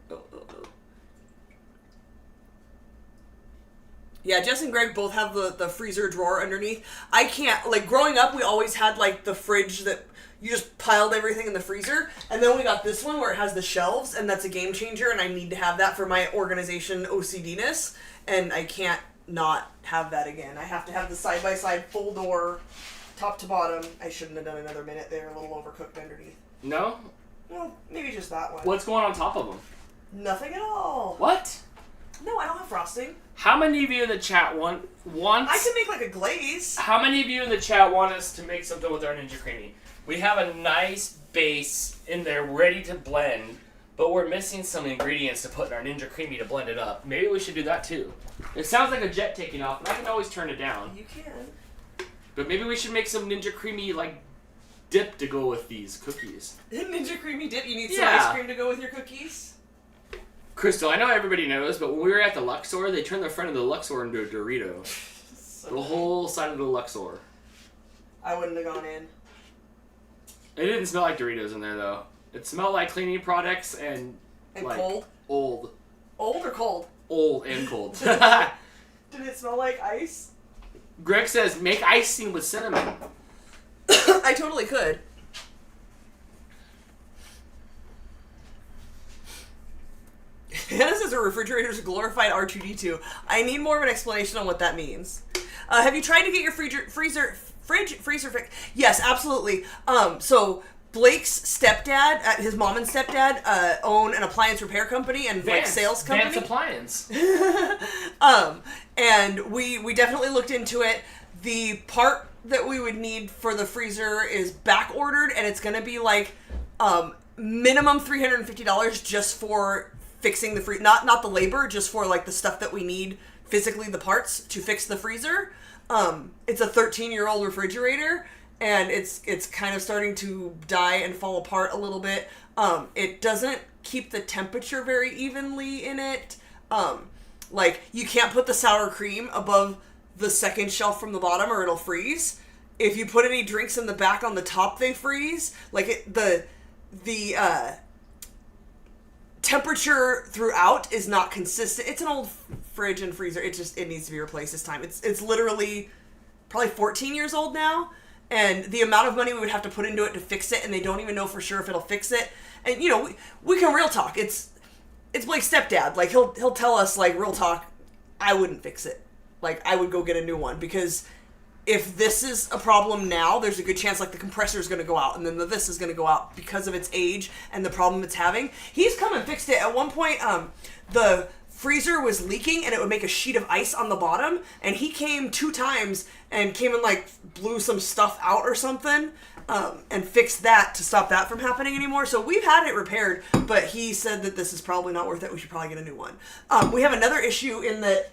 Yeah, Jess and Greg both have the freezer drawer underneath. I can't, like, growing up, we always had, like, the fridge that you just piled everything in the freezer. And then we got this one where it has the shelves, and that's a game changer, and I need to have that for my organization OCD-ness. And I can't not have that again. I have to have the side-by-side full door, top to bottom. I shouldn't have done another minute there, a little overcooked underneath. No? Well, maybe just that one. What's going on top of them? Nothing at all. What? No, I don't have frosting. How many of you in the chat want... I can make like a glaze. How many of you in the chat want us to make something with our Ninja Creami? We have a nice base in there ready to blend, but we're missing some ingredients to put in our Ninja Creami to blend it up. Maybe we should do that too. It sounds like a jet taking off, and I can always turn it down. You can. But maybe we should make some Ninja Creami, like, dip to go with these cookies. Ninja Creami dip? You need some ice cream to go with your cookies? Crystal, I know everybody knows, but when we were at the Luxor, they turned the front of the Luxor into a Dorito. The whole side of the Luxor. I wouldn't have gone in. It didn't smell like Doritos in there, though. It smelled like cleaning products and like, cold? Old. Old or cold? Old and cold. Did it smell like ice? Greg says, make icing with cinnamon. I totally could. Hannah says her refrigerator is a glorified R2-D2. I need more of an explanation on what that means. Have you tried to get your freezer fixed? Yes, absolutely. So Blake's stepdad, his mom and stepdad, own an appliance repair company and sales company. Vance Appliance. And we definitely looked into it. The part that we would need for the freezer is back ordered, and it's gonna be like minimum $350 just for fixing the not the labor, just for like the stuff that we need physically, the parts to fix the freezer. It's a 13-year-old refrigerator, and it's kind of starting to die and fall apart a little bit. It doesn't keep the temperature very evenly in it. Like, you can't put the sour cream above the second shelf from the bottom or it'll freeze. If you put any drinks in the back on the top, they freeze. Like, the temperature throughout is not consistent. It's an old fridge and freezer. It needs to be replaced this time. It's literally probably 14 years old now, and the amount of money we would have to put into it to fix it, and they don't even know for sure if it'll fix it. And you know, we can real talk. It's Blake's stepdad. Like he'll tell us like real talk. I wouldn't fix it. Like I would go get a new one, because if this is a problem now, there's a good chance like the compressor is going to go out, and then this is going to go out because of its age and the problem it's having. He's come and fixed it. At one point, the freezer was leaking and it would make a sheet of ice on the bottom, and he came 2 times and came and like blew some stuff out or something, and fixed that to stop that from happening anymore. So we've had it repaired, but he said that this is probably not worth it. We should probably get a new one. We have another issue in that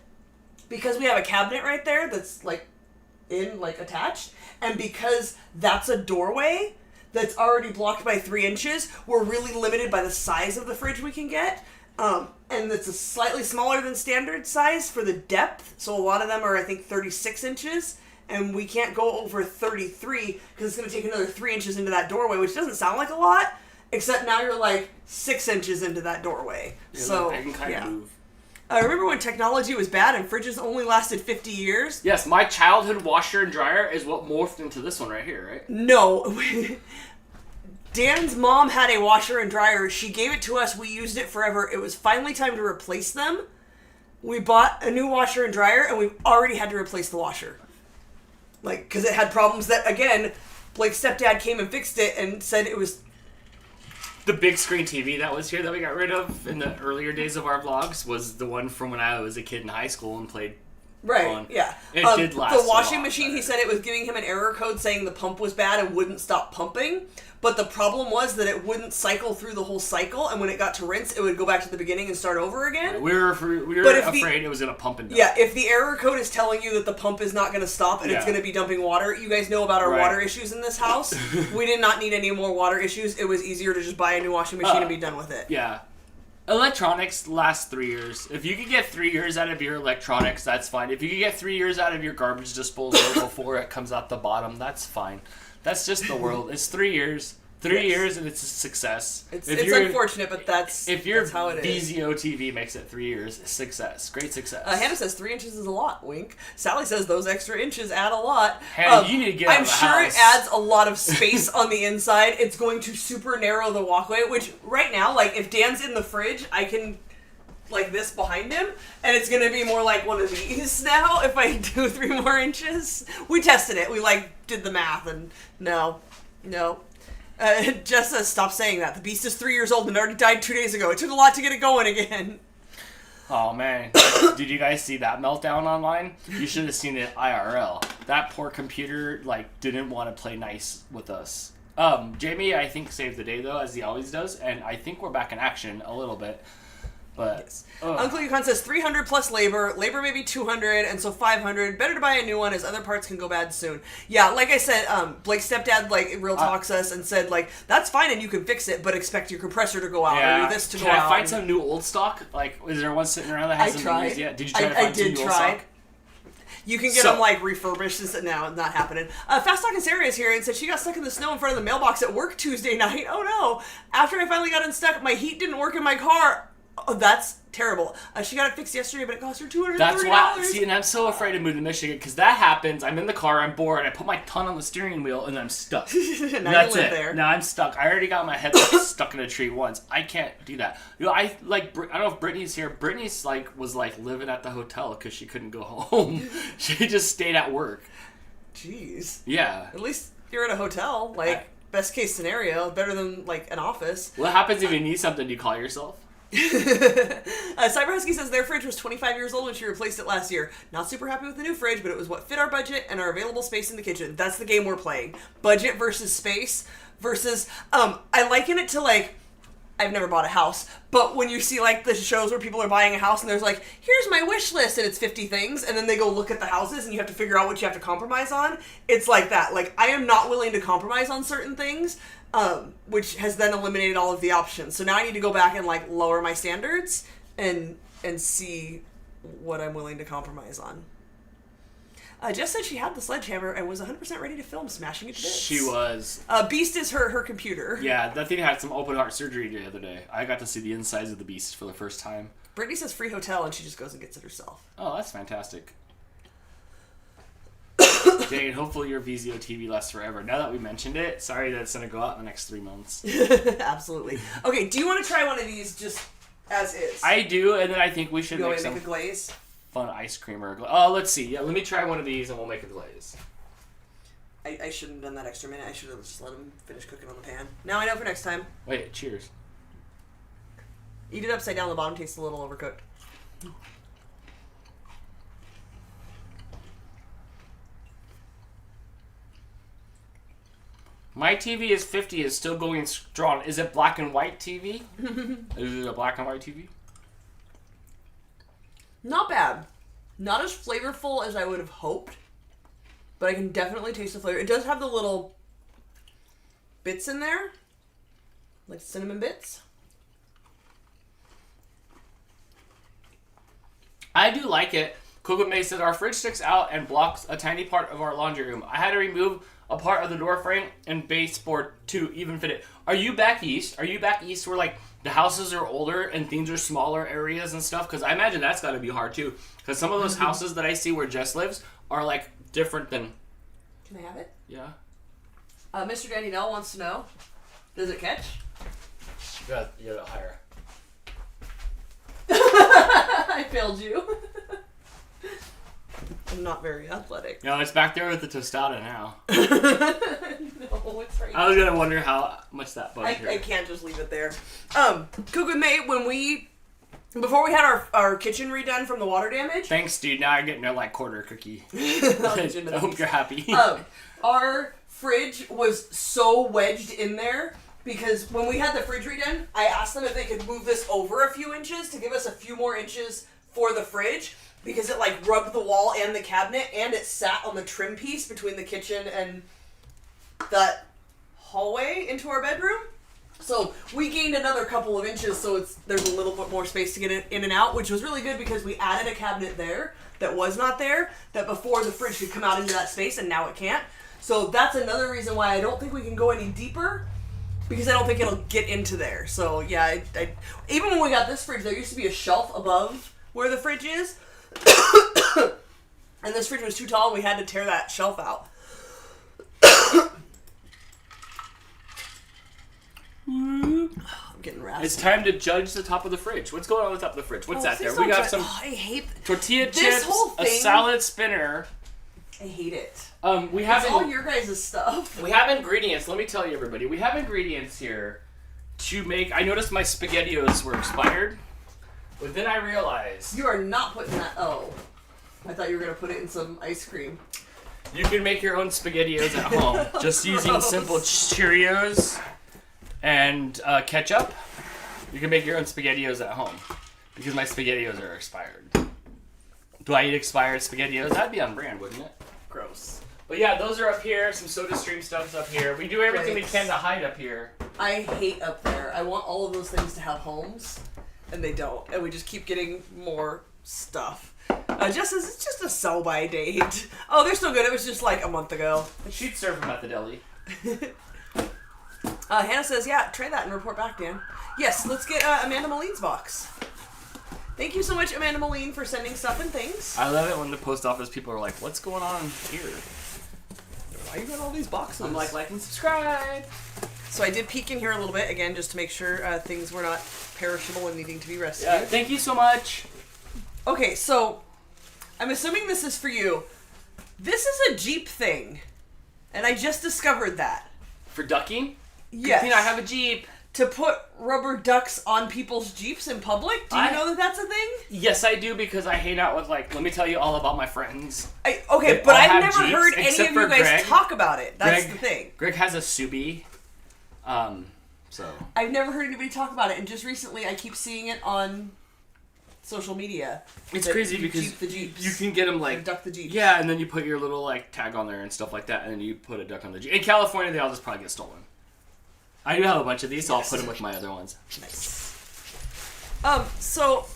because we have a cabinet right there that's like attached, and because that's a doorway that's already blocked by 3 inches, we're really limited by the size of the fridge we can get, and it's a slightly smaller than standard size for the depth, so a lot of them are I think 36 inches, and we can't go over 33 because it's going to take another 3 inches into that doorway, which doesn't sound like a lot, except now you're like 6 inches into that doorway. Yeah, so they can kind of move. Remember when technology was bad and fridges only lasted 50 years? Yes, my childhood washer and dryer is what morphed into this one right here, right? No. Dan's mom had a washer and dryer. She gave it to us. We used it forever. It was finally time to replace them. We bought a new washer and dryer, and we already had to replace the washer. Like, because it had problems that, again, Blake's stepdad came and fixed it and said it was... The big screen TV that was here that we got rid of in the earlier days of our vlogs was the one from when I was a kid in high school and played. Right, yeah. It did last the washing a lot machine, better. he said it was giving him an error code saying the pump was bad and wouldn't stop pumping. But the problem was that it wouldn't cycle through the whole cycle, and when it got to rinse, it would go back to the beginning and start over again. We were afraid it was going to pump and dump. Yeah, if the error code is telling you that the pump is not going to stop and it's going to be dumping water, you guys know about our water issues in this house. We did not need any more water issues. It was easier to just buy a new washing machine and be done with it. Yeah. Electronics last 3 years. If you could get 3 years out of your electronics, that's fine. If you could get 3 years out of your garbage disposal before it comes out the bottom, that's fine. That's just the world. It's 3 years. 3 years and it's a success. It's unfortunate, but that's how it is. VZO TV makes it 3 years, success. Great success. Hannah says 3 inches is a lot, wink. Sally says those extra inches add a lot. Hannah, you need to get out of the house. I'm sure it adds a lot of space on the inside. It's going to super narrow the walkway, which right now, like, if Dan's in the fridge, I can, like, this behind him, and it's going to be more like one of these now if I do 3 more inches. We tested it. We, like, did the math, and no. Jess says, stop saying that. The beast is 3 years old and already died 2 days ago. It took a lot to get it going again. Oh, man. Did you guys see that meltdown online? You should have seen it IRL. That poor computer, like, didn't want to play nice with us. Jamie, I think, saved the day, though, as he always does, and I think we're back in action a little bit. But yes. Uncle Yukon says 300 plus labor maybe 200, and so 500. Better to buy a new one as other parts can go bad soon. Yeah, like I said, Blake's stepdad real talks us and said like that's fine and you can fix it, but expect your compressor to go out or this to go out. Can I find some new old stock? Like, is there one sitting around that hasn't been used yet? Did you try to find some new old stock? You can get them refurbished. No, not happening. Fast Talking Sarah is here and said she got stuck in the snow in front of the mailbox at work Tuesday night. Oh no! After I finally got unstuck, my heat didn't work in my car. Oh, that's terrible. She got it fixed yesterday, but it cost her $230. That's why. See, and I'm so afraid to move to Michigan because that happens. I'm in the car, I'm bored, I put my tongue on the steering wheel, and I'm stuck. Now that's you live it. there. Now I'm stuck. I already got my head stuck in a tree once. I can't do that. You know, I don't know if Brittany's here. Brittany's was living at the hotel because she couldn't go home. She just stayed at work. Jeez. Yeah. At least you're at a hotel. Best case scenario, better than an office. What happens if you need something? Do you call yourself? Cyber Husky says their fridge was 25 years old when she replaced it last year. Not super happy with the new fridge, but it was what fit our budget and our available space in the kitchen. That's the game we're playing. Budget versus space versus, I liken it to I've never bought a house, but when you see the shows where people are buying a house and there's here's my wish list and it's 50 things, and then they go look at the houses and you have to figure out what you have to compromise on. It's like that. I am not willing to compromise on certain things, which has then eliminated all of the options. So now I need to go back and lower my standards and see what I'm willing to compromise on. Jess said she had the sledgehammer and was 100% ready to film smashing it to bits. She was. Beast is her computer. Yeah, that thing had some open heart surgery the other day. I got to see the insides of the Beast for the first time. Brittany says free hotel and she just goes and gets it herself. Oh, that's fantastic. Dang, hopefully your VZO TV lasts forever. Now that we mentioned it, sorry that it's going to go out in the next 3 months. Absolutely. Okay, do you want to try one of these just as is? I do, and then I think we should make some a glaze? Fun ice cream or oh, let's see. Yeah, let me try one of these and we'll make a glaze. I shouldn't have done that extra minute. I should have just let him finish cooking on the pan. Now I know for next time. Wait, cheers. Eat it upside down. The bottom tastes a little overcooked. My TV is 50 is still going strong. Is it black and white TV? Is it a black and white TV? Not bad. Not as flavorful as I would have hoped, but I can definitely taste the flavor. It does have the little bits in there, like cinnamon bits. I do like it. Coco May said our fridge sticks out and blocks a tiny part of our laundry room. I had to remove a part of the door frame and baseboard to even fit it. Are you back east? Are you back east where like the houses are older and things are smaller areas and stuff? Because I imagine that's got to be hard too. Because some of those houses that I see where Jess lives are like different than... Can I have it? Yeah. Mr. Danny Nell wants to know, does it catch? You got it higher. I failed you. I'm not very athletic. No, it's back there with the tostada now. No, it's right. I was going to wonder how much that bugged I can't just leave it there. Coco May, before we had our kitchen redone from the water damage. Thanks, dude. Now I'm getting a like quarter cookie. I hope you're happy. Our fridge was so wedged in there because when we had the fridge redone, I asked them if they could move this over a few inches to give us a few more inches for the fridge because it like rubbed the wall and the cabinet and it sat on the trim piece between the kitchen and that hallway into our bedroom. So we gained another couple of inches, so there's a little bit more space to get it in and out, which was really good because we added a cabinet there that was not there, that before the fridge could come out into that space, and now it can't. So that's another reason why I don't think we can go any deeper, because I don't think it'll get into there. So yeah, even when we got this fridge, there used to be a shelf above where the fridge is, and this fridge was too tall, and we had to tear that shelf out. I'm getting raspy. It's time to judge the top of the fridge. What's going on with the top of the fridge? What's that there? We got some I hate tortilla this chips, whole thing. a salad spinner. I hate it. We have It's all your guys' stuff. We have ingredients. Let me tell you, everybody. We have ingredients here to make. I noticed my SpaghettiOs were expired, but then I realized You are not putting that. Oh, I thought you were gonna put it in some ice cream. you can make your own SpaghettiOs at home just using Gross. simple Cheerios and ketchup. You can make your own SpaghettiOs at home because my SpaghettiOs are expired. Do I eat expired SpaghettiOs? That'd be on brand, wouldn't it? Gross. But yeah, those are up here. Some SodaStream stuff's up here. We do everything we Right. can to hide up here. I hate up there. I want all of those things to have homes, and they don't. And we just keep getting more stuff. Jess says it's just a sell-by date. Oh, they're still good. It was just like a month ago. She'd serve them at the deli. Hannah says, yeah, try that and report back, Dan. Yes, let's get Amanda Moline's box. Thank you so much, Amanda Moline, for sending stuff and things. I love it when the post office people are like, what's going on here? Why you got all these boxes? I'm like and subscribe. So I did peek in here a little bit, again, just to make sure things were not perishable and needing to be rescued. Yeah, thank you so much. Okay, so I'm assuming this is for you. This is a Jeep thing, and I just discovered that. For ducking? Yes. Good thing I have a Jeep. To put rubber ducks on people's Jeeps in public? Do you know that that's a thing? Yes, I do, because I hang out with, let me tell you all about my friends. Okay, They but all I've have never Jeeps, heard any except of you for guys Greg. talk about it. That's Greg- the thing. Greg has a Subi. So. I've never heard anybody talk about it, and just recently I keep seeing it on social media. It's that crazy you because Jeep the Jeeps. you can get them You duck the Jeeps. Yeah, and then you put your little tag on there and stuff like that, and then you put a duck on the Jeep. In California, they all just probably get stolen. I do have a bunch of these, so I'll put them with my other ones. Nice. So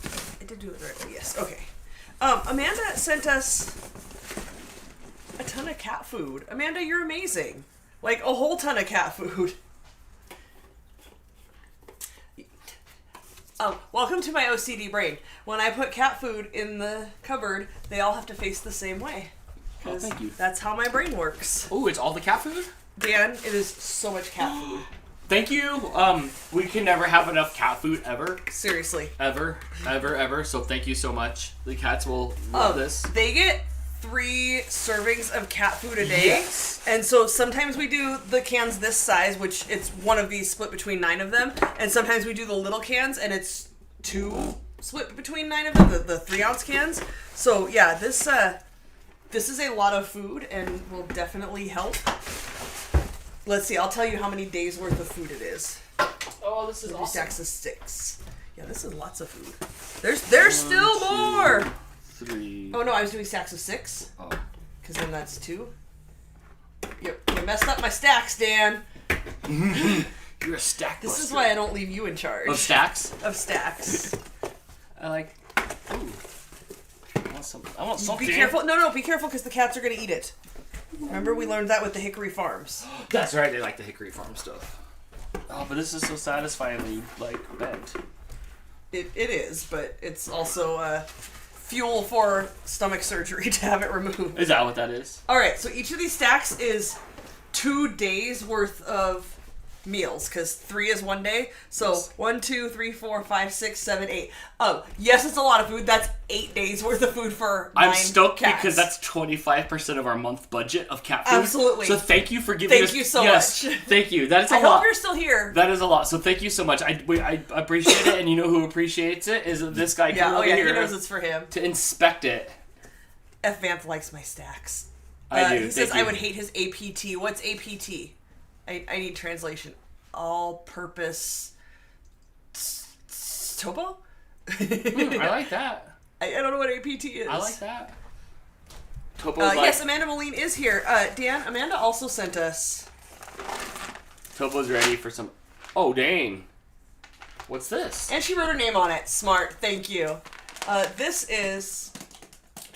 I did do it right way. Yes. Okay. Amanda sent us a ton of cat food. Amanda, you're amazing. Like, a whole ton of cat food. Welcome to my OCD brain. When I put cat food in the cupboard, they all have to face the same way. Oh, thank you. That's how my brain works. Oh, it's all the cat food? Dan, it is so much cat food. Thank you. We can never have enough cat food ever. Seriously. Ever. So thank you so much. The cats will love this. They get 3 servings of cat food a day. Yes. And so sometimes we do the cans this size, which it's one of these split between 9 of them. And sometimes we do the little cans and it's 2 split between 9 of them, the 3-ounce cans. So yeah, this is a lot of food and will definitely help. Let's see, I'll tell you how many days worth of food it is. Oh, this is awesome. Stacks of 6. Yeah, this is lots of food. There's still more! 3. Oh no, I was doing stacks of 6. Oh. Because then that's 2. You messed up my stacks, Dan. You're a stack This buster. is why I don't leave you in charge. Of stacks? Of stacks. I like... Ooh. I want something. Be careful. No, be careful because the cats are going to eat it. Remember, we learned that with the Hickory Farms. That's right, they like the Hickory Farm stuff. Oh, but this is so satisfyingly, like, bent. It is, but it's also fuel for stomach surgery to have it removed. Is that what that is? Alright, so each of these stacks is 2 days worth of meals, because 3 is 1 day. So Yes. 1, 2, 3, 4, 5, 6, 7, 8. Yes, it's a lot of food. That's 8 days worth of food for 9 I'm stoked cats. because that's 25% of our month budget of cat food. Absolutely. So thank you for giving us... Thank you so yes, much. Thank you. That is a I lot. hope you're still here. That is a lot. So thank you so much. I appreciate it, and you know who appreciates it is this guy coming over he here knows it's for him. to inspect it. F. Vanth likes my stacks. I do. He says Thank you. I would hate his APT. What's APT? I need translation. All-purpose topo? I like that. I don't know what APT is. I like that. Topo's Yes, Amanda Moline is here. Dan, Amanda also sent us. Topo's ready for some... Oh, dang. What's this? And she wrote her name on it. Smart. Thank you. This is...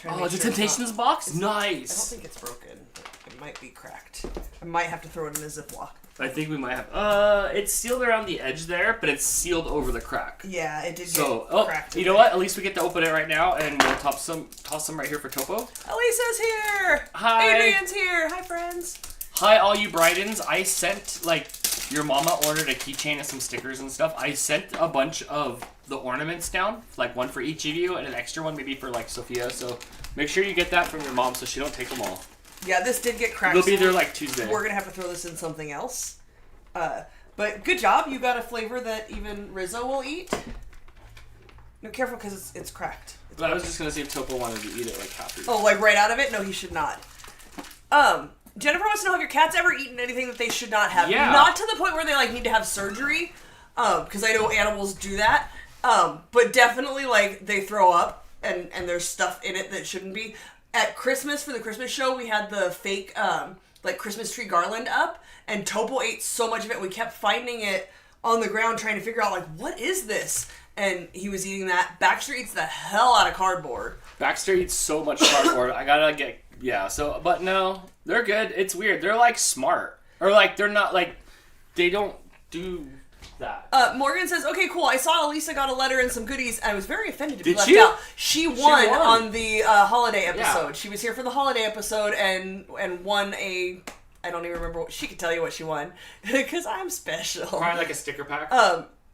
Oh, it's a Temptations box? I don't Nice. think it's broken, but it might be cracked. I might have to throw it in a Ziploc. I think we might have... it's sealed around the edge there, but it's sealed over the crack. Yeah, it did So, get cracked. you know what? At least we get to open it right now, and we'll toss some right here for Topo. Elisa's here! Hi. Adrian's here! Hi, friends! Hi, all you Brydens. I sent, like, your mama ordered a keychain and some stickers and stuff. I sent a bunch of the ornaments down, like one for each of you, and an extra one maybe for, like, Sophia. So make sure you get that from your mom so she don't take them all. Yeah, this did get cracked. They'll be there, like, Tuesday. We're gonna have to throw this in something else. But good job. You got a flavor that even Rizzo will eat. No, careful because it's cracked. But I was just going to see if Topo wanted to eat it, like, half food. Oh, like right out of it? No, he should not. Jennifer wants to know, have your cats ever eaten anything that they should not have? Yeah. Not to the point where they, like, need to have surgery, because I know animals do that. But definitely, like, they throw up, and there's stuff in it that shouldn't be. At Christmas, for the Christmas show, we had the fake, like, Christmas tree garland up, and Topo ate so much of it, we kept finding it on the ground trying to figure out, like, what is this? And he was eating that. Baxter eats the hell out of cardboard. Baxter eats so much cardboard. I gotta get... Yeah, so... But no, they're good. It's weird. They're, like, smart. Or, like, they're not, like... They don't do that. Morgan says, okay, cool. I saw Elisa got a letter and some goodies. I was very offended to be Did left she? out. She won on the holiday episode. Yeah. She was here for the holiday episode and won a... I don't even remember. She could tell you what she won. Because I'm special. Probably, like, a sticker pack.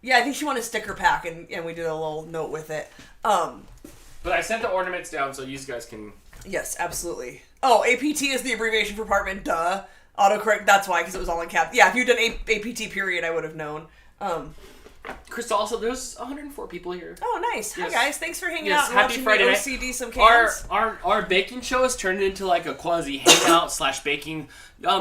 Yeah, I think she won a sticker pack, and we did a little note with it. But I sent the ornaments down so you guys can... Yes, absolutely. Oh, APT is the abbreviation for apartment. Duh. Autocorrect. That's why, because it was all in caps. Yeah, if you'd done APT period, I would have known. Crystal, also, there's 104 people here. Oh, nice. Yes. Hi, guys. Thanks for hanging Yes, out and happy watching Friday me night. OCD some cans. Our baking show has turned into like a quasi hangout / baking.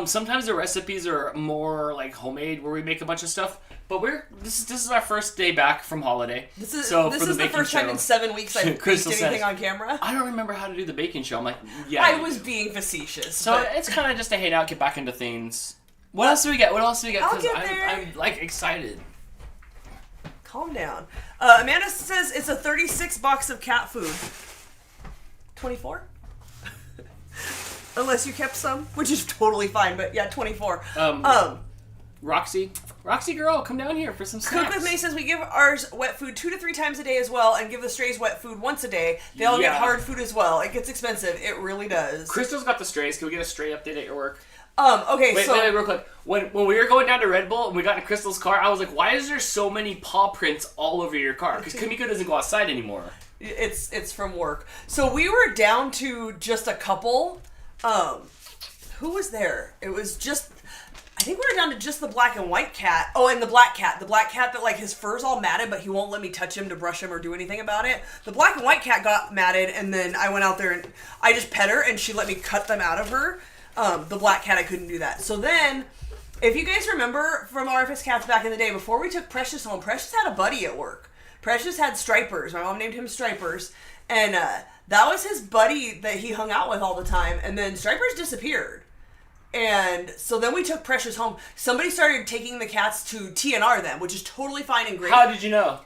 Sometimes the recipes are more like homemade where we make a bunch of stuff. But this is our first day back from holiday. This is for the baking first time show, in 7 weeks I've baked Crystal anything says, on camera. I don't remember how to do the baking show. I'm like, yeah. I was being facetious. So but it's kind of just a hangout, get back into things. What else do we get? I'll get there. I'm like excited. Calm down. Amanda says it's a 36 box of cat food. 24? Unless you kept some, which is totally fine, but yeah, 24. Roxy girl, come down here for some snacks. Cook With Me says we give ours wet food 2 to 3 times a day as well, and give the strays wet food once a day. They all get hard food as well. It gets expensive. It really does. Crystal's got the strays. Can we get a stray update at your work? Okay, wait, real quick. When we were going down to Red Bull and we got in Crystal's car, I was like, why is there so many paw prints all over your car? Because Kamiko doesn't go outside anymore. It's from work. So we were down to just a couple. Who was there? It was just... I think we were down to just the black and white cat. Oh, and the black cat. The black cat that, like, his fur's all matted, but he won't let me touch him to brush him or do anything about it. The black and white cat got matted, and then I went out there and I just pet her, and she let me cut them out of her. The black cat, I couldn't do that. So then, if you guys remember from RFS Cats back in the day, before we took Precious home, Precious had a buddy at work. Precious had Stripers. My mom named him Stripers. And that was his buddy that he hung out with all the time. And then Stripers disappeared. And so then we took Precious home. Somebody started taking the cats to TNR them, which is totally fine and great. How did you know?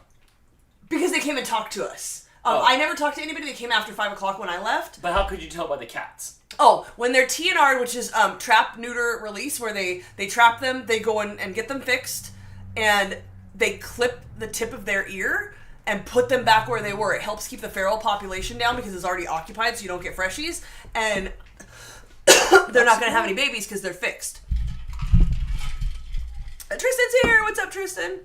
Because they came and talked to us. I never talked to anybody that came after 5 o'clock when I left. But how could you tell by the cats? Oh, when they're TNR, which is trap, neuter, release, where they trap them, they go in and get them fixed, and they clip the tip of their ear and put them back where they were. It helps keep the feral population down because it's already occupied, so you don't get freshies. And... they're not going to have any babies because they're fixed. Tristan's here. What's up, Tristan?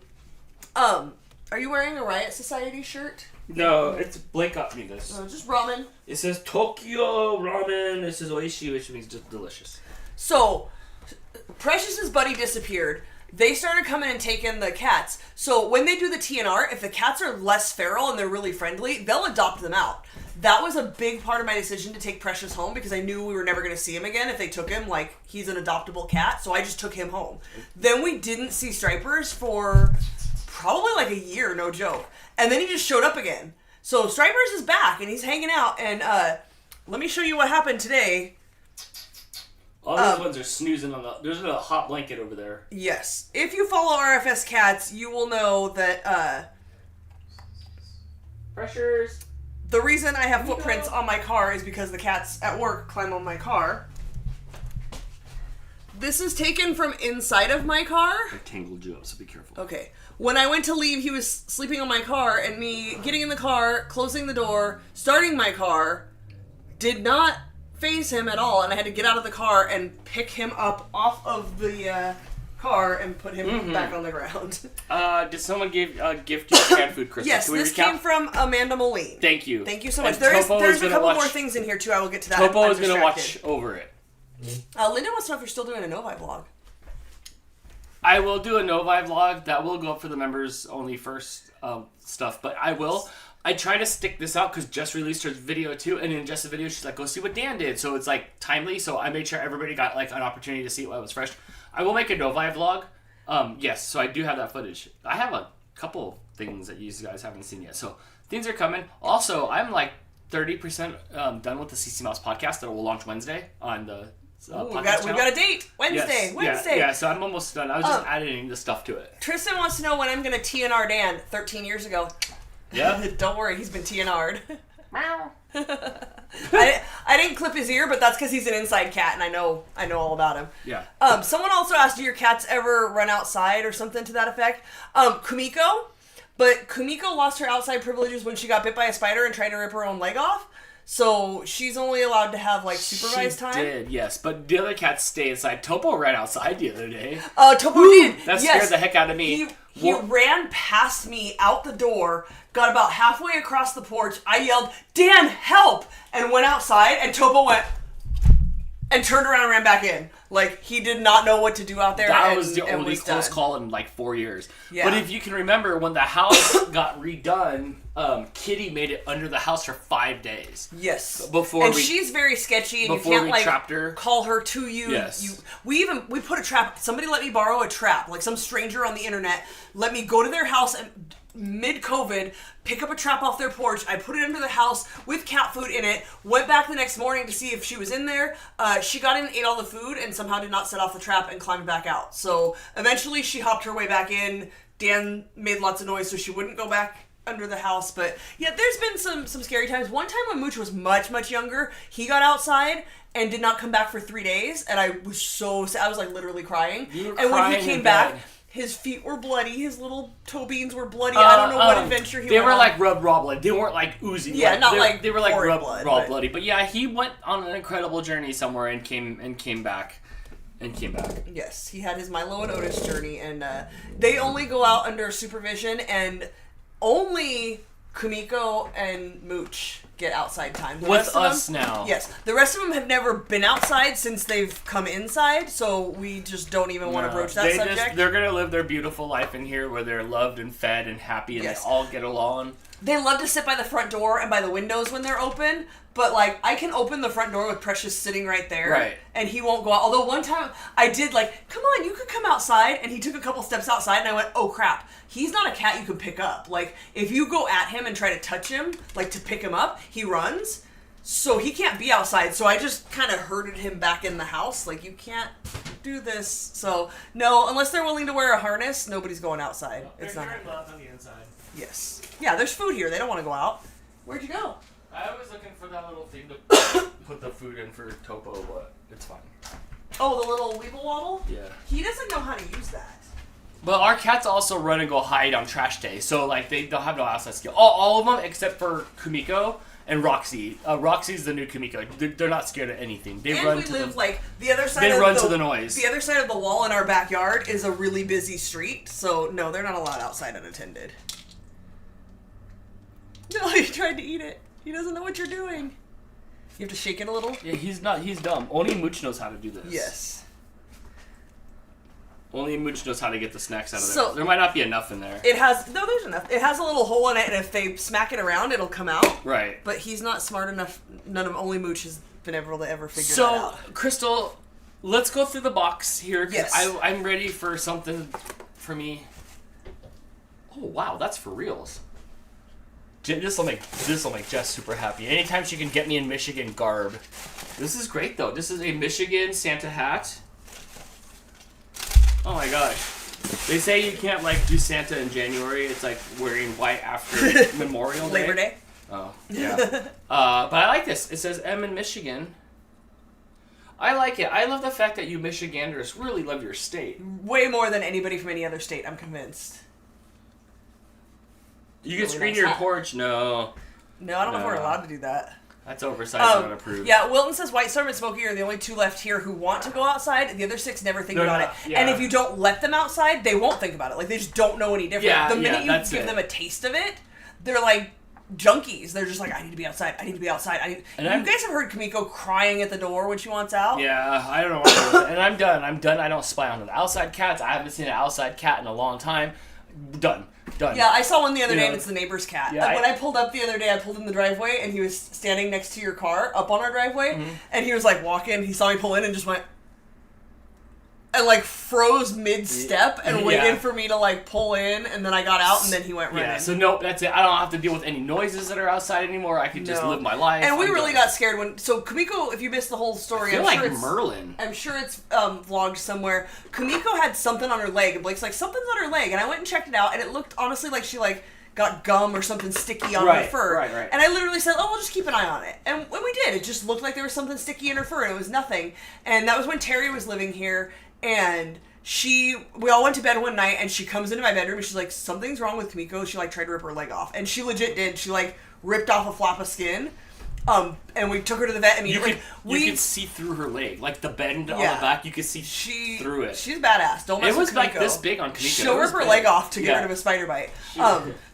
Are you wearing a Riot Society shirt? No, it's Blake got me this. Just ramen. It says Tokyo Ramen. It says Oishi, which means just delicious. So, Precious's buddy disappeared. They started coming and taking the cats. So when they do the TNR, if the cats are less feral and they're really friendly, they'll adopt them out. That was a big part of my decision to take Precious home because I knew we were never going to see him again if they took him. Like, he's an adoptable cat, so I just took him home. Then we didn't see Stripers for probably like a year, no joke. And then he just showed up again. So Stripers is back, and he's hanging out. And let me show you what happened today. All these ones are snoozing on the... There's a hot blanket over there. Yes. If you follow RFS Cats, you will know that... Pressures... The reason I have footprints on my car is because the cats at work climb on my car. This is taken from inside of my car. I tangled you up, so be careful. Okay. When I went to leave, he was sleeping on my car, and me getting in the car, closing the door, starting my car, did not faze him at all, and I had to get out of the car and pick him up off of the car and put him back on the ground. Did someone gift you canned food, Crystal? Yes, this came from Amanda Moline. Thank you. Thank you so much. There's a couple more things in here, too. I will get to that. Topo is going to watch over it. Linda wants to know if you're still doing a Novi vlog. I will do a Novi vlog. That will go up for the members only first stuff, but I will. I try to stick this out because Jess released her video too, and in Jess's video she's like, go see what Dan did. So it's like timely, so I made sure everybody got like an opportunity to see it while it was fresh. I will make a Novi vlog. Yes, so I do have that footage. I have a couple things that you guys haven't seen yet. So things are coming. Also, I'm like 30% done with the CC Mouse podcast that will launch Wednesday on the podcast we got a date. Wednesday. Yeah, so I'm almost done. I was just adding the stuff to it. Tristan wants to know when I'm going to TNR Dan 13 years ago. Yeah. Don't worry, he's been TNR'd. I didn't clip his ear, but that's because he's an inside cat, and I know all about him. Yeah. Someone also asked, do your cats ever run outside or something to that effect? Kumiko, but Kumiko lost her outside privileges when she got bit by a spider and tried to rip her own leg off. So she's only allowed to have like supervised time. She did, yes, but the other cats stay inside. Topo ran outside the other day. Topo did. That scared the heck out of me. He ran past me out the door, got about halfway across the porch. I yelled, "Dan, help!" and went outside, and Topo went and turned around and ran back in. Like, he did not know what to do out there. That was the only close call in like 4 years. Yeah. But if you can remember, when the house got redone, Kitty made it under the house for 5 days. Yes. And she's very sketchy, and you can't like trapped her. Call her to you. Yes. We put a trap. Somebody let me borrow a trap. Like, some stranger on the internet let me go to their house and mid-COVID, pick up a trap off their porch. I put it under the house with cat food in it, went back the next morning to see if she was in there. She got in and ate all the food and somehow did not set off the trap and climbed back out. So eventually she hopped her way back in. Dan made lots of noise so she wouldn't go back under the house. But yeah, there's been some scary times. One time when Mooch was much younger, he got outside and did not come back for 3 days, and I was so sad. I was like literally crying. You were and when crying he came in back, bed. his feet were bloody, his little toe beans were bloody. I don't know what adventure he They went were on. like raw blood. They weren't like oozing. Yeah, blood. not like they were like pouring raw blood, bloody. But yeah, he went on an incredible journey somewhere and came back. Yes, he had his Milo and Otis journey, and they only go out under supervision, and only Kumiko and Mooch get outside time. The With rest of us them, now. Yes, the rest of them have never been outside since they've come inside, so we just don't even want to broach that subject. They're gonna live their beautiful life in here where they're loved and fed and happy and Yes. they all get along. They love to sit by the front door and by the windows when they're open, but like I can open the front door with Precious sitting right there, Right. and he won't go out. Although one time I did like, come on, you could come outside, and he took a couple steps outside, and I went, oh crap, he's not a cat you can pick up. Like if you go at him and try to touch him, like to pick him up, he runs. So he can't be outside, so I just kind of herded him back in the house. Like, you can't do this. So, no, unless they're willing to wear a harness, nobody's going outside. It's not. love on the inside. Yes. Yeah, there's food here. They don't want to go out. Where'd you go? I was looking for that little thing to put the food in for Topo, but it's fine. Oh, the little weeble wobble? Yeah. He doesn't know how to use that. But our cats also run and go hide on trash day, so like they don't have no outside skill. All of them except for Kumiko and Roxy. Roxy's the new Kumiko. They're not scared of anything. They And run we to live the, like the other side. They of run to the noise. The other side of the wall in our backyard is a really busy street, so no, they're not allowed outside unattended. No, he tried to eat it. He doesn't know what you're doing. You have to shake it a little. Yeah, he's not. He's dumb. Only Mooch knows how to do this. Yes. Only Mooch knows how to get the snacks out of So- there. There might not be enough in there. It has there's enough. It has a little hole in it, and if they smack it around, it'll come out. Right. But he's not smart enough. Only Mooch has been able to ever figure that So, out. Crystal, let's go through the box here. 'Cause Yes. I'm ready for something for me. Oh wow, that's for reals. This will make Jess super happy. Anytime she can get me in Michigan garb. This is great though. This is a Michigan Santa hat. Oh my gosh. They say you can't like do Santa in January. It's like wearing white after Memorial Day. Labor Day. Oh, yeah. But I like this. It says M in Michigan. I like it. I love the fact that you Michiganders really love your state. Way more than anybody from any other state, I'm convinced. You can Really screen nice your hat. porch. No. No, I don't know if we're No. allowed to do that. That's oversized and unapproved. Yeah, Wilton says White Storm and Smokey are the only two left here who want to go outside. The other six never think They're about not- it. yeah. And if you don't let them outside, they won't think about it. Like, they just don't know any different. Yeah, the minute yeah, you that's give it. them a taste of it, they're like junkies. They're just like, I need to be outside. I need to be outside. And you I'm- guys have heard Kumiko crying at the door when she wants out? Yeah, I don't know what to do with it. And I'm done. I don't spy on the outside cats. I haven't seen an outside cat in a long time. Done. Yeah, I saw one the other You day, know, and it's the neighbor's cat. yeah, When I pulled up the other day, I pulled in the driveway, and he was standing next to your car, up on our driveway, Mm-hmm. and he was, like, walking. He saw me pull in and just went... And, like, froze mid-step and waited Yeah. for me to, like, pull in, and then I got out, and then he went running. Yeah, so nope, that's it. I don't have to deal with any noises that are outside anymore. I can just No. live my life. And we I'm really done. got scared when... So, Kumiko, if you missed the whole story, I feel I'm like sure it's... Merlin. I'm sure it's vlogged somewhere. Kumiko had something on her leg, and Blake's like, something's on her leg, and I went and checked it out, and it looked honestly like she like got gum or something sticky on her Right, fur. right. And I literally said, oh, we'll just keep an eye on it. And when we did, it just looked like there was something sticky in her fur, and it was nothing. And that was when Terry was living here, and we all went to bed one night, and she comes into my bedroom, and she's like, something's wrong with Kumiko. She like tried to rip her leg off, and she legit did. She like ripped off a flap of skin. And we took her to the vet immediately. You could see through her leg, like the bend on the Yeah. back. You could see through it. She's badass. Don't mess It was with like Kumiko. this big on Kamiko. She'll It was rip her big. leg off to get Yeah. rid of a spider bite. She-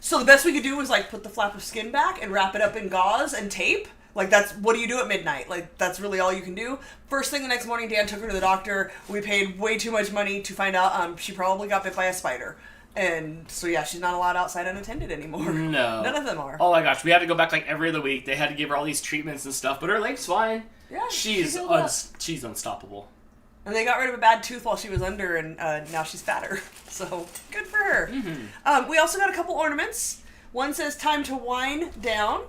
So the best we could do was like put the flap of skin back and wrap it up in gauze and tape. Like that's what do you do at midnight? Like that's really all you can do. First thing the next morning, Dan took her to the doctor. We paid way too much money to find out she probably got bit by a spider. And so yeah, she's not allowed outside unattended anymore. No. None of them are. Oh my gosh, we had to go back like every other week. They had to give her all these treatments and stuff, but her leg's fine. Yeah, she's healed up. she's unstoppable. And they got rid of a bad tooth while she was under, and now she's fatter. So, good for her. We also got a couple ornaments. One says, time to wind down.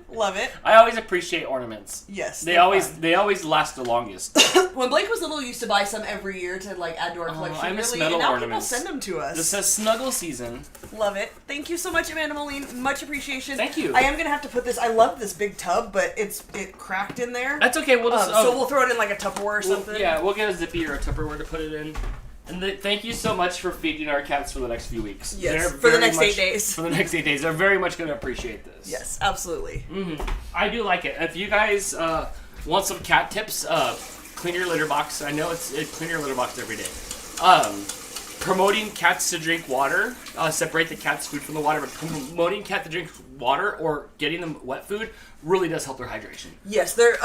Love it. I always appreciate ornaments. Yes. They always last the longest. When Blake was little, we used to buy some every year to like add to our collection. I miss really, metal and now ornaments. people send them to us. This says snuggle season. Love it. Thank you so much, Amanda Moline. Much appreciation. Thank you. I am gonna have to put this. I love this big tub, but it cracked in there. That's okay. We'll just so we'll throw it in like a Tupperware or something. We'll get a zippy or a Tupperware to put it in. And thank you so much for feeding our cats for the next few weeks. Yes, for the next 8 days. For the next 8 days. They're very much going to appreciate this. Yes, absolutely. Mm-hmm. I do like it. If you guys want some cat tips, clean your litter box. I know clean your litter box every day. Promoting cats to drink water. Separate the cat's food from the water. But promoting cat to drink water or getting them wet food really does help their hydration. Yes, they're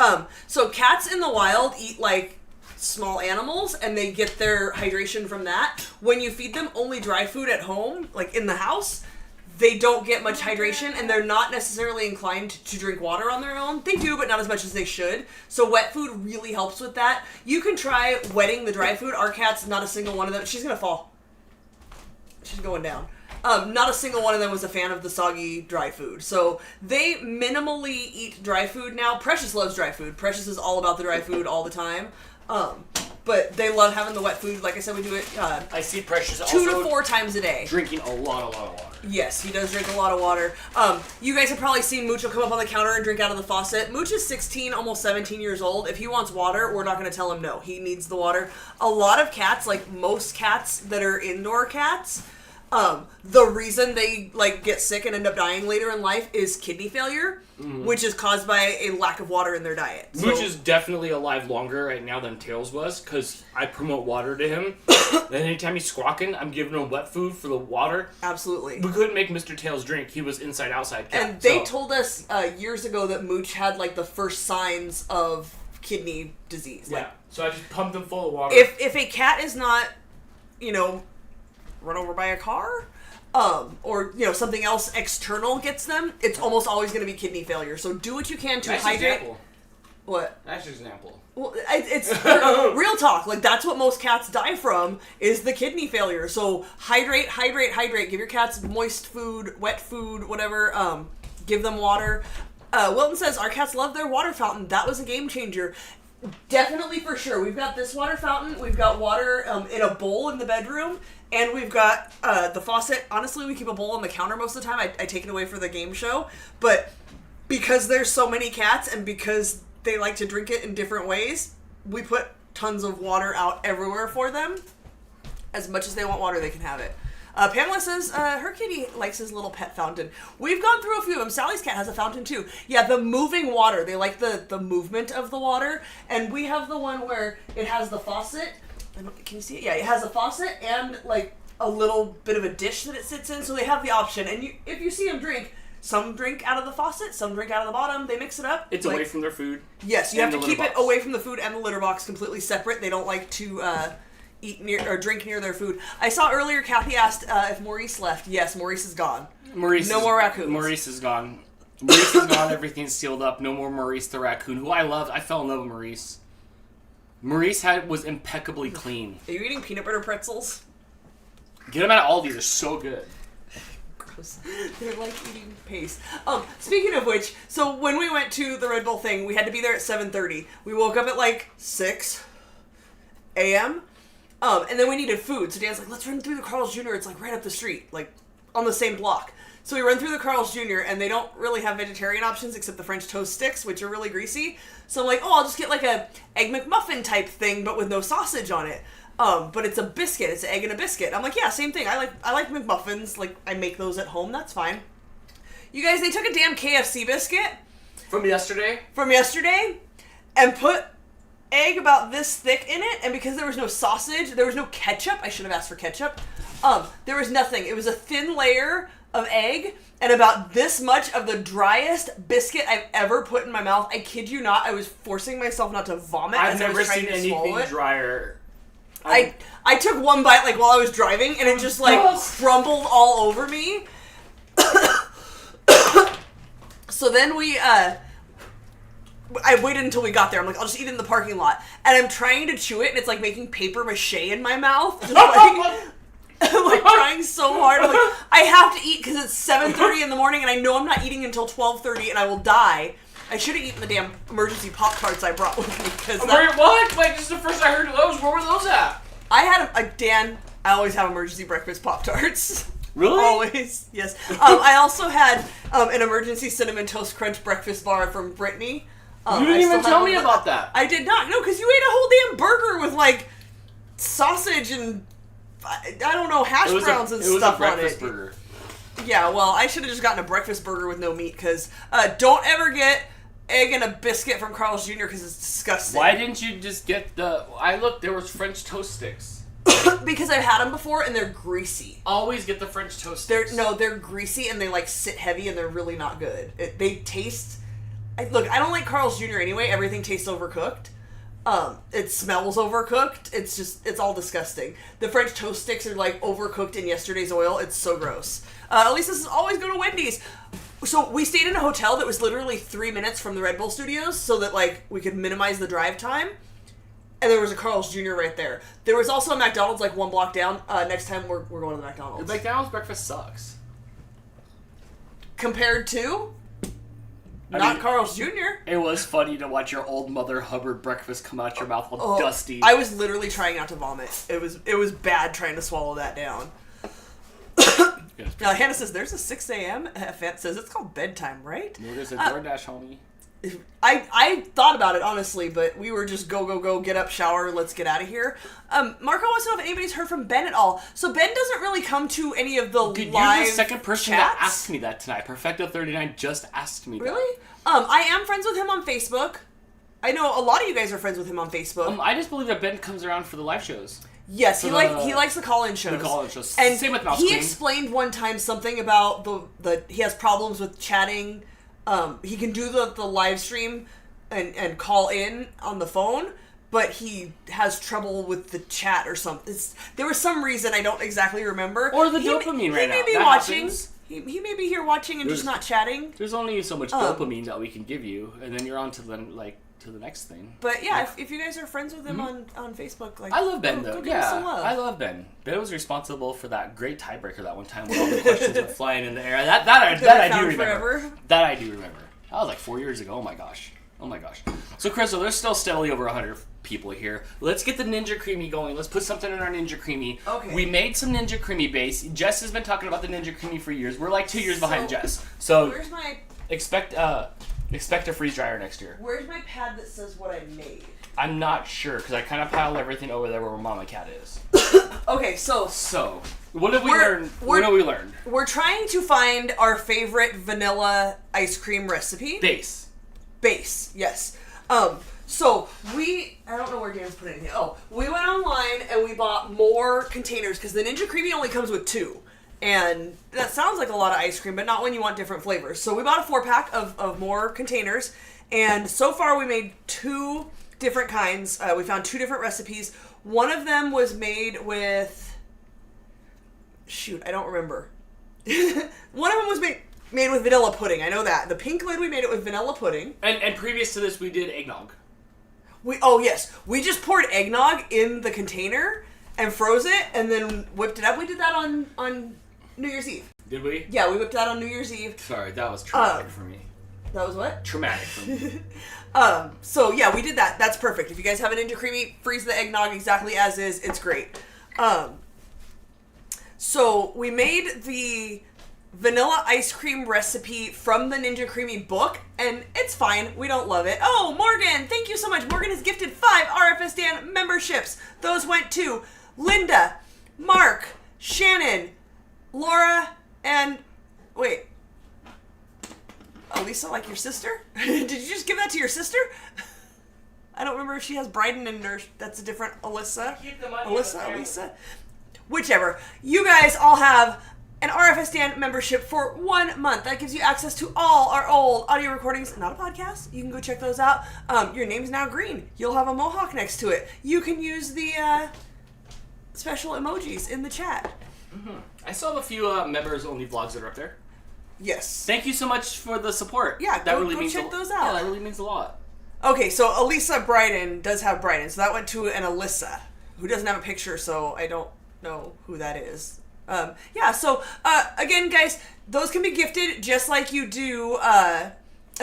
so cats in the wild eat like small animals and they get their hydration from that. When you feed them only dry food at home, like in the house, they don't get much hydration and they're not necessarily inclined to drink water on their own. They do, but not as much as they should. So wet food really helps with that. You can try wetting the dry food. Our cat's not a single one of them. She's gonna fall. She's going down. Not a single one of them was a fan of the soggy dry food. So they minimally eat dry food now. Precious loves dry food. Precious is all about the dry food all the time. But they love having the wet food. Like I said, we do it I see Precious 2 also to 4 times a day. drinking a lot of water. Yes, he does drink a lot of water. You guys have probably seen Mooch will come up on the counter and drink out of the faucet. Mooch is 16, almost 17 years old. If he wants water, we're not going to tell him no. He needs the water. A lot of cats, like most cats that are indoor cats, the reason they like get sick and end up dying later in life is kidney failure, which is caused by a lack of water in their diet. Mooch is definitely alive longer right now than Tails was because I promote water to him. And anytime he's squawking, I'm giving him wet food for the water. Absolutely. We couldn't make Mr. Tails drink. He was inside-outside cat. And they told us years ago that Mooch had like the first signs of kidney disease. Yeah. Like, So I just pumped him full of water. if a cat is not, run over by a car, or something else external gets them, it's almost always going to be kidney failure. So do what you can to hydrate. Example. What? Nice example. Well, it's real talk. Like that's what most cats die from is the kidney failure. So hydrate. Give your cats moist food, wet food, whatever. Give them water. Wilton says our cats love their water fountain. That was a game changer. Definitely for sure. We've got this water fountain. We've got water in a bowl in the bedroom. And we've got the faucet. Honestly, we keep a bowl on the counter most of the time. I take it away for the game show. But because there's so many cats and because they like to drink it in different ways, we put tons of water out everywhere for them. As much as they want water, they can have it. Pamela says her kitty likes his little pet fountain. We've gone through a few of them. Sally's cat has a fountain too. Yeah, the moving water. They like the movement of the water. And we have the one where it has the faucet. Can you see it? Yeah, it has a faucet and like a little bit of a dish that it sits in. So they have the option. And if you see them drink, some drink out of the faucet, some drink out of the bottom. They mix it up. It's away from their food. Yes, you have to keep it away from the food and the litter box completely separate. They don't like to eat near or drink near their food. I saw earlier Kathy asked if Maurice left. Yes, Maurice is gone. No more raccoons. Maurice is gone. Maurice is gone. Everything's sealed up. No more Maurice the raccoon, who I loved. I fell in love with Maurice. Maurice was impeccably clean. Are you eating peanut butter pretzels? Get them at Aldi. They're so good. Gross. They're like eating paste. Speaking of which, so when we went to the Red Bull thing, we had to be there at 7:30. We woke up at like 6 a.m. And then we needed food. So Dan's like, let's run through the Carl's Jr. It's like right up the street, like on the same block. So we run through the Carl's Jr. and they don't really have vegetarian options except the French toast sticks, which are really greasy. So I'm like, I'll just get like a Egg McMuffin type thing, but with no sausage on it. But it's a biscuit. It's an egg and a biscuit. I'm like, yeah, same thing. I like McMuffins. Like I make those at home. That's fine. You guys, they took a damn KFC biscuit from yesterday and put egg about this thick in it, and because there was no sausage, there was no ketchup. I should have asked for ketchup. There was nothing. It was a thin layer of egg and about this much of the driest biscuit I've ever put in my mouth. I kid you not. I was forcing myself not to vomit. I've never seen anything drier. I took one bite like while I was driving, and it just like crumbled all over me. So then I waited until we got there. I'm like, I'll just eat it in the parking lot. And I'm trying to chew it, and it's like making paper mache in my mouth. Just like, I'm like trying so hard. I'm like, I have to eat because it's 7:30 in the morning and I know I'm not eating until 12:30 and I will die. I should have eaten the damn emergency Pop-Tarts I brought with me because What? Like, this is the first I heard of those. Where were those at? I had Dan, I always have emergency breakfast Pop-Tarts. Really? Always, yes. I also had an emergency Cinnamon Toast Crunch breakfast bar from Brittany. You didn't even tell me about that. I did not. No, because you ate a whole damn burger with, like, sausage and, I don't know, hash browns and stuff on it. It was a breakfast burger. Yeah, well, I should have just gotten a breakfast burger with no meat, because don't ever get egg and a biscuit from Carl's Jr. because it's disgusting. Why didn't you just get the... I looked, there was French toast sticks. Because I've had them before and they're greasy. Always get the French toast sticks. They're greasy and they like sit heavy and they're really not good. They taste... Look, I don't like Carl's Jr. anyway. Everything tastes overcooked. It smells overcooked. It's all disgusting. The French toast sticks are like overcooked in yesterday's oil. It's so gross. At least this is always go to Wendy's. So we stayed in a hotel that was literally 3 minutes from the Red Bull Studios so that like we could minimize the drive time. And there was a Carl's Jr. right there. There was also a McDonald's like 1 block down. Next time we're going to the McDonald's. The McDonald's breakfast sucks. Compared to? I Not mean, Carl's Jr. It was funny to watch your old Mother Hubbard breakfast come out your mouth all dusty. I was literally trying not to vomit. It was bad trying to swallow that down. Now, Hannah says, there's a 6 a.m. event. Says it's called bedtime, right? No, there's a DoorDash, homie. I thought about it, honestly, but we were just go, get up, shower, let's get out of here. Marco wants to know if anybody's heard from Ben at all. So Ben doesn't really come to any of the Dude, live you're the second person chats. that asked me that tonight. Perfecto39 just asked me that. Really? I am friends with him on Facebook. I know a lot of you guys are friends with him on Facebook. I just believe that Ben comes around for the live shows. Yes, he likes the call-in shows. The call-in shows. And same with Mouse he Queen. explained one time something about the he has problems with chatting. He can do the live stream and call in on the phone, but he has trouble with the chat or something. There was some reason I don't exactly remember. Or the dopamine ran out. He may be That watching. happens. He may be here watching and just not chatting. There's only so much dopamine that we can give you, and then you're on to the next thing. But yeah, if you guys are friends with him on Facebook, like I love Ben though. go give him some love. I love Ben. Ben was responsible for that great tiebreaker that one time where all the questions were flying in the air. That I do remember. Forever. That I do remember. That was like 4 years ago. Oh my gosh. So Crystal, there's still steadily over 100 people here. Let's get the Ninja Creamy going. Let's put something in our Ninja Creamy. Okay. We made some Ninja Creamy base. Jess has been talking about the Ninja Creamy for years. We're like 2 years behind Jess. So where's my expect a freeze dryer next year. Where's my pad that says what I made? I'm not sure because I kind of piled everything over there where Mama Cat is. Okay, so what have we learned? What have we learned? We're trying to find our favorite vanilla ice cream recipe. Base, yes. So I don't know where Dan's put anything. Oh, we went online and we bought more containers because the Ninja Creamy only comes with 2. And that sounds like a lot of ice cream, but not when you want different flavors. So we bought a 4-pack of more containers, and so far we made 2 different kinds. We found 2 different recipes. One of them was made with... Shoot, I don't remember. One of them was made with vanilla pudding. I know that. The pink lid, we made it with vanilla pudding. And previous to this, we did eggnog. Yes. We just poured eggnog in the container and froze it and then whipped it up. We did that on New Year's Eve. Did we? Yeah, we whipped that on New Year's Eve. Sorry, that was traumatic for me. That was what? Traumatic for me. So yeah, we did that. That's perfect. If you guys have a Ninja Creamy, freeze the eggnog exactly as is. It's great. So we made the vanilla ice cream recipe from the Ninja Creamy book, and it's fine. We don't love it. Oh, Morgan, thank you so much. Morgan has gifted 5 RFS Dan memberships. Those went to Linda, Mark, Shannon, Laura, and wait. Elisa, like your sister? Did you just give that to your sister? I don't remember if she has Bryden and Nurse. That's a different Alyssa. Keep the money Alyssa, Elisa. Whichever. You guys all have an RFS Dan membership for 1 month. That gives you access to all our old audio recordings. Not a podcast. You can go check those out. Your name's now green. You'll have a mohawk next to it. You can use the special emojis in the chat. Mm-hmm. I still have a few members-only vlogs that are up there. Yes. Thank you so much for the support. Yeah, that go means check those out. Yeah, that really means a lot. Okay, so Elisa Bryden does have Bryden, so that went to an Alyssa, who doesn't have a picture, so I don't know who that is. Yeah, so again, guys, those can be gifted just like you do a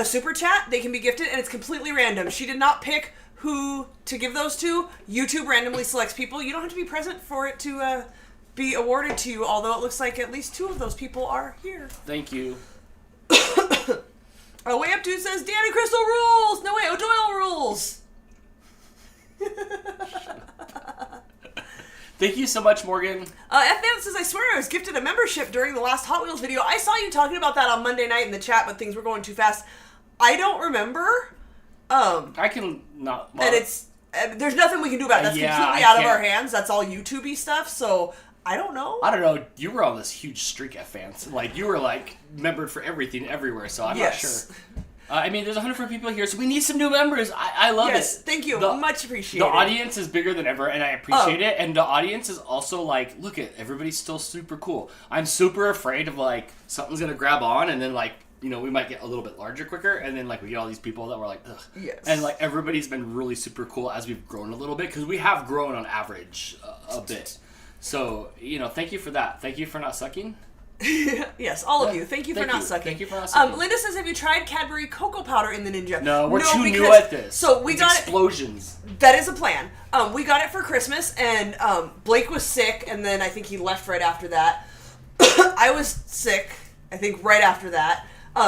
super chat. They can be gifted, and it's completely random. She did not pick who to give those to. YouTube randomly selects people. You don't have to be present for it to be awarded to you, although it looks like at least 2 of those people are here. Thank you. Way Up Dude says, Danny Crystal rules! No way, O'Doyle rules! Thank you so much, Morgan. F-Man says, I swear I was gifted a membership during the last Hot Wheels video. I saw you talking about that on Monday night in the chat, but things were going too fast. I don't remember. I can not... And it's... there's nothing we can do about it. That's completely out of our hands. That's all YouTube-y stuff, so... I don't know. I don't know. You were on this huge streak at fans. Like, you were, like, membered for everything everywhere, so I'm not sure. I mean, there's 104 people here, so we need some new members. I love it. Yes, thank you. Much appreciated. The audience is bigger than ever, and I appreciate it. And the audience is also like, look at everybody's still super cool. I'm super afraid of, like, something's going to grab on, and then, like, you know, we might get a little bit larger quicker, and then, like, we get all these people that were like, ugh. Yes. And, like, everybody's been really super cool as we've grown a little bit, because we have grown on average a bit. So, you know, thank you for that. Thank you for not sucking. Yes, all of you. Thank you for not sucking. Thank you for not sucking. Linda says, have you tried Cadbury cocoa powder in the Ninja? No, we're too new at this. So we got explosions. That is a plan. We got it for Christmas, and Blake was sick, and then I think he left right after that. I was sick, I think, right after that.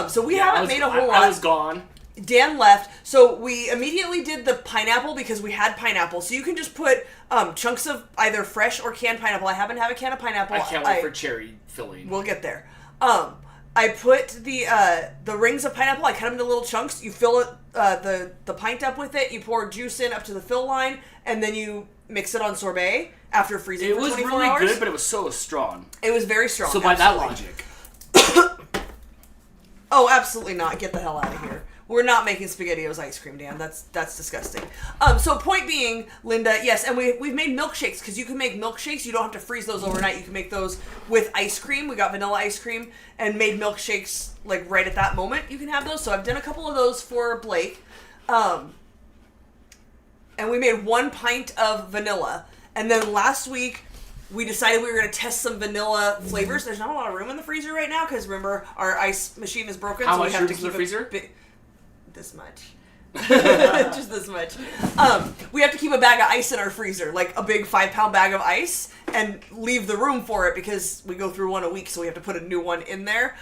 So we haven't made a whole lot. I was gone. Dan left, so we immediately did the pineapple because we had pineapple. So you can just put chunks of either fresh or canned pineapple. I happen to have a can of pineapple. I can't wait for cherry filling. We'll get there. I put the rings of pineapple. I cut them into little chunks. You fill it the pint up with it. You pour juice in up to the fill line, and then you mix it on sorbet after freezing for 24 hours. It was really good, but it was so strong. It was very strong. So by that logic. Oh, absolutely not. Get the hell out of here. We're not making SpaghettiOs ice cream, Dan. That's disgusting. So point being, Linda, yes, and we've made milkshakes, because you can make milkshakes. You don't have to freeze those overnight. You can make those with ice cream. We got vanilla ice cream and made milkshakes, like, right at that moment. You can have those. So I've done a couple of those for Blake. And we made 1 pint of vanilla. And then last week, we decided we were going to test some vanilla flavors. There's not a lot of room in the freezer right now, because remember, our ice machine is broken. How so much we have room to is keep in the freezer? This much. Just this much. We have to keep a bag of ice in our freezer, like a big 5-pound bag of ice, and leave the room for it because we go through one a week, so we have to put a new one in there.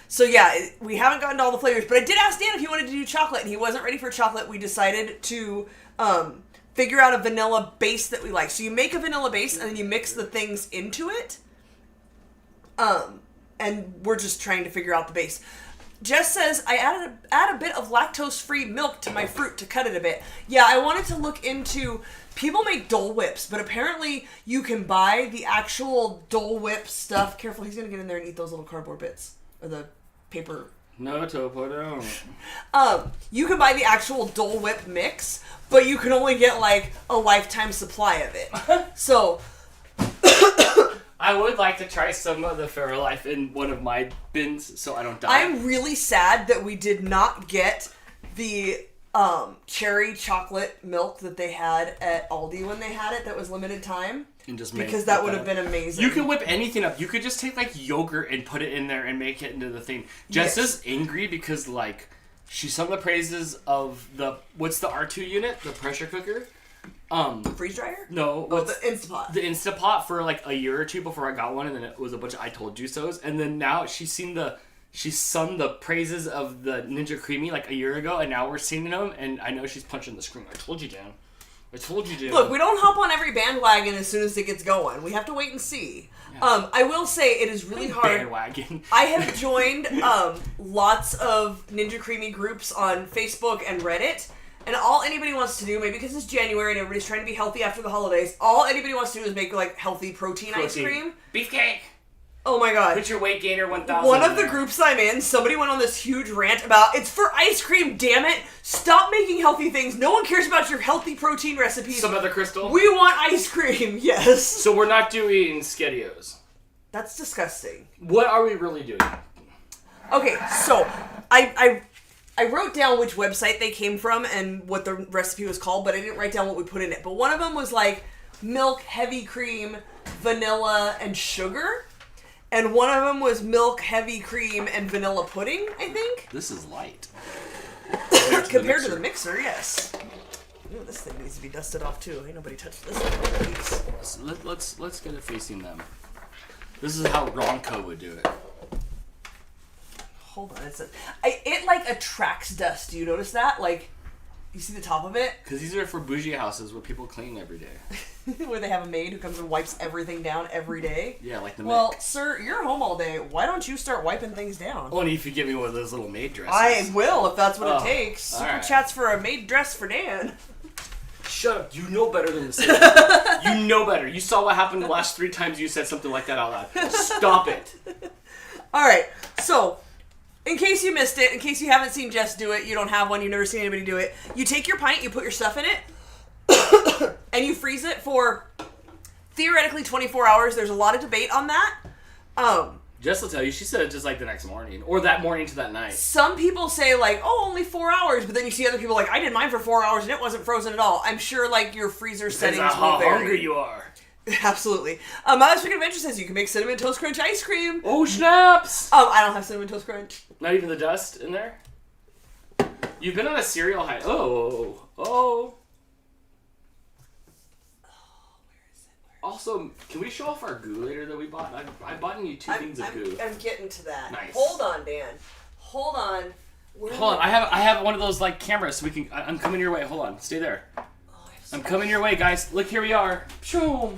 So yeah, we haven't gotten to all the flavors, but I did ask Dan if he wanted to do chocolate, and he wasn't ready for chocolate. We decided to figure out a vanilla base that we like. So you make a vanilla base, and then you mix the things into it. And we're just trying to figure out the base. Jess says, I add a bit of lactose-free milk to my fruit to cut it a bit. Yeah, I wanted to look into... People make Dole Whips, but apparently you can buy the actual Dole Whip stuff. Careful, he's going to get in there and eat those little cardboard bits. Or the paper... No, Topo, don't. You can buy the actual Dole Whip mix, but you can only get, like, a lifetime supply of it. So... I would like to try some of the Fairlife in one of my bins so I don't die. I'm really sad that we did not get the cherry chocolate milk that they had at Aldi when they had it that was limited time. And just because that would have been amazing. You could whip anything up. You could just take, like, yogurt and put it in there and make it into the thing. Jess is angry because, like, she sung the praises of the... What's the R2 unit? The pressure cooker? Freeze dryer? No. The Instapot. The Instapot for like a year or two before I got one, and then it was a bunch of I Told You So's, and then now she's sung the praises of the Ninja Creami like a year ago, and now we're singing them, and I know she's punching the screen. I told you, Dan. I told you, Dan. Look, we don't hop on every bandwagon as soon as it gets going. We have to wait and see. Yeah. I will say it is really hard. Bandwagon. I have joined lots of Ninja Creami groups on Facebook and Reddit. And all anybody wants to do, maybe because it's January and everybody's trying to be healthy after the holidays, all anybody wants to do is make, like, healthy protein ice cream. Beefcake! Oh my god. Put your weight gainer 1000 One of the groups I'm in, somebody went on this huge rant about, it's for ice cream, damn it! Stop making healthy things. No one cares about your healthy protein recipes. Some other Crystal? We want ice cream, yes. So we're not doing SpaghettiOs. That's disgusting. What are we really doing? Okay, so, I wrote down which website they came from and what the recipe was called, but I didn't write down what we put in it. But one of them was like milk, heavy cream, vanilla, and sugar. And one of them was milk, heavy cream, and vanilla pudding, I think. This is light. Compared to the mixer, yes. Ooh, this thing needs to be dusted off too. Ain't nobody touched this thing in weeks. So let's get it facing them. This is how Ronco would do it. Hold on, it like attracts dust. Do you notice that? Like, you see the top of it? Because these are for bougie houses where people clean every day. Where they have a maid who comes and wipes everything down every day. Yeah, like the Well, Mick. sir, you're home all day. Why don't you start wiping things down? Only if you give me one of those little maid dresses. I will, if that's what it Oh, takes. Super alright. chats for a maid dress for Dan. Shut up. You know better than to say You know better. You saw what happened the last 3 times you said something like that out loud. Stop it. Alright, so, in case you missed it, in case you haven't seen Jess do it, you don't have one, you've never seen anybody do it, you take your pint, you put your stuff in it, and you freeze it for theoretically 24 hours. There's a lot of debate on that. Jess will tell you, she said it just like the next morning. Or that morning to that night. Some people say, like, oh, only 4 hours, but then you see other people like, I did mine for 4 hours and it wasn't frozen at all. I'm sure, like, your freezer settings Depends on will how vary. hungry you are. Absolutely. My Last Week Adventure says you can make Cinnamon Toast Crunch ice cream. Oh, snaps! I don't have Cinnamon Toast Crunch. Not even the dust in there? You've been on a cereal high. Oh. Also, can we show off our goo later that we bought? I bought you 2 things of goo. I'm getting to that. Nice. Hold on, Dan. Hold on. Hold on, I have one of those like cameras so we can. I'm coming your way. Hold on, stay there. I'm coming your way, guys. Look, here we are. Shoom.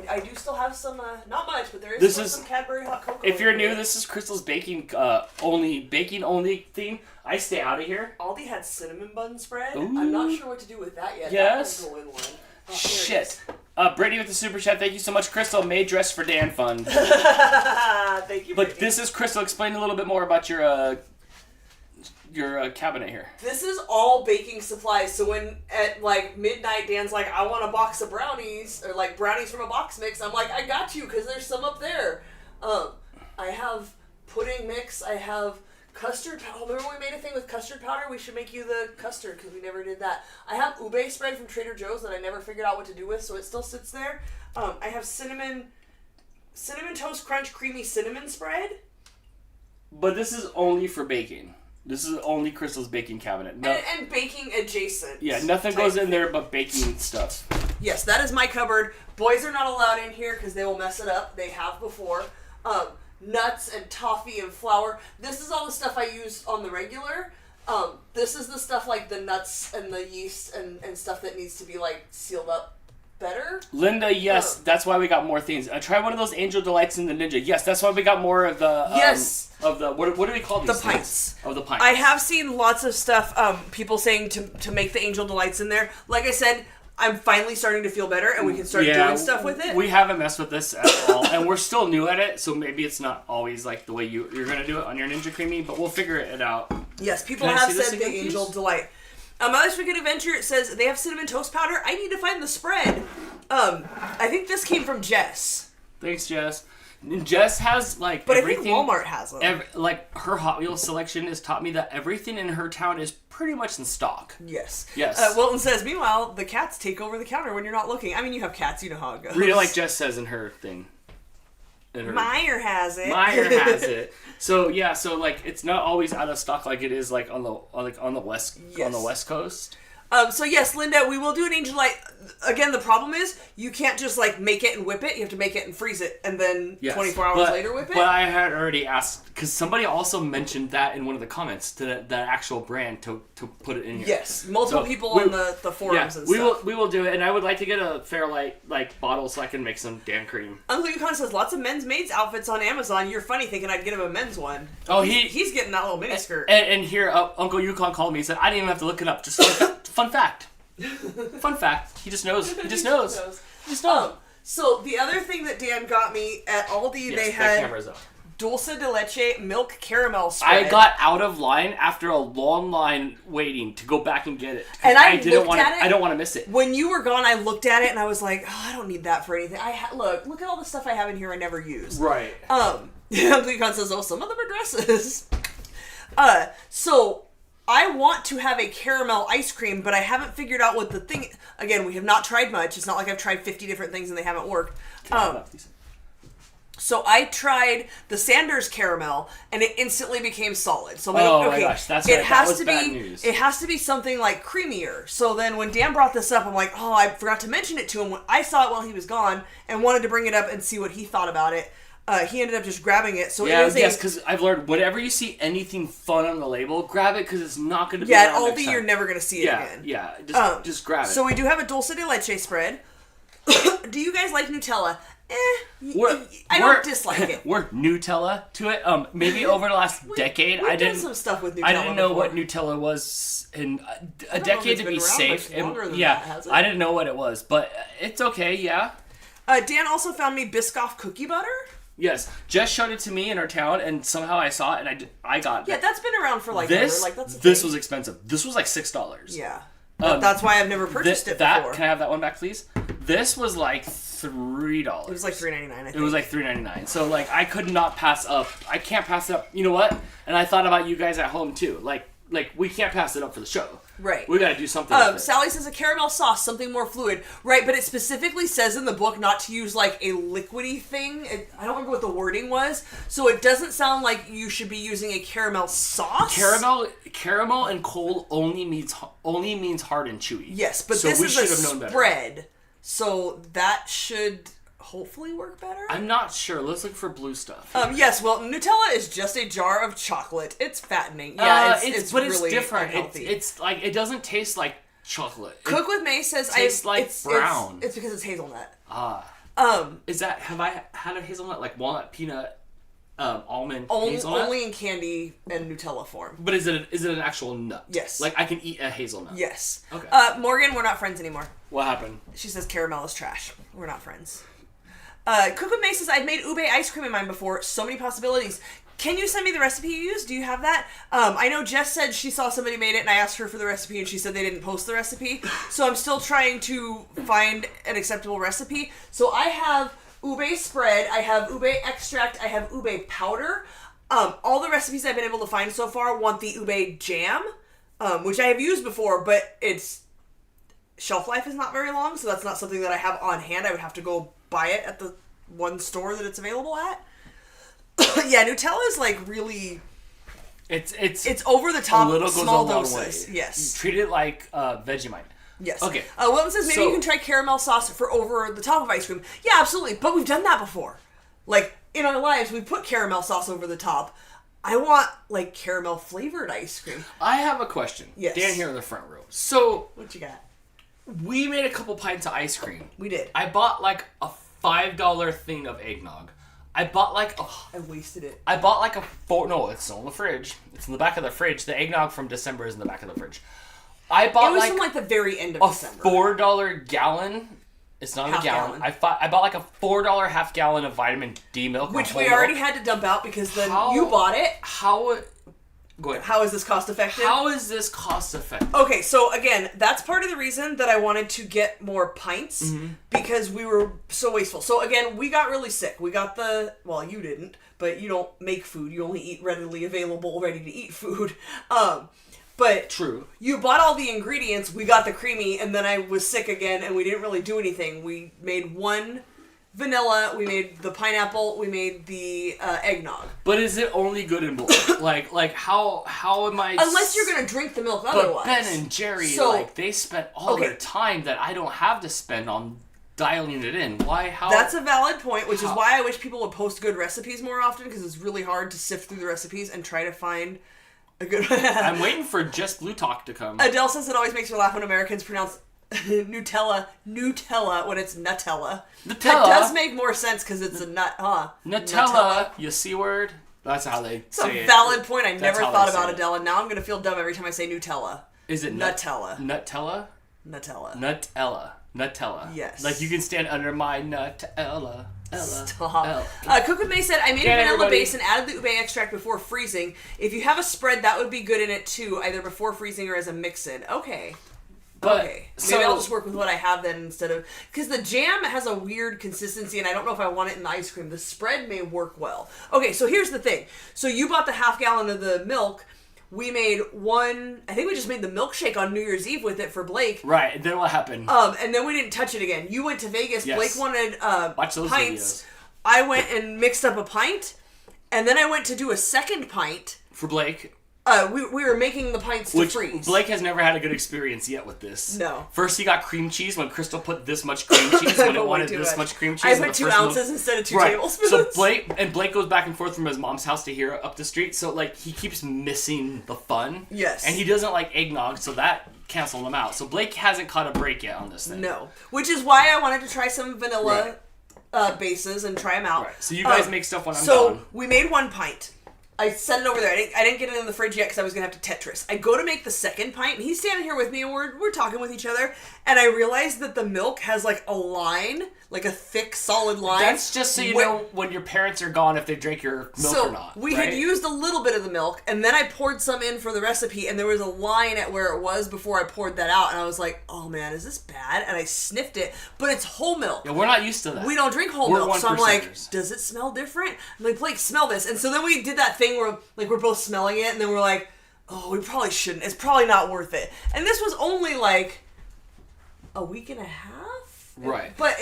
I do still have some, not much, but there This still is- some Cadbury hot cocoa. If you're in new, here. this is Crystal's baking only theme. I stay out of here. Aldi had cinnamon bun spread. Ooh. I'm not sure what to do with that yet. Yes. That might go in one. Oh, here it Shit. Brady with the super chat. Thank you so much, Crystal. Made dress for Dan fund. is. Thank you. But Brittany. this is Crystal. Explain a little bit more about your cabinet here. This is all baking supplies. So when at like midnight, Dan's like, I want a box of brownies, or like brownies from a box mix. I'm like, I got you, because there's some up there. I have pudding mix. I have custard powder. Remember we made a thing with custard powder? We should make you the custard, because we never did that. I have ube spread from Trader Joe's that I never figured out what to do with, so it still sits there. I have cinnamon toast crunch creamy cinnamon spread. But this is only for baking. This is only Crystal's baking cabinet. No, And baking adjacent. yeah, nothing goes in there but baking stuff. Yes, that is my cupboard. Boys are not allowed in here because they will mess it up. They have before. Nuts and toffee and flour. This is all the stuff I use on the regular. This is the stuff like the nuts and the yeast and stuff that needs to be like sealed up better. Linda, yes, that's why we got more things. Try one of those Angel Delights in the Ninja. Yes, that's why we got more of the Yes. of the what do we call these The things? pints. Of the pints. I have seen lots of stuff, people saying to make the Angel Delights in there. Like I said, I'm finally starting to feel better, and we can start doing stuff with it. We haven't messed with this at all, and we're still new at it, so maybe it's not always like the way you're going to do it on your Ninja Creamy, but we'll figure it out. Yes, people Can I have see this said the again, Angel please? Delight. Mother's Wicked Adventure says they have cinnamon toast powder. I need to find the spread. I think this came from Jess. Thanks, Jess. Jess has, like, But everything. I think Walmart has them. Like, her Hot Wheels selection has taught me that everything in her town is pretty much in stock. Yes. Yes. Wilton says, meanwhile, the cats take over the counter when you're not looking. I mean, you have cats, you know how it goes. Read it like Jess says in her thing. In her, Meyer has it. Meyer has it. So yeah, so like it's not always out of stock like it is like on the west coast. So yes, Linda, we will do an Angel Delight. Again, the problem is you can't just like make it and whip it. You have to make it and freeze it, and then 24 hours later whip it. But I had already asked because somebody also mentioned that in one of the comments to the actual brand to put it in here. Yes, multiple people on the forums and stuff. We will do it, and I would like to get a Fairlight like bottle so I can make some Dan cream. Uncle Yukon says lots of men's maids outfits on Amazon. You're funny thinking I'd get him a men's one. Oh, he's getting that little mini skirt. And here Uncle Yukon called me and said I didn't even have to look it up. Just fun fact. Fun fact. He just knows. He just knows. He just knows. So the other thing that Dan got me at Aldi, Yes, they that had camera's up. dulce de leche milk caramel spread. I got out of line after a long line waiting to go back and get it. And I didn't looked want at it. I don't want to miss it. When you were gone, I looked at it and I was like, oh, I don't need that for anything. Look at all the stuff I have in here I never use. Right. Uncle Yukon says, oh, some of them are dresses. So I want to have a caramel ice cream, but I haven't figured out what the thing... Again, we have not tried much. It's not like I've tried 50 different things and they haven't worked. So I tried the Sanders caramel, and it instantly became solid. So I'm like, my gosh, that's it right. has That was to bad be. news. It has to be something like creamier. So then when Dan brought this up, I'm like, oh, I forgot to mention it to him. When I saw it while he was gone and wanted to bring it up and see what he thought about it. He ended up just grabbing it. So Yeah, it is yes, because I've learned whenever you see anything fun on the label, grab it because it's not going to be at around next Aldi, time. you're never going to see it again. Yeah, just grab it. So we do have a dulce de leche spread. Do you guys like Nutella? I don't dislike it. We're Nutella to it. Maybe over the last decade, We've I done didn't. some stuff with Nutella I didn't know before. what Nutella was in a if decade it's to been be around safe. much longer than yeah, that, has it? I didn't know what it was, but it's okay. Yeah. Dan also found me Biscoff cookie butter. Yes, Jess showed it to me in our town, and somehow I saw it, and I got it. Yeah, that's been around for like this. ever. Like that's This was expensive. This was like $6. Yeah. That's why I've never purchased it before. Can I have that one back, please? This was like $3. It was like $3.99. I think It was like $3.99. So like I could not pass up. I can't pass it up. You know what? And I thought about you guys at home too. Like we can't pass it up for the show. Right. We got to do something. With it. Sally says a caramel sauce, something more fluid. Right, but it specifically says in the book not to use like a liquidy thing. I don't remember what the wording was. So it doesn't sound like you should be using a caramel sauce. Caramel and coal only means hard and chewy. Yes, but so this we is should a have known better. spread. So that should hopefully work better. I'm not sure. Let's look for blue stuff. Yes, well, Nutella is just a jar of chocolate. It's fattening. Yeah, it's really different. unhealthy. It's like it doesn't taste like chocolate. Cook with May says tastes like brown. It's because it's hazelnut. Is that have I had a hazelnut like walnut, peanut, almond, hazelnut? Only in candy and Nutella form. But is it an actual nut? Yes. Like I can eat a hazelnut. Yes. Okay. Morgan, we're not friends anymore. What happened? She says caramel is trash. We're not friends. Cook with May says, I've made ube ice cream in mine before. So many possibilities. Can you send me the recipe you used? Do you have that? I know Jess said she saw somebody made it and I asked her for the recipe and she said they didn't post the recipe. So I'm still trying to find an acceptable recipe. So I have ube spread, I have ube extract, I have ube powder. All the recipes I've been able to find so far want the ube jam, which I have used before, but its shelf life is not very long, so that's not something that I have on hand. I would have to go buy it at the one store that it's available at. Yeah, Nutella is like really... It's over the top, a little small goes a long doses. way. Yes. Treat it like Vegemite. Yes. Okay. Wilton says maybe you can try caramel sauce for over the top of ice cream. Yeah, absolutely. But we've done that before. Like, in our lives, we put caramel sauce over the top. I want, like, caramel flavored ice cream. I have a question. Yes. Dan here in the front row. So... What you got? We made a couple pints of ice cream. We did. I bought like a $5 thing of eggnog. I bought like I wasted it. I bought like no, it's still in the fridge. It's in the back of the fridge. The eggnog from December is in the back of the fridge. I bought It was from like the very end of December. $4 gallon. It's not half a gallon. gallon. I bought like a $4 half gallon of vitamin D milk. Which we already had to dump out because then you bought it. Go ahead. How is this cost effective? How is this cost effective? Okay, so again, that's part of the reason that I wanted to get more pints because we were so wasteful. So again, we got really sick. We got you didn't, but you don't make food. You only eat readily available, ready to eat food. But true. You bought all the ingredients. We got the Creami, and then I was sick again, and we didn't really do anything. We made one vanilla, we made the pineapple, we made the eggnog. But is it only good in blue? like how am I? Unless you're gonna drink the milk otherwise. But Ben and Jerry, they spent all their time that I don't have to spend on dialing it in. Why? How? That's a valid point, which is why I wish people would post good recipes more often, because it's really hard to sift through the recipes and try to find a good one. I'm waiting for Just Blue Talk to come. Adele says it always makes her laugh when Americans pronounce Nutella when it's Nutella. That does make more sense because it's a nut, huh? Nutella, you C word? That's how they say it. It's a valid point. I never thought about it. Adele, and now I'm going to feel dumb every time I say Nutella. Is it Nutella? Nutella? Nutella. Yes. Like you can stand under my Nutella. Stop. Cook with May said, I made a vanilla base and added the ube extract before freezing. If you have a spread, that would be good in it too, either before freezing or as a mix-in. Okay. Maybe I'll just work with what I have then instead of... Because the jam has a weird consistency, and I don't know if I want it in the ice cream. The spread may work well. Okay, so here's the thing. So you bought the half gallon of the milk. we made one. I think we just made the milkshake on New Year's Eve with it for Blake. Right. And then what happened? And then we didn't touch it again. You went to Vegas. Yes. Blake wanted Watch those pints. videos. I went and mixed up a pint, and then I went to do a second pint. For Blake. We were making the pints to freeze. Blake has never had a good experience yet with this. No. First he got cream cheese when Crystal put this much cream cheese when it wanted this much cream cheese. I put 2 ounces instead of 2 tablespoons. So Blake goes back and forth from his mom's house to here up the street. So like he keeps missing the fun. Yes. And he doesn't like eggnog, so that canceled him out. So Blake hasn't caught a break yet on this thing. No. Which is why I wanted to try some vanilla bases and try them out. Right. So you guys make stuff when I'm So gone. we made one pint. I set it over there. I didn't get it in the fridge yet because I was going to have to Tetris. I go to make the second pint, and he's standing here with me, and we're talking with each other, and I realized that the milk has, like, a line, like a thick, solid line. That's just so you know when your parents are gone if they drink your milk or not. We right? had used a little bit of the milk, and then I poured some in for the recipe, and there was a line at where it was before I poured that out, and I was like, oh, man, is this bad? And I sniffed it, but it's whole milk. Yeah, we're not used to that. We don't drink whole milk, so I'm like, does it smell different? I'm like, Blake, smell this. And so then we did that thing where, like, we're both smelling it, and then we're like, oh, we probably shouldn't. It's probably not worth it. And this was only, like, a week and a half? Right. But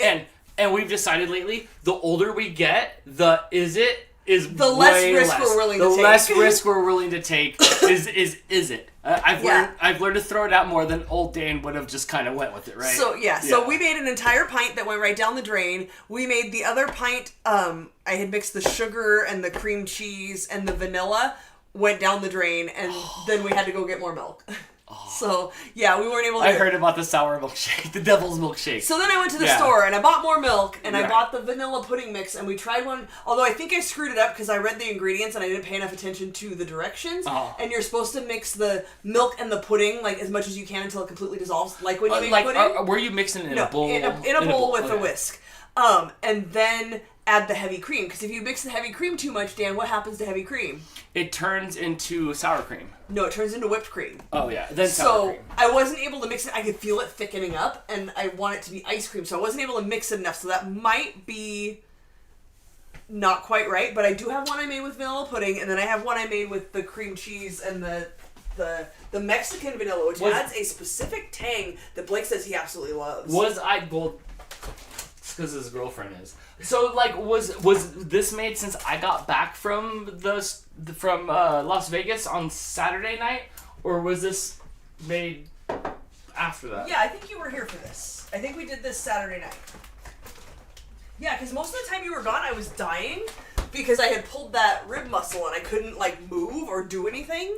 and we've decided lately, the older we get, the the less risk we're willing to take. The less risk we're willing to take is it. I've learned to throw it out more than old Dan would have just kind of went with it, right? So we made an entire pint that went right down the drain. We made the other pint, I had mixed the sugar and the cream cheese and the vanilla, went down the drain, and then we had to go get more milk. So, yeah, we weren't able to... I heard about the sour milkshake, the devil's milkshake. So then I went to the store, and I bought more milk, and Right. I bought the vanilla pudding mix, and we tried one, although I think I screwed it up because I read the ingredients and I didn't pay enough attention to the directions, and you're supposed to mix the milk and the pudding, like, as much as you can until it completely dissolves, like when you make pudding. Were you mixing it in a bowl? In a bowl with a whisk. And then add the heavy cream, because if you mix the heavy cream too much, Dan, what happens to heavy cream? It turns into sour cream. No, it turns into whipped cream. Oh, yeah. Then sour cream. I wasn't able to mix it. I could feel it thickening up, and I want it to be ice cream, so I wasn't able to mix it enough. So that might be not quite right, but I do have one I made with vanilla pudding, and then I have one I made with the cream cheese and the Mexican vanilla, which adds a specific tang that Blake says he absolutely loves. It's because his girlfriend is. So, like, was this made since I got back from Las Vegas on Saturday night, or was this made after that? Yeah, I think you were here for this. I think we did this Saturday night. Yeah, because most of the time you were gone, I was dying because I had pulled that rib muscle and I couldn't, like, move or do anything.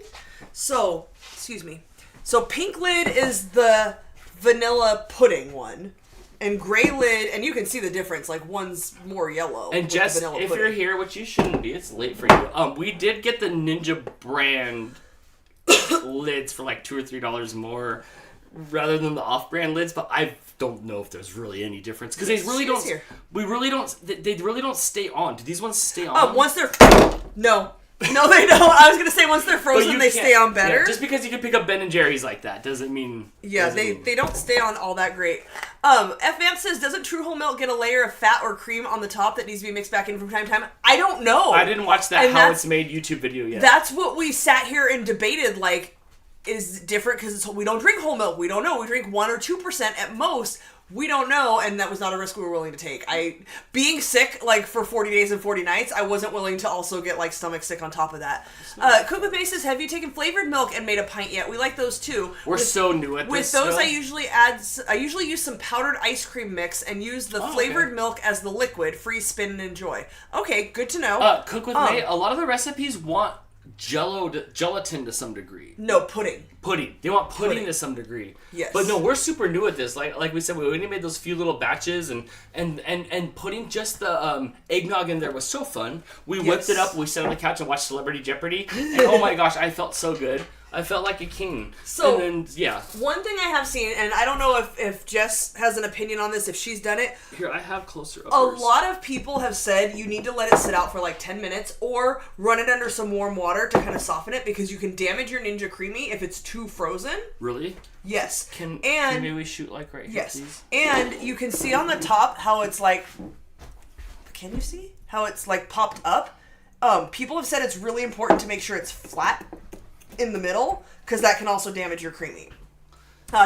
So, excuse me. So, pink lid is the vanilla pudding one. And gray lid, and you can see the difference. Like, one's more yellow. And Jess, if you're here, which you shouldn't be, it's late for you. We did get the Ninja brand lids for like $2 or $3 more, rather than the off-brand lids. But I don't know if there's really any difference because they really don't. We really don't. They really don't stay on. Do these ones stay on? Once they're no, they don't. I was gonna say once they're frozen, they stay on better. Yeah, just because you can pick up Ben and Jerry's like that doesn't mean. Yeah, they don't stay on all that great. F-Vamp says, doesn't true whole milk get a layer of fat or cream on the top that needs to be mixed back in from time to time? I don't know. I didn't watch that how it's made YouTube video yet. That's what we sat here and debated, like, is different because we don't drink whole milk. We don't know. We drink 1 or 2% at most. We don't know, and that was not a risk we were willing to take. Being sick, like, for 40 days and 40 nights, I wasn't willing to also get, like, stomach sick on top of that. Cook with May says, have you taken flavored milk and made a pint yet? We like those, too. We're so new at this. With those, I usually use some powdered ice cream mix and use the flavored milk as the liquid. Free spin and enjoy. Okay, good to know. Cook with May, a lot of the recipes want gelatin to some degree. No, pudding. They want pudding to some degree. Yes. But no, we're super new at this. Like we said, we only made those few little batches, and putting just the eggnog in there was so fun. We whipped it up. We sat on the couch and watched Celebrity Jeopardy, and oh my gosh, I felt so good. I felt like a king. So, and then, yeah. One thing I have seen, and I don't know if Jess has an opinion on this, if she's done it. Here, I have closer uppers. A lot of people have said you need to let it sit out for like 10 minutes or run it under some warm water to kind of soften it because you can damage your Ninja Creami if it's too frozen. Really? Yes. Can we shoot like right here, please? And you can see on the top how it's like, can you see? How it's like popped up? People have said it's really important to make sure it's flat. in the middle, because that can also damage your Creami.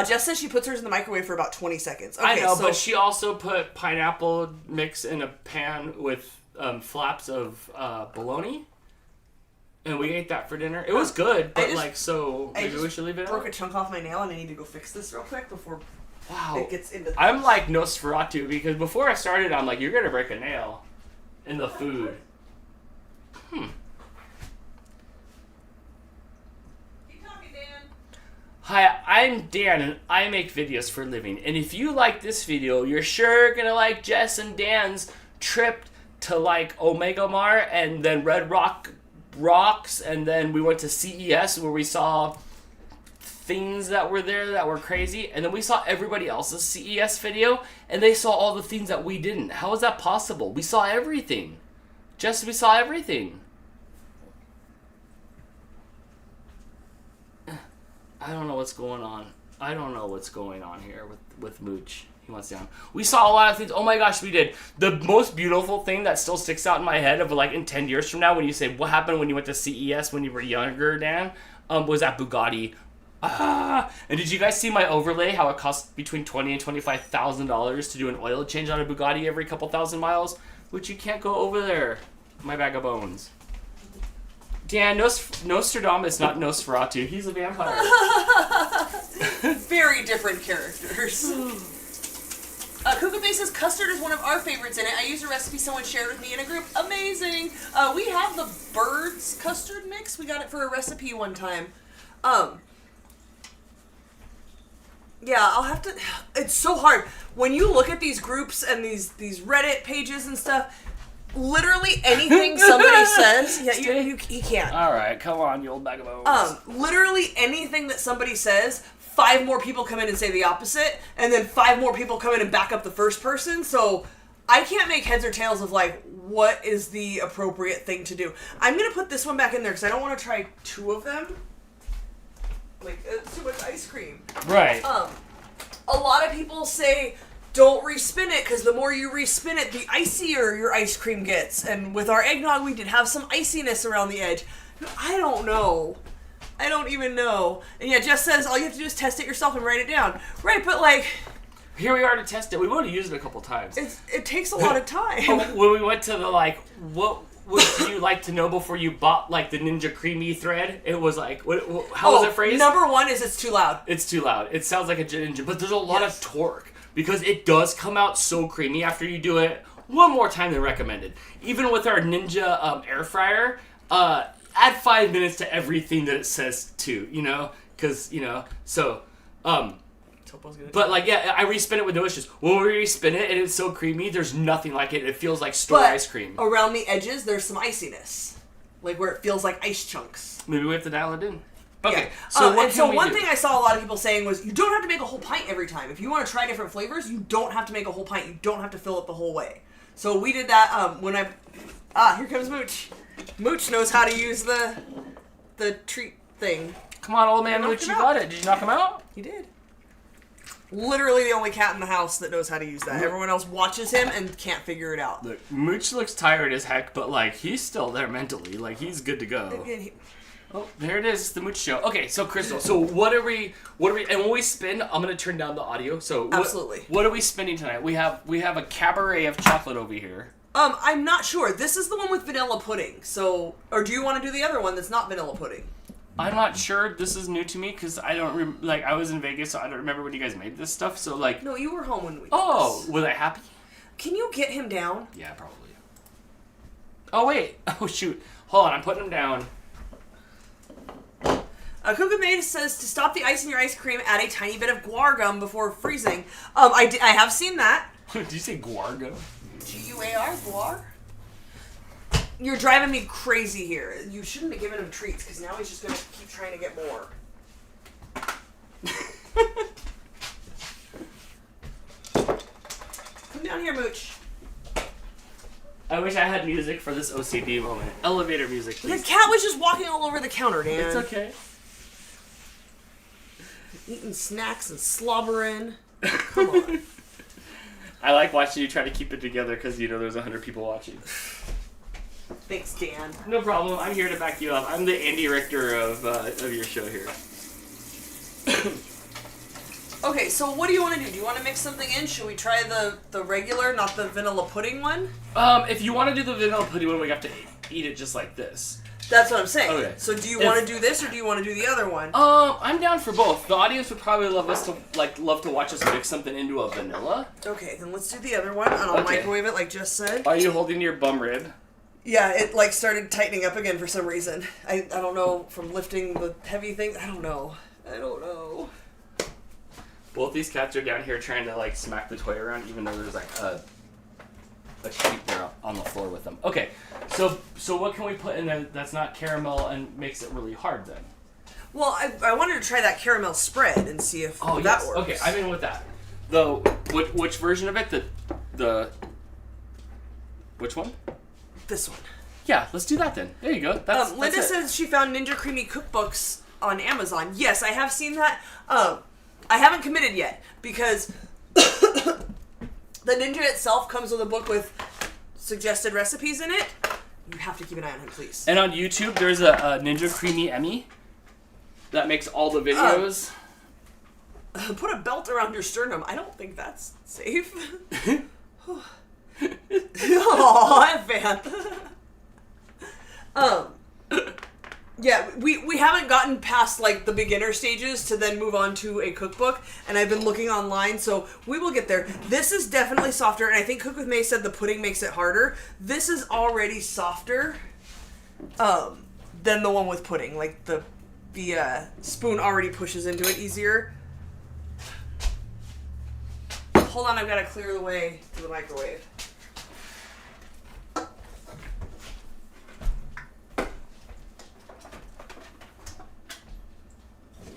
Jess says she puts hers in the microwave for about 20 seconds. Okay, I know, but she also put pineapple mix in a pan with flaps of bologna. And we ate that for dinner. It was good, but maybe we should leave it out. I broke a chunk off my nail and I need to go fix this real quick before it gets into... I'm like Nosferatu, because before I started, I'm like, you're going to break a nail in the food. Keep talking, Dan. Hi, I'm Dan, and I make videos for a living. And if you like this video, you're sure going to like Jess and Dan's trip to Omega Mar and then Red Rocks, and then we went to CES where we saw things that were there that were crazy, and then we saw everybody else's CES video and they saw all the things that we didn't. How is that possible? We saw everything. We saw everything. I don't know what's going on. I don't know what's going on here with Mooch. He wants down. We saw a lot of things. Oh my gosh, we did. The most beautiful thing that still sticks out in my head of in 10 years from now when you say, what happened when you went to CES when you were younger, Dan, was that Bugatti. And did you guys see my overlay, how it costs between $20,000 and $25,000 to do an oil change on a Bugatti every couple thousand miles? Which you can't go over there. My bag of bones. Dan, Nostradamus, not Nosferatu. He's a vampire. Very different characters. Cuckoo Bay says custard is one of our favorites in it. I used a recipe someone shared with me in a group. Amazing. We have the Birds custard mix. We got it for a recipe one time. Yeah, I'll have to... It's so hard. When you look at these groups and these Reddit pages and stuff, literally anything somebody says... Yeah, you can't. All right, come on, you old bag of bones. Literally anything that somebody says... 5 more people come in and say the opposite, and then 5 more people come in and back up the first person, so I can't make heads or tails of, what is the appropriate thing to do. I'm going to put this one back in there, because I don't want to try 2 of them. It's too much ice cream. Right. A lot of people say, don't respin it, because the more you respin it, the icier your ice cream gets, and with our eggnog, we did have some iciness around the edge. I don't know. I don't even know. And yeah, Jess says all you have to do is test it yourself and write it down. Right, but here we are to test it. We've only used it a couple times. It takes a lot of time. When we went to the what would you like to know before you bought the Ninja Creami thread? It was how was it phrased? Number 1 is it's too loud. It's too loud. It sounds like a jet engine, but there's a lot of torque because it does come out so creamy after you do it one more time than recommended. Even with our Ninja air fryer, add 5 minutes to everything that it says to, because, so, but I respin it with no issues. When we respin it and it's so creamy, there's nothing like it. It feels like store ice cream. Around the edges, there's some iciness, where it feels like ice chunks. Maybe we have to dial it in. Okay, yeah. So one thing I saw a lot of people saying was, you don't have to make a whole pint every time. If you want to try different flavors, you don't have to make a whole pint. You don't have to fill it the whole way. So we did that when I... here comes Mooch. Mooch knows how to use the treat thing. Come on, old man Mooch, you got it. Did you knock him out? He did. Literally the only cat in the house that knows how to use that. Everyone else watches him and can't figure it out. Look, Mooch looks tired as heck, but he's still there mentally. He's good to go. Oh, there it is, the Mooch Show. Okay, so Crystal, so what are we, and when we spin, I'm gonna turn down the audio. So absolutely. What are we spinning tonight? We have a cabaret of chocolate over here. I'm not sure. This is the one with vanilla pudding. So, or do you want to do the other one that's not vanilla pudding? I'm not sure. This is new to me because I don't I was in Vegas, so I don't remember when you guys made this stuff. So no, you were home when we. Oh, was I happy? Can you get him down? Yeah, probably. Oh wait. Oh shoot. Hold on. I'm putting him down. Cuckoo Maid says to stop the ice in your ice cream, add a tiny bit of guar gum before freezing. I have seen that. Did you say guar gum? G-U-A-R, guar? You're driving me crazy here. You shouldn't have given him treats, because now he's just going to keep trying to get more. Come down here, Mooch. I wish I had music for this OCD moment. Elevator music, please. The cat was just walking all over the counter, Dan. It's okay. Eating snacks and slobbering. Come on. I like watching you try to keep it together because there's 100 people watching. Thanks, Dan. No problem. I'm here to back you up. I'm the Andy Richter of your show here. Okay, so what do you want to do? Do you want to mix something in? Should we try the regular, not the vanilla pudding one? If you want to do the vanilla pudding one, we have to eat it just like this. That's what I'm saying. Okay. So do you want to do this or do you want to do the other one? I'm down for both. The audience would probably love to watch us mix something into a vanilla. Okay, then let's do the other one, and I'll microwave it like Jess said. Are you holding your bum rib? Yeah, it like started tightening up again for some reason. I don't know, from lifting the heavy things. I don't know. Both these cats are down here trying to like smack the toy around, even though there's like a sheep there on the floor with them. Okay, so what can we put in there that's not caramel and makes it really hard then? Well, I wanted to try that caramel spread and see if that works. Okay, I'm in with that. Which version of it? The which one? This one. Yeah, let's do that then. There you go. That's Linda it. says she found Ninja Creami cookbooks on Amazon. Yes, I have seen that. I haven't committed yet because the Ninja itself comes with a book with suggested recipes in it. You have to keep an eye on him, please. And on YouTube, there's a Ninja Creami Emmy that makes all the videos. Put a belt around your sternum. I don't think that's safe. Oh, Van. Yeah, we haven't gotten past like the beginner stages to then move on to a cookbook, and I've been looking online, so we will get there. This is definitely softer, and I think Cook With May said the pudding makes it harder. This is already softer than the one with pudding. Like the spoon already pushes into it easier. Hold on, I've got to clear the way to the microwave.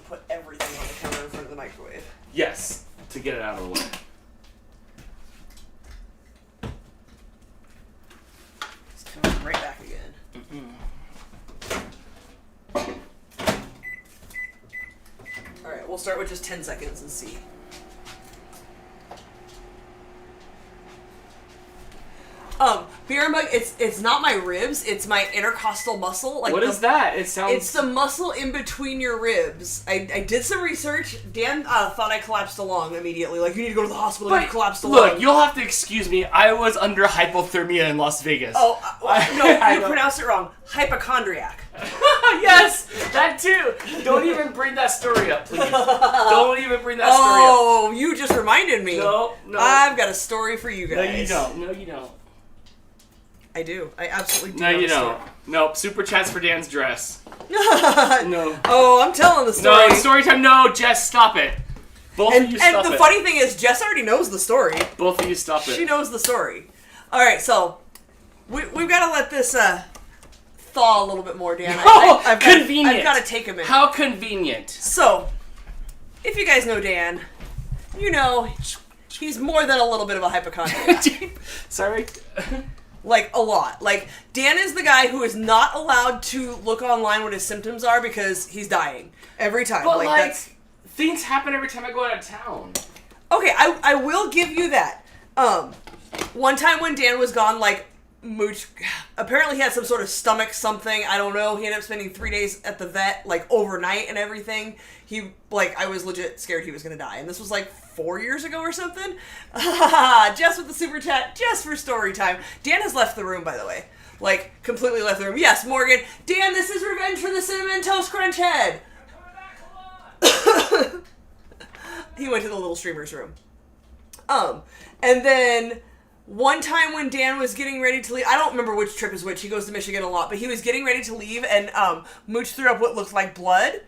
Put everything on the counter in front of the microwave. Yes, to get it out of the way. It's coming right back again. Alright, we'll start with just 10 seconds and see. Beer and bug, it's not my ribs, it's my intercostal muscle. Like what is that? It sounds... It's the muscle in between your ribs. I did some research. Dan thought I collapsed a lung immediately. Like, you need to go to the hospital, you collapsed a lung. Look, you'll have to excuse me. I was under hypothermia in Las Vegas. Oh, no, you pronounced it wrong. Hypochondriac. Yes, that too. Don't even bring that story up, please. Don't even bring that story up. Oh, you just reminded me. No. I've got a story for you guys. No, you don't. I do. I absolutely do. No, you don't. Nope. Super chats for Dan's dress. No. Oh, I'm telling the story. No, story time. No, Jess, stop it. Both of you stop it. And the funny thing is, Jess already knows the story. Both of you stop it. She knows the story. All right, so we've got to let this thaw a little bit more, Dan. Convenient. I've got to take a minute. How convenient. So, if you guys know Dan, you know he's more than a little bit of a hypochondriac. Sorry. Like, a lot. Like, Dan is the guy who is not allowed to look online what his symptoms are because he's dying. Every time. But, things happen every time I go out of town. Okay, I will give you that. One time when Dan was gone, like, Mooch, apparently he had some sort of stomach something, I don't know. He ended up spending 3 days at the vet, like, overnight and everything. I was legit scared he was gonna die. And this was, like, 4 years ago or something. Jess with the super chat, just for story time. Dan has left the room, by the way. Like, completely left the room. Yes, Morgan. Dan, this is revenge for the Cinnamon Toast Crunch Head. He went to the little streamer's room. And then one time when Dan was getting ready to leave, I don't remember which trip is which, he goes to Michigan a lot, but he was getting ready to leave, and Mooch threw up what looked like blood,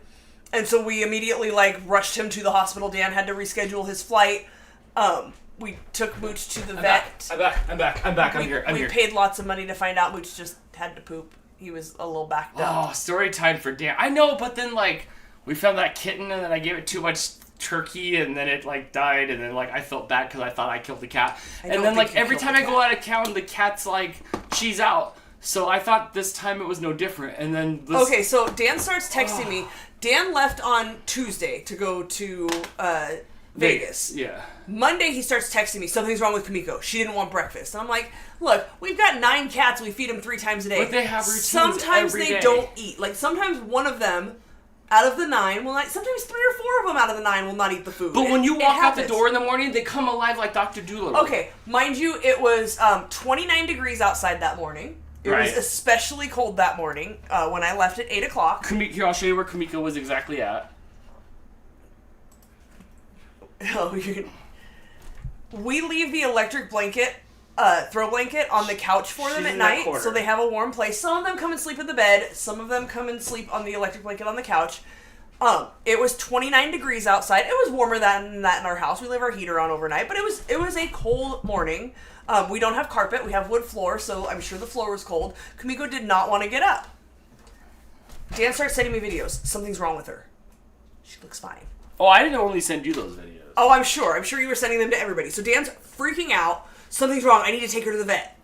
and so we immediately, rushed him to the hospital. Dan had to reschedule his flight. We took Mooch to the vet. I'm back. I'm here. We paid lots of money to find out Mooch just had to poop. He was a little backed up. Oh, story time for Dan. I know, but then, we found that kitten, and then I gave it too much turkey, and then it died, and then I felt bad because I thought I killed the cat, and then every time I go out of town, the cat's she's out. So I thought this time it was no different, and then okay, so Dan starts texting me. Dan left on Tuesday to go to Vegas. Yeah. Monday, he starts texting me, something's wrong with Kamiko. She didn't want breakfast. And I'm like, look, we've got 9 cats. We feed them 3 times a day. But they have routines sometimes every they day. don't eat. Like, sometimes one of them out of the 9 will not, sometimes 3 or 4 of them out of the 9 will not eat the food. But when you walk out the happens. door in the morning, they come alive like Dr. Doolittle. Okay, mind you, it was 29 degrees outside that morning. It was especially cold that morning when I left at 8 o'clock. Here, I'll show you where Kamiko was exactly at. Oh, we leave the electric blanket, throw blanket on the couch for them at night, so they have a warm place. Some of them come and sleep in the bed. Some of them come and sleep on the electric blanket on the couch. It was 29 degrees outside. It was warmer than that in our house. We leave our heater on overnight, but it was a cold morning. We don't have carpet. We have wood floor, so I'm sure the floor was cold. Kamiko did not want to get up. Dan starts sending me videos. Something's wrong with her. She looks fine. Oh, I didn't only send you those videos. Oh, I'm sure. I'm sure you were sending them to everybody. So Dan's freaking out. Something's wrong. I need to take her to the vet.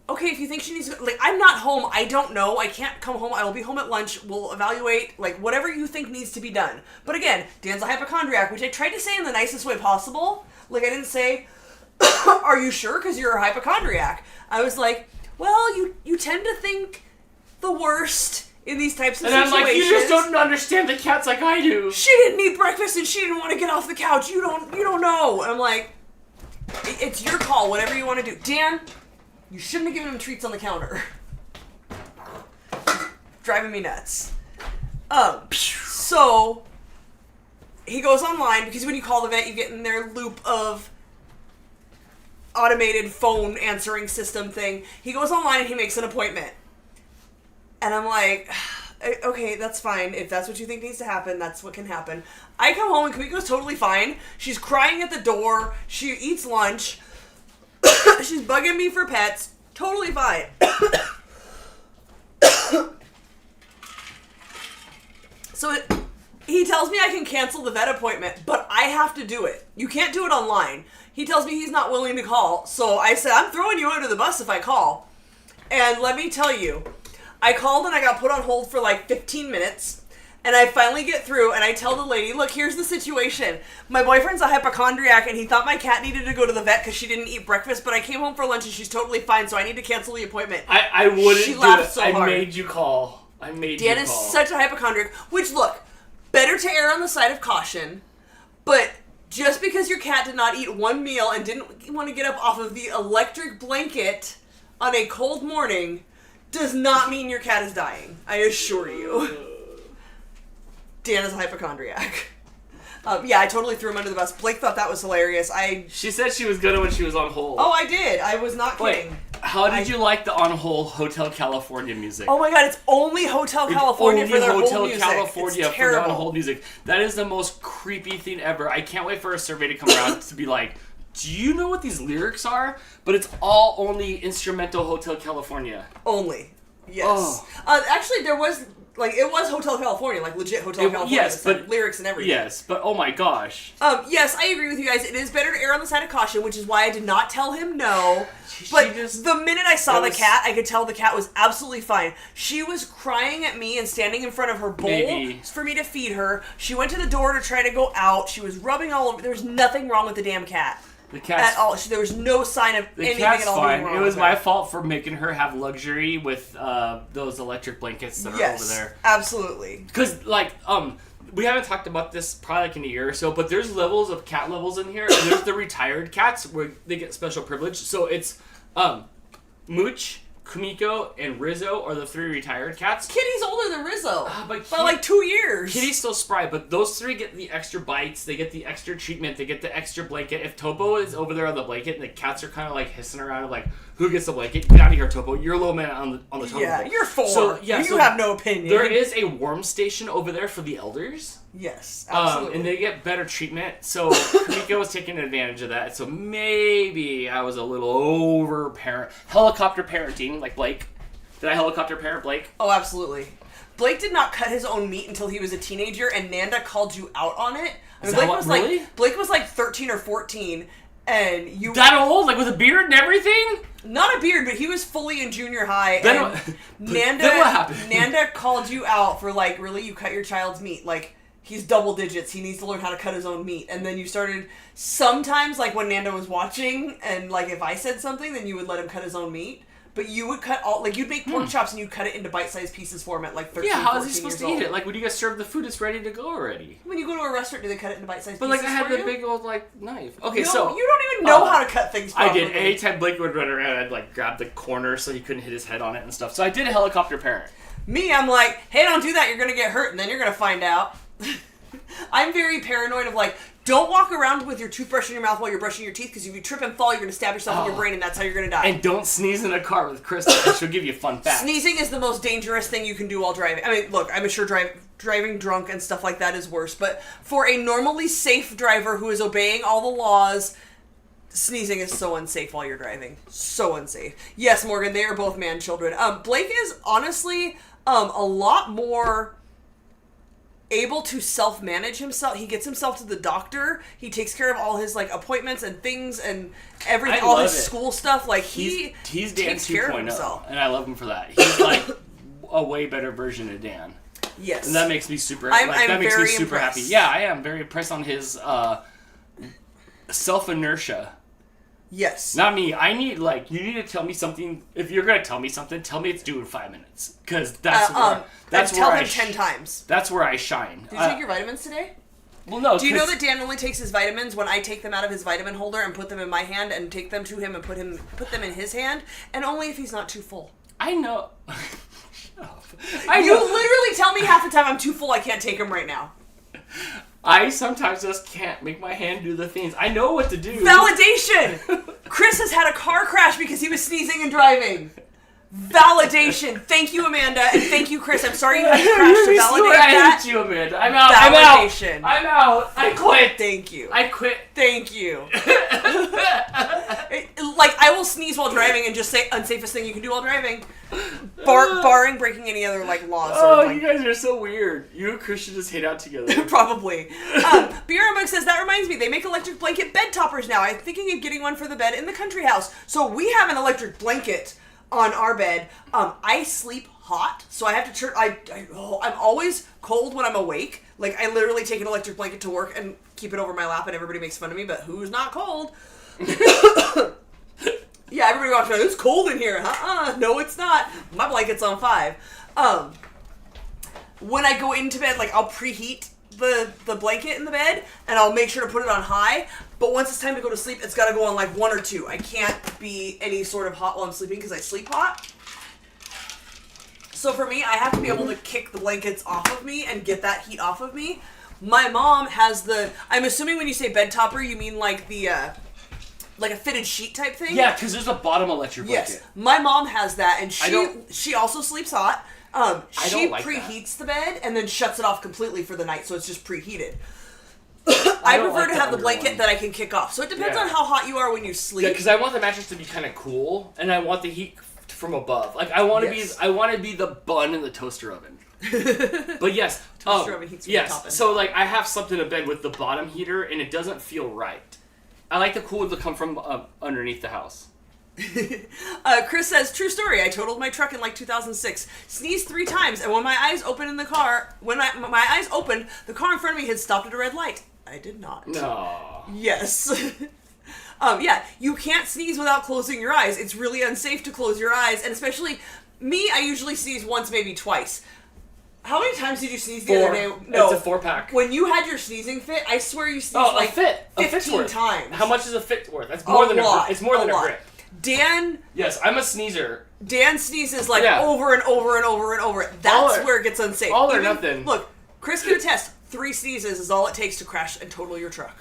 Okay, if you think she needs to... Like, I'm not home. I don't know. I can't come home. I will be home at lunch. We'll evaluate, like, whatever you think needs to be done. But again, Dan's a hypochondriac, which I tried to say in the nicest way possible. Like, I didn't say, are you sure? Because you're a hypochondriac. I was like, well, you tend to think the worst in these types of situations. And I'm like, you just don't understand the cats like I do. She didn't eat breakfast and she didn't want to get off the couch. You don't know. And I'm like, it's your call, whatever you want to do. Dan, you shouldn't have given him treats on the counter. Driving me nuts. So he goes online because when you call the vet, you get in their loop of automated phone answering system thing. He goes online and he makes an appointment. And I'm like, okay, that's fine. If that's what you think needs to happen, that's what can happen. I come home and Kamiko's totally fine. She's crying at the door. She eats lunch. She's bugging me for pets. Totally fine. So he tells me I can cancel the vet appointment, but I have to do it. You can't do it online. He tells me he's not willing to call. So I said, I'm throwing you under the bus if I call. And let me tell you, I called and I got put on hold for like 15 minutes. And I finally get through and I tell the lady, look, here's the situation. My boyfriend's a hypochondriac and he thought my cat needed to go to the vet because she didn't eat breakfast, but I came home for lunch and she's totally fine, so I need to cancel the appointment. I wouldn't She do laughed it. so I hard. made you call. Dan is such a hypochondriac, which, look, better to err on the side of caution, but just because your cat did not eat one meal and didn't want to get up off of the electric blanket on a cold morning does not mean your cat is dying. I assure you. Dan is a hypochondriac. Yeah, I totally threw him under the bus. Blake thought that was hilarious. She said she was good when she was on hold. Oh, I did. I was not kidding. Wait, how did you like the on hold Hotel California music? Oh my god, it's only Hotel California for their Hotel hold music. California It's for their terrible. on hold music. That is the most creepy thing ever. I can't wait for a survey to come around to be like, do you know what these lyrics are? But it's all only instrumental Hotel California. Only. Yes. Oh. Actually, there was, like, it was Hotel California, like legit Hotel California. Yes, but lyrics and everything. Yes, but oh my gosh. Yes, I agree with you guys. It is better to err on the side of caution, which is why I did not tell him no. But the minute I saw the cat, I could tell the cat was absolutely fine. She was crying at me and standing in front of her bowl for me to feed her. She went to the door to try to go out. She was rubbing all over. There was nothing wrong with the damn cat. The cat's at all. There was no sign of anything cat's at all fine. being wrong It was with my her. fault for making her have luxury with those electric blankets that are over there. Absolutely. Because, like, we haven't talked about this probably like in a year or so, but there's levels of cat levels in here. And there's the retired cats where they get special privilege. So it's Mooch, Kumiko, and Rizzo are the 3 retired cats. Kitty's older than Rizzo. By like 2 years. Kitty's still spry, but those 3 get the extra bites, they get the extra treatment, they get the extra blanket. If Topo is over there on the blanket and the cats are kind of like hissing around like, who gets the blanket? Get out of here, Topo. You're a little man on the totem Yeah, pole. you're 4. So, you have no opinion. There is a warm station over there for the elders. Yes, absolutely. And they get better treatment. So Kamiko was taking advantage of that. So maybe I was a little over helicopter parenting, like Blake. Did I helicopter parent Blake? Oh, absolutely. Blake did not cut his own meat until he was a teenager, and Nanda called you out on it. I mean, Blake was like 13 or 14, and you that old, like with a beard and everything. Not a beard, but he was fully in junior high. Then and then what happened? Nanda called you out for like, really, you cut your child's meat. Like, He's double digits. He needs to learn how to cut his own meat. And then you started, sometimes, like, when Nando was watching, and, like, if I said something, then you would let him cut his own meat. But you would cut all, like, you'd make pork chops and you'd cut it into bite-sized pieces for him at, like, 13, Yeah, how is 14 he supposed years to old. eat it? Like, when you guys serve the food, it's ready to go already. When you go to a restaurant, do they cut it into bite-sized But, pieces like, I had for the you? big old, like, knife. Okay, No, so... you don't even know how to cut things I properly. did. Anytime Blake would run around, I'd, like, grab the corner so he couldn't hit his head on it and stuff. So I did a helicopter parent. Me, I'm like, hey, don't do that. You're going to get hurt, and then you're going to find out. I'm very paranoid of, like, don't walk around with your toothbrush in your mouth while you're brushing your teeth, because if you trip and fall, you're going to stab yourself in your brain, and that's how you're going to die. And don't sneeze in a car with Crystal. She'll give you fun facts. Sneezing is the most dangerous thing you can do while driving. I mean, look, I'm sure driving drunk and stuff like that is worse, but for a normally safe driver who is obeying all the laws, sneezing is so unsafe while you're driving. So unsafe. Yes, Morgan, they are both man-children. Blake is honestly a lot more able to self-manage himself. He gets himself to the doctor. He takes care of all his, like, appointments and things and everything, all his school stuff. Like, he's Dan takes care of 2.0, himself. and I love him for that. He's like a way better version of Dan. Yes. And that makes me super I'm that makes me very super impressed. happy. Yeah, I am very impressed on his self-inertia. Yes. Not me. I need, like, you need to tell me something. If you're going to tell me something, tell me it's due in 5 minutes. Because that's tell him 10 times. That's where I shine. Did you take your vitamins today? Well, no. Do you know that Dan only takes his vitamins when I take them out of his vitamin holder and put them in my hand and take them to him and put them in his hand, and only if he's not too full. I know. You literally tell me half the time I'm too full, I can't take them right now. I sometimes just can't make my hand do the things. I know what to do. Validation! Chris has had a car crash because he was sneezing and driving. Validation. Thank you, Amanda, and thank you, Chris. I'm sorry you had to crash to validate that. I hate you, Amanda. I'm out. Validation. I'm out. I quit. Thank you. I quit. Thank you. Like, I will sneeze while driving and just say unsafest thing you can do while driving. Barring breaking any other, like, laws. Oh, or, like, you guys are so weird. You and Chris should just hang out together. Probably. Beerambug says, that reminds me, they make electric blanket bed toppers now. I'm thinking of getting one for the bed in the country house. So we have an electric blanket on our bed. I sleep hot, so I have to turn, I'm always cold when I'm awake. Like, I literally take an electric blanket to work and keep it over my lap, and everybody makes fun of me, but who's not cold? Yeah, everybody walks around, it's cold in here. No, it's not. My blanket's on 5. When I go into bed, like, I'll preheat the blanket in the bed, and I'll make sure to put it on high, but once it's time to go to sleep, it's got to go on, like, 1 or 2. I can't be any sort of hot while I'm sleeping, because I sleep hot. So for me, I have to be able to kick the blankets off of me and get that heat off of me. My mom has I'm assuming when you say bed topper, you mean, like, the, like a fitted sheet type thing? Yeah, because there's a bottom electric blanket. Yes, my mom has that, and she also sleeps hot. She preheats the bed and then shuts it off completely for the night, so it's just preheated. I prefer to have the blanket that I can kick off. So it depends on how hot you are when you sleep. Yeah, because I want the mattress to be kind of cool, and I want the heat from above. Like, I want to be the bun in the toaster oven. But yes, Toaster oven heats from the top end. So, like, I have something in bed with the bottom heater, and it doesn't feel right. I like the cool to come from underneath the house. Chris says, true story, I totaled my truck in like 2006. Sneezed 3 times, and when my eyes opened in the car, my eyes opened, the car in front of me had stopped at a red light. I did not. No. Yes. Yeah, you can't sneeze without closing your eyes. It's really unsafe to close your eyes, and especially me, I usually sneeze once, maybe twice. How many times did you sneeze the 4. other day? No. It's a 4-pack. When you had your sneezing fit, I swear you sneezed like 15 times. How much is a fit worth? That's more than a grip. It's more than a grip. Dan... Yes, I'm a sneezer. Dan sneezes like over and over and over and over. That's where it gets unsafe. All or nothing. Look, Chris can attest, 3 sneezes is all it takes to crash and total your truck.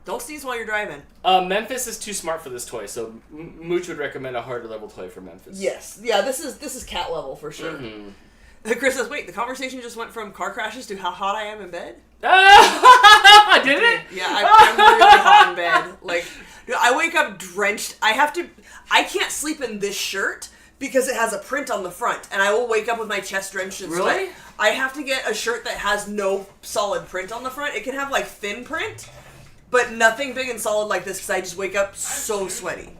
Don't sneeze while you're driving. Memphis is too smart for this toy, so Mooch would recommend a harder level toy for Memphis. Yes. Yeah, this is cat level for sure. Mm-hmm. Chris says, wait, the conversation just went from car crashes to how hot I am in bed? Did it? Yeah, I'm really hot in bed. Like, I wake up drenched. I can't sleep in this shirt because it has a print on the front, and I will wake up with my chest drenched in sweat. Really? I have to get a shirt that has no solid print on the front. It can have, like, thin print, but nothing big and solid like this because I just wake up so sweaty.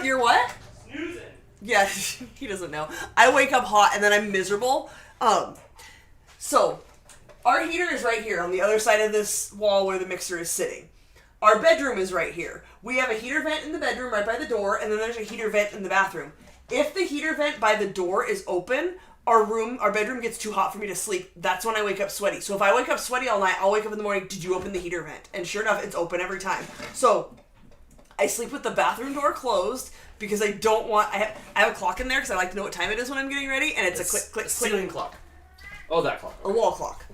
You're what? Snoozing. Yeah, he doesn't know. I wake up hot and then I'm miserable. So, our heater is right here on the other side of this wall where the mixer is sitting. Our bedroom is right here. We have a heater vent in the bedroom right by the door, and then there's a heater vent in the bathroom. If the heater vent by the door is open, our bedroom gets too hot for me to sleep. That's when I wake up sweaty. So if I wake up sweaty all night, I'll wake up in the morning, did you open the heater vent? And sure enough, it's open every time. So I sleep with the bathroom door closed because I don't want... I have a clock in there because I like to know what time it is when I'm getting ready, and it's a click, click, click. Ceiling clock. Oh, that clock. A wall clock.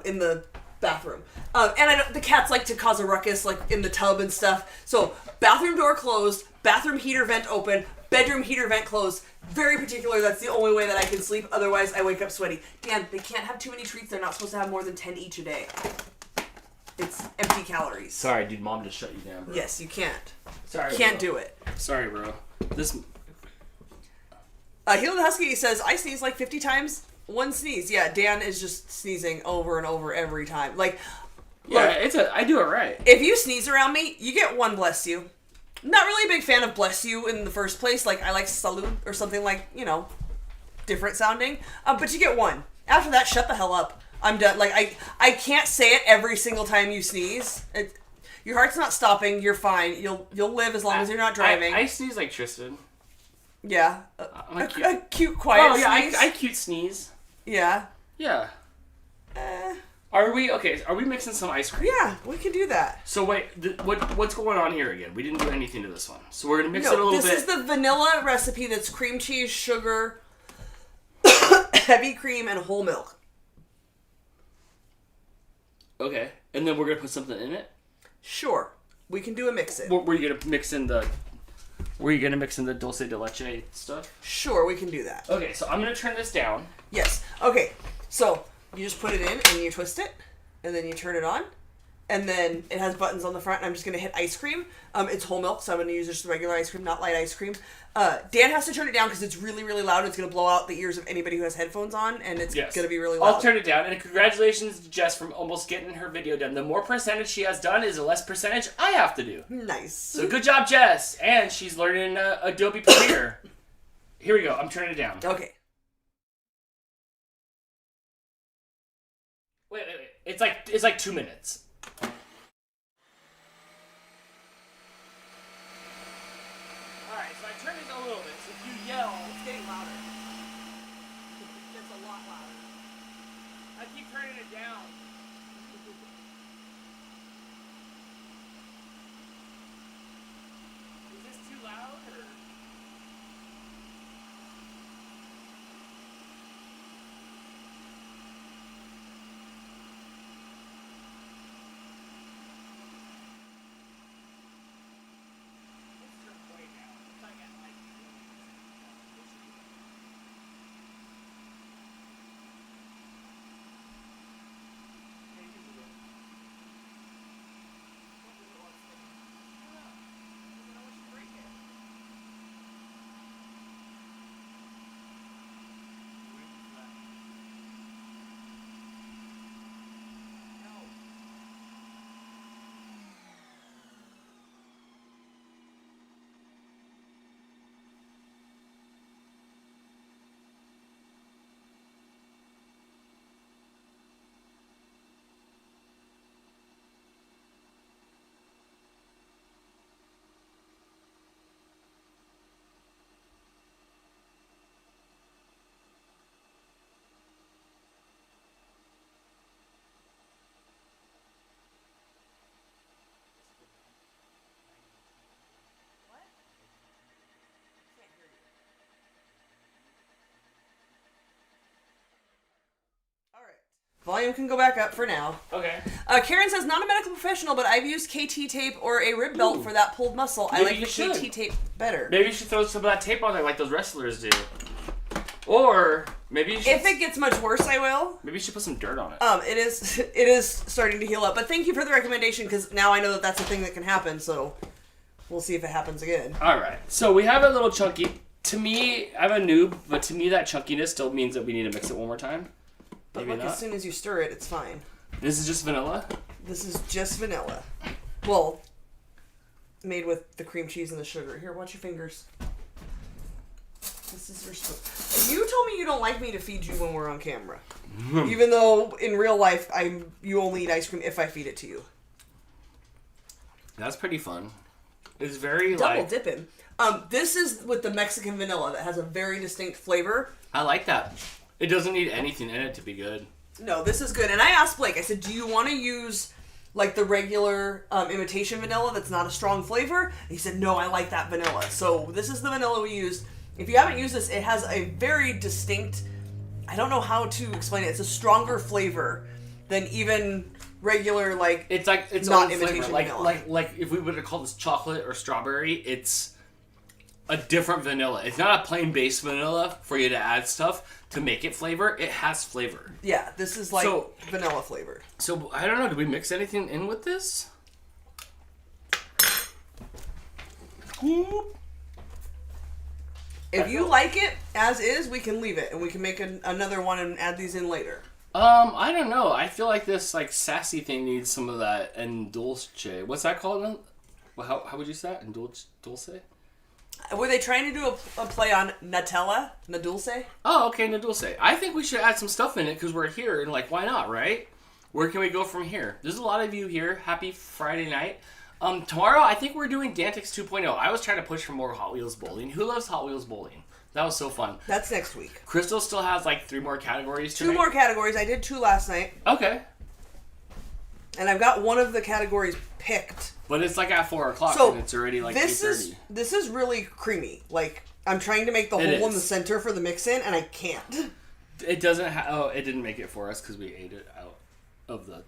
In the bathroom. The cats like to cause a ruckus, like in the tub and stuff. So bathroom door closed, bathroom heater vent open, bedroom heater vent closed. Very particular. That's the only way that I can sleep. Otherwise, I wake up sweaty. Dan, they can't have too many treats. They're not supposed to have more than 10 each a day. It's empty calories. Sorry, dude. Mom just shut you down, bro. Yes, you can't. Sorry, Can't bro. do it. Sorry, bro. This... Heal the Husky says, I sneeze like 50 times. One sneeze. Yeah, Dan is just sneezing over and over every time. Like, yeah, I do it right. if you sneeze around me, you get one bless you. Not really a big fan of bless you in the first place. Like, I like salud or something like, different sounding. But you get one. After that, shut the hell up. I'm done. Like, I can't say it every single time you sneeze. Your heart's not stopping. You're fine. You'll live as long as you're not driving. I sneeze like Tristan. Yeah. Like A cute, quiet sneeze. I cute sneeze. Yeah. Yeah. Are we mixing some ice cream? Yeah, we can do that. So wait, what's going on here again? We didn't do anything to this one. So we're gonna mix it a little bit. This is the vanilla recipe that's cream cheese, sugar, heavy cream, and whole milk. Okay, and then we're gonna put something in it? Sure. We can do a mix it. Were you gonna mix in the dulce de leche stuff? Sure, we can do that. Okay, so I'm gonna turn this down. Yes. Okay, so you just put it in and you twist it, and then you turn it on, and then it has buttons on the front, and I'm just going to hit ice cream. It's whole milk, so I'm going to use just regular ice cream, not light ice cream. Dan has to turn it down because it's really, really loud. It's going to blow out the ears of anybody who has headphones on, and it's going to be really loud. I'll turn it down, and congratulations to Jess from almost getting her video done. The more percentage she has done is the less percentage I have to do. Nice. So good job, Jess. And she's learning Adobe Premiere. Here we go. I'm turning it down. Okay. Wait. It's like 2 minutes. Alright, so I turned it a little bit, so if you yell... It's getting louder. It's a lot louder. I keep turning it down. Is this too loud, or...? Volume can go back up for now. Okay. Karen says, not a medical professional, but I've used KT tape or a rib belt for that pulled muscle. I like the KT tape better. Maybe you should throw some of that tape on there like those wrestlers do. Or maybe you should... If it gets much worse, I will. Maybe you should put some dirt on it. It is starting to heal up. But thank you for the recommendation, because now I know that that's a thing that can happen, so we'll see if it happens again. Alright. So we have a little chunky... To me, I'm a noob, but to me that chunkiness still means that we need to mix it one more time. But look, as soon as you stir it, it's fine. This is just vanilla? This is just vanilla. Well, made with the cream cheese and the sugar. Here, watch your fingers. This is your spoon. You told me you don't like me to feed you when we're on camera. Even though in real life, you only eat ice cream if I feed it to you. That's pretty fun. It's very Double dipping. This is with the Mexican vanilla that has a very distinct flavor. I like that. It doesn't need anything in it to be good. No, this is good. And I asked Blake, I said, do you want to use like the regular imitation vanilla that's not a strong flavor? And he said, no, I like that vanilla. So this is the vanilla we used. If you haven't used this, it has a very distinct, I don't know how to explain it. It's a stronger flavor than even regular, like, it's like it's not own imitation flavor. vanilla. Like if we were to call this chocolate or strawberry, it's a different vanilla. It's not a plain base vanilla for you to add stuff to make it flavor. It has flavor. Yeah, this is like vanilla flavored. So I don't know. Did we mix anything in with this? If you like it as is, we can leave it and we can make another one and add these in later. I don't know. I feel like this like sassy thing needs some of that endulce. What's that called? How would you say that? Dulce? Were they trying to do a play on Nutella? Nadulce? Oh, okay, Nadulce. I think we should add some stuff in it because we're here and like, why not, right? Where can we go from here? There's a lot of you here. Happy Friday night. Tomorrow, I think we're doing Dantix 2.0. I was trying to push for more Hot Wheels bowling. Who loves Hot Wheels bowling? That was so fun. That's next week. Crystal still has like 3 more categories to 2 more categories. I did 2 last night. Okay. And I've got one of the categories picked. But it's like at 4 o'clock So, and it's already like this 8:30. This is really creamy. Like, I'm trying to make the hole in the center for the mix-in, and I can't. It doesn't it didn't make it for us because we ate it out of the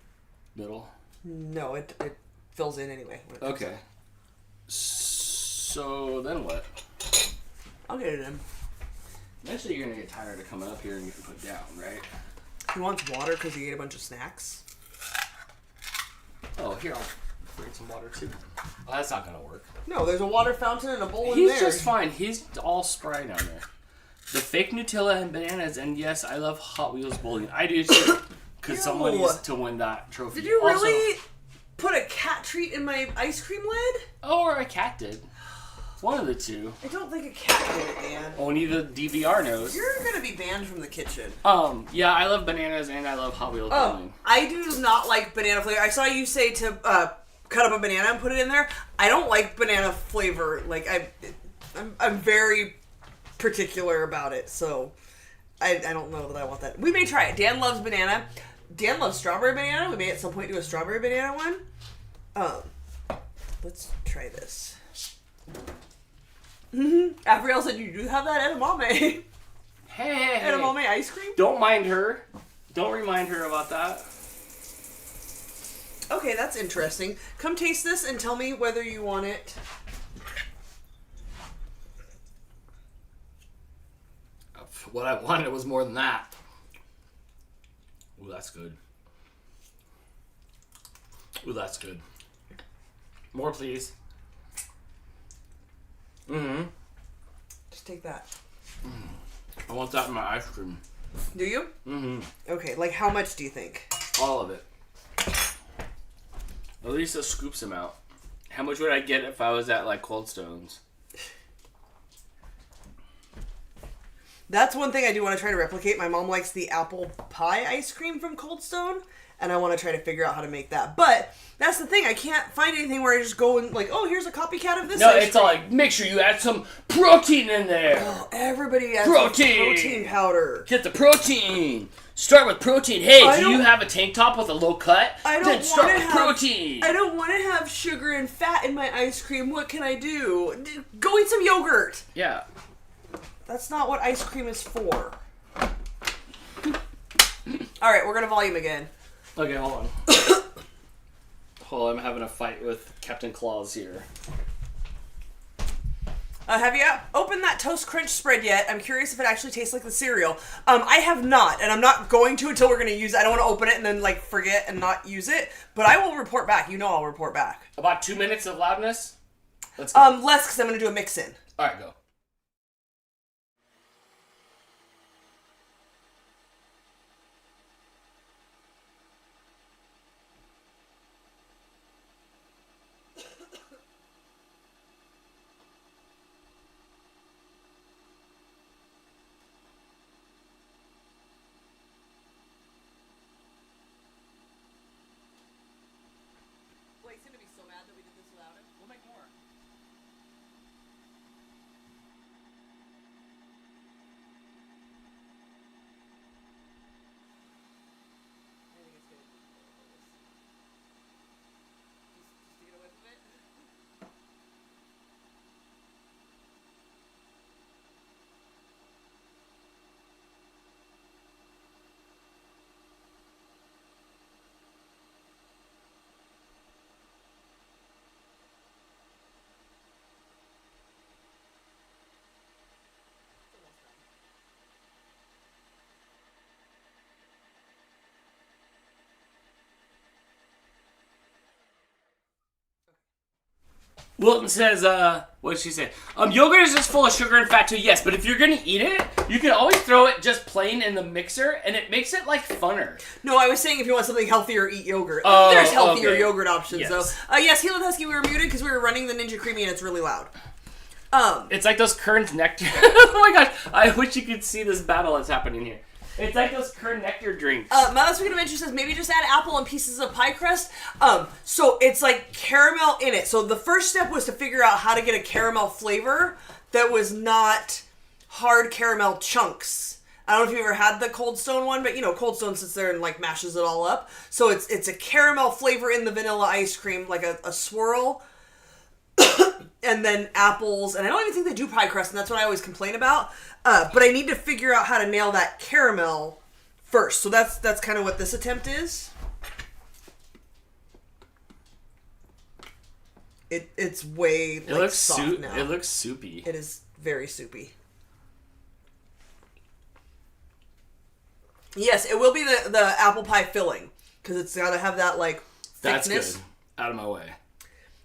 middle. No, it fills in anyway. Okay. So, then what? I'll get it in. Eventually you're going to get tired of coming up here and getting put down, right? He wants water because he ate a bunch of snacks. Oh, here, I'll bring some water too. Oh, that's not going to work. No, there's a water fountain and a bowl in there. He's just fine. He's all spry down there. The fake Nutella and bananas, and yes, I love Hot Wheels bowling. I do too. Because someone needs to win that trophy. Did you really put a cat treat in my ice cream lid? Oh, or a cat did. One of the two. I don't think a cat did it, man. Only the DVR knows. You're gonna be banned from the kitchen. Yeah, I love bananas and I love Hot Wheels bowling. I do not like banana flavor. I saw you say to cut up a banana and put it in there. I don't like banana flavor. Like I'm very particular about it, so I don't know that I want that. We may try it. Dan loves banana. Dan loves strawberry banana. We may at some point do a strawberry banana one. Let's try this. Abrielle said you do have that edamame. Hey. Edamame ice cream? Don't mind her. Don't remind her about that. Okay, that's interesting. Come taste this and tell me whether you want it. What I wanted was more than that. Ooh, that's good. Ooh, that's good. More, please. Mm-hmm. Just take that. I want that in my ice cream. Do you? Mm-hmm. Okay, like how much do you think? All of it. At least a scoop's amount. How much would I get if I was at like Cold Stones? That's one thing I do want to try to replicate. My mom likes the apple pie ice cream from Cold Stone, and I want to try to figure out how to make that. But that's the thing. I can't find anything where I just go and like, oh, here's a copycat of this. No, ice it's cream. all like, make sure you add some protein in there. Oh, everybody has protein powder. Get the protein. Start with protein. Hey, do you have a tank top with a low cut? Then start with protein. I don't want to have sugar and fat in my ice cream. What can I do? Go eat some yogurt. Yeah. That's not what ice cream is for. Alright, we're going to volume again. Okay, hold on. Hold on, I'm having a fight with Captain Claus here. Have you opened that Toast Crunch spread yet? I'm curious if it actually tastes like the cereal. I have not, and I'm not going to until we're going to use it. I don't want to open it and then like forget and not use it. But I will report back. You know I'll report back. About 2 minutes of loudness? Let's go. Less because I'm going to do a mix-in. Alright, go. Well, he's gonna be so mad that we did this without him. We'll make more. I think it's good. Just to get away from it. It's almost done. Wilton says, what did she say? Yogurt is just full of sugar and fat too, yes, but if you're gonna eat it, you can always throw it just plain in the mixer, and it makes it, like, funner. No, I was saying if you want something healthier, eat yogurt. Oh, There's healthier okay. yogurt options, Yes. though. Yes, Hilo Husky, we were muted because we were running the Ninja Creami and it's really loud. It's like those Kern's nectar. Oh my gosh, I wish you could see this battle that's happening here. It's like those Kern nectar drinks. Mother Speaking Adventure says maybe just add apple and pieces of pie crust. So it's like caramel in it. So the first step was to figure out how to get a caramel flavor that was not hard caramel chunks. I don't know if you ever had the Cold Stone one, but you know, Cold Stone sits there and like mashes it all up. So it's a caramel flavor in the vanilla ice cream, like a swirl. And then apples, and I don't even think they do pie crust, and that's what I always complain about. But I need to figure out how to nail that caramel first. So that's kind of what this attempt is. It's way it like looks soft now. It looks soupy. It is very soupy. Yes, it will be the apple pie filling because it's got to have that like thickness. That's good. Out of my way.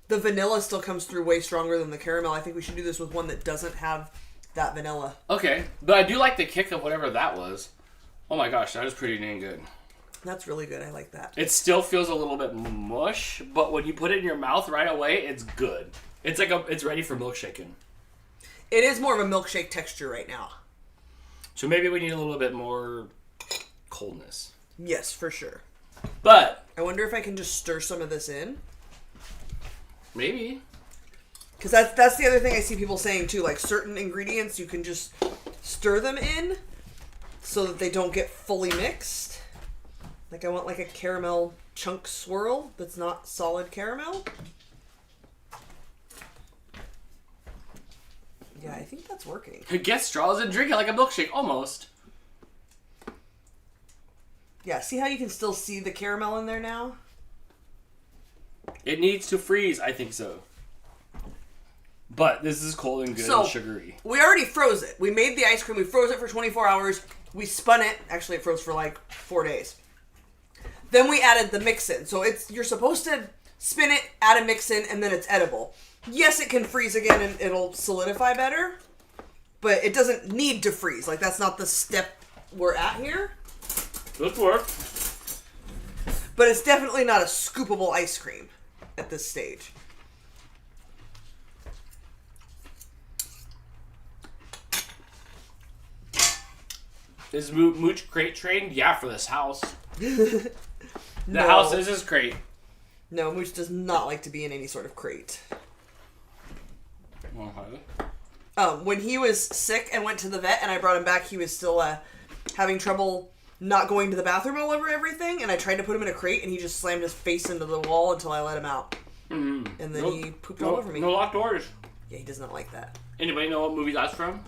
The vanilla still comes through way stronger than the caramel. I think we should do this with one that doesn't have that vanilla. Okay, but I do like the kick of whatever that was. Oh my gosh, that is pretty dang good. That's really good. I like that. It still feels a little bit mush, but when you put it in your mouth right away, it's good. It's like it's ready for milkshaking. It is more of a milkshake texture right now. So maybe we need a little bit more coldness. Yes, for sure. But I wonder if I can just stir some of this in. maybe. Because that's the other thing I see people saying too. Like certain ingredients, you can just stir them in so that they don't get fully mixed. Like I want like a caramel chunk swirl that's not solid caramel. Yeah, I think that's working. Get straws and drink it like a milkshake, almost. Yeah, see how you can still see the caramel in there now? It needs to freeze, I think so. But this is cold and good and sugary. We already froze it. We made the ice cream. We froze it for 24 hours. We spun it. Actually, it froze for like 4 days. Then we added the mix-in. So you're supposed to spin it, add a mix-in, and then it's edible. Yes, it can freeze again and it'll solidify better. But it doesn't need to freeze. Like, that's not the step we're at here. Good work. But it's definitely not a scoopable ice cream at this stage. Is Mooch crate trained? Yeah, for this house. The house is his crate. No, Mooch does not like to be in any sort of crate. When he was sick and went to the vet and I brought him back, he was still having trouble not going to the bathroom all over everything, and I tried to put him in a crate and he just slammed his face into the wall until I let him out. Mm-hmm. And then he pooped all over me. No locked doors. Yeah, he does not like that. Anybody know what movie that's from?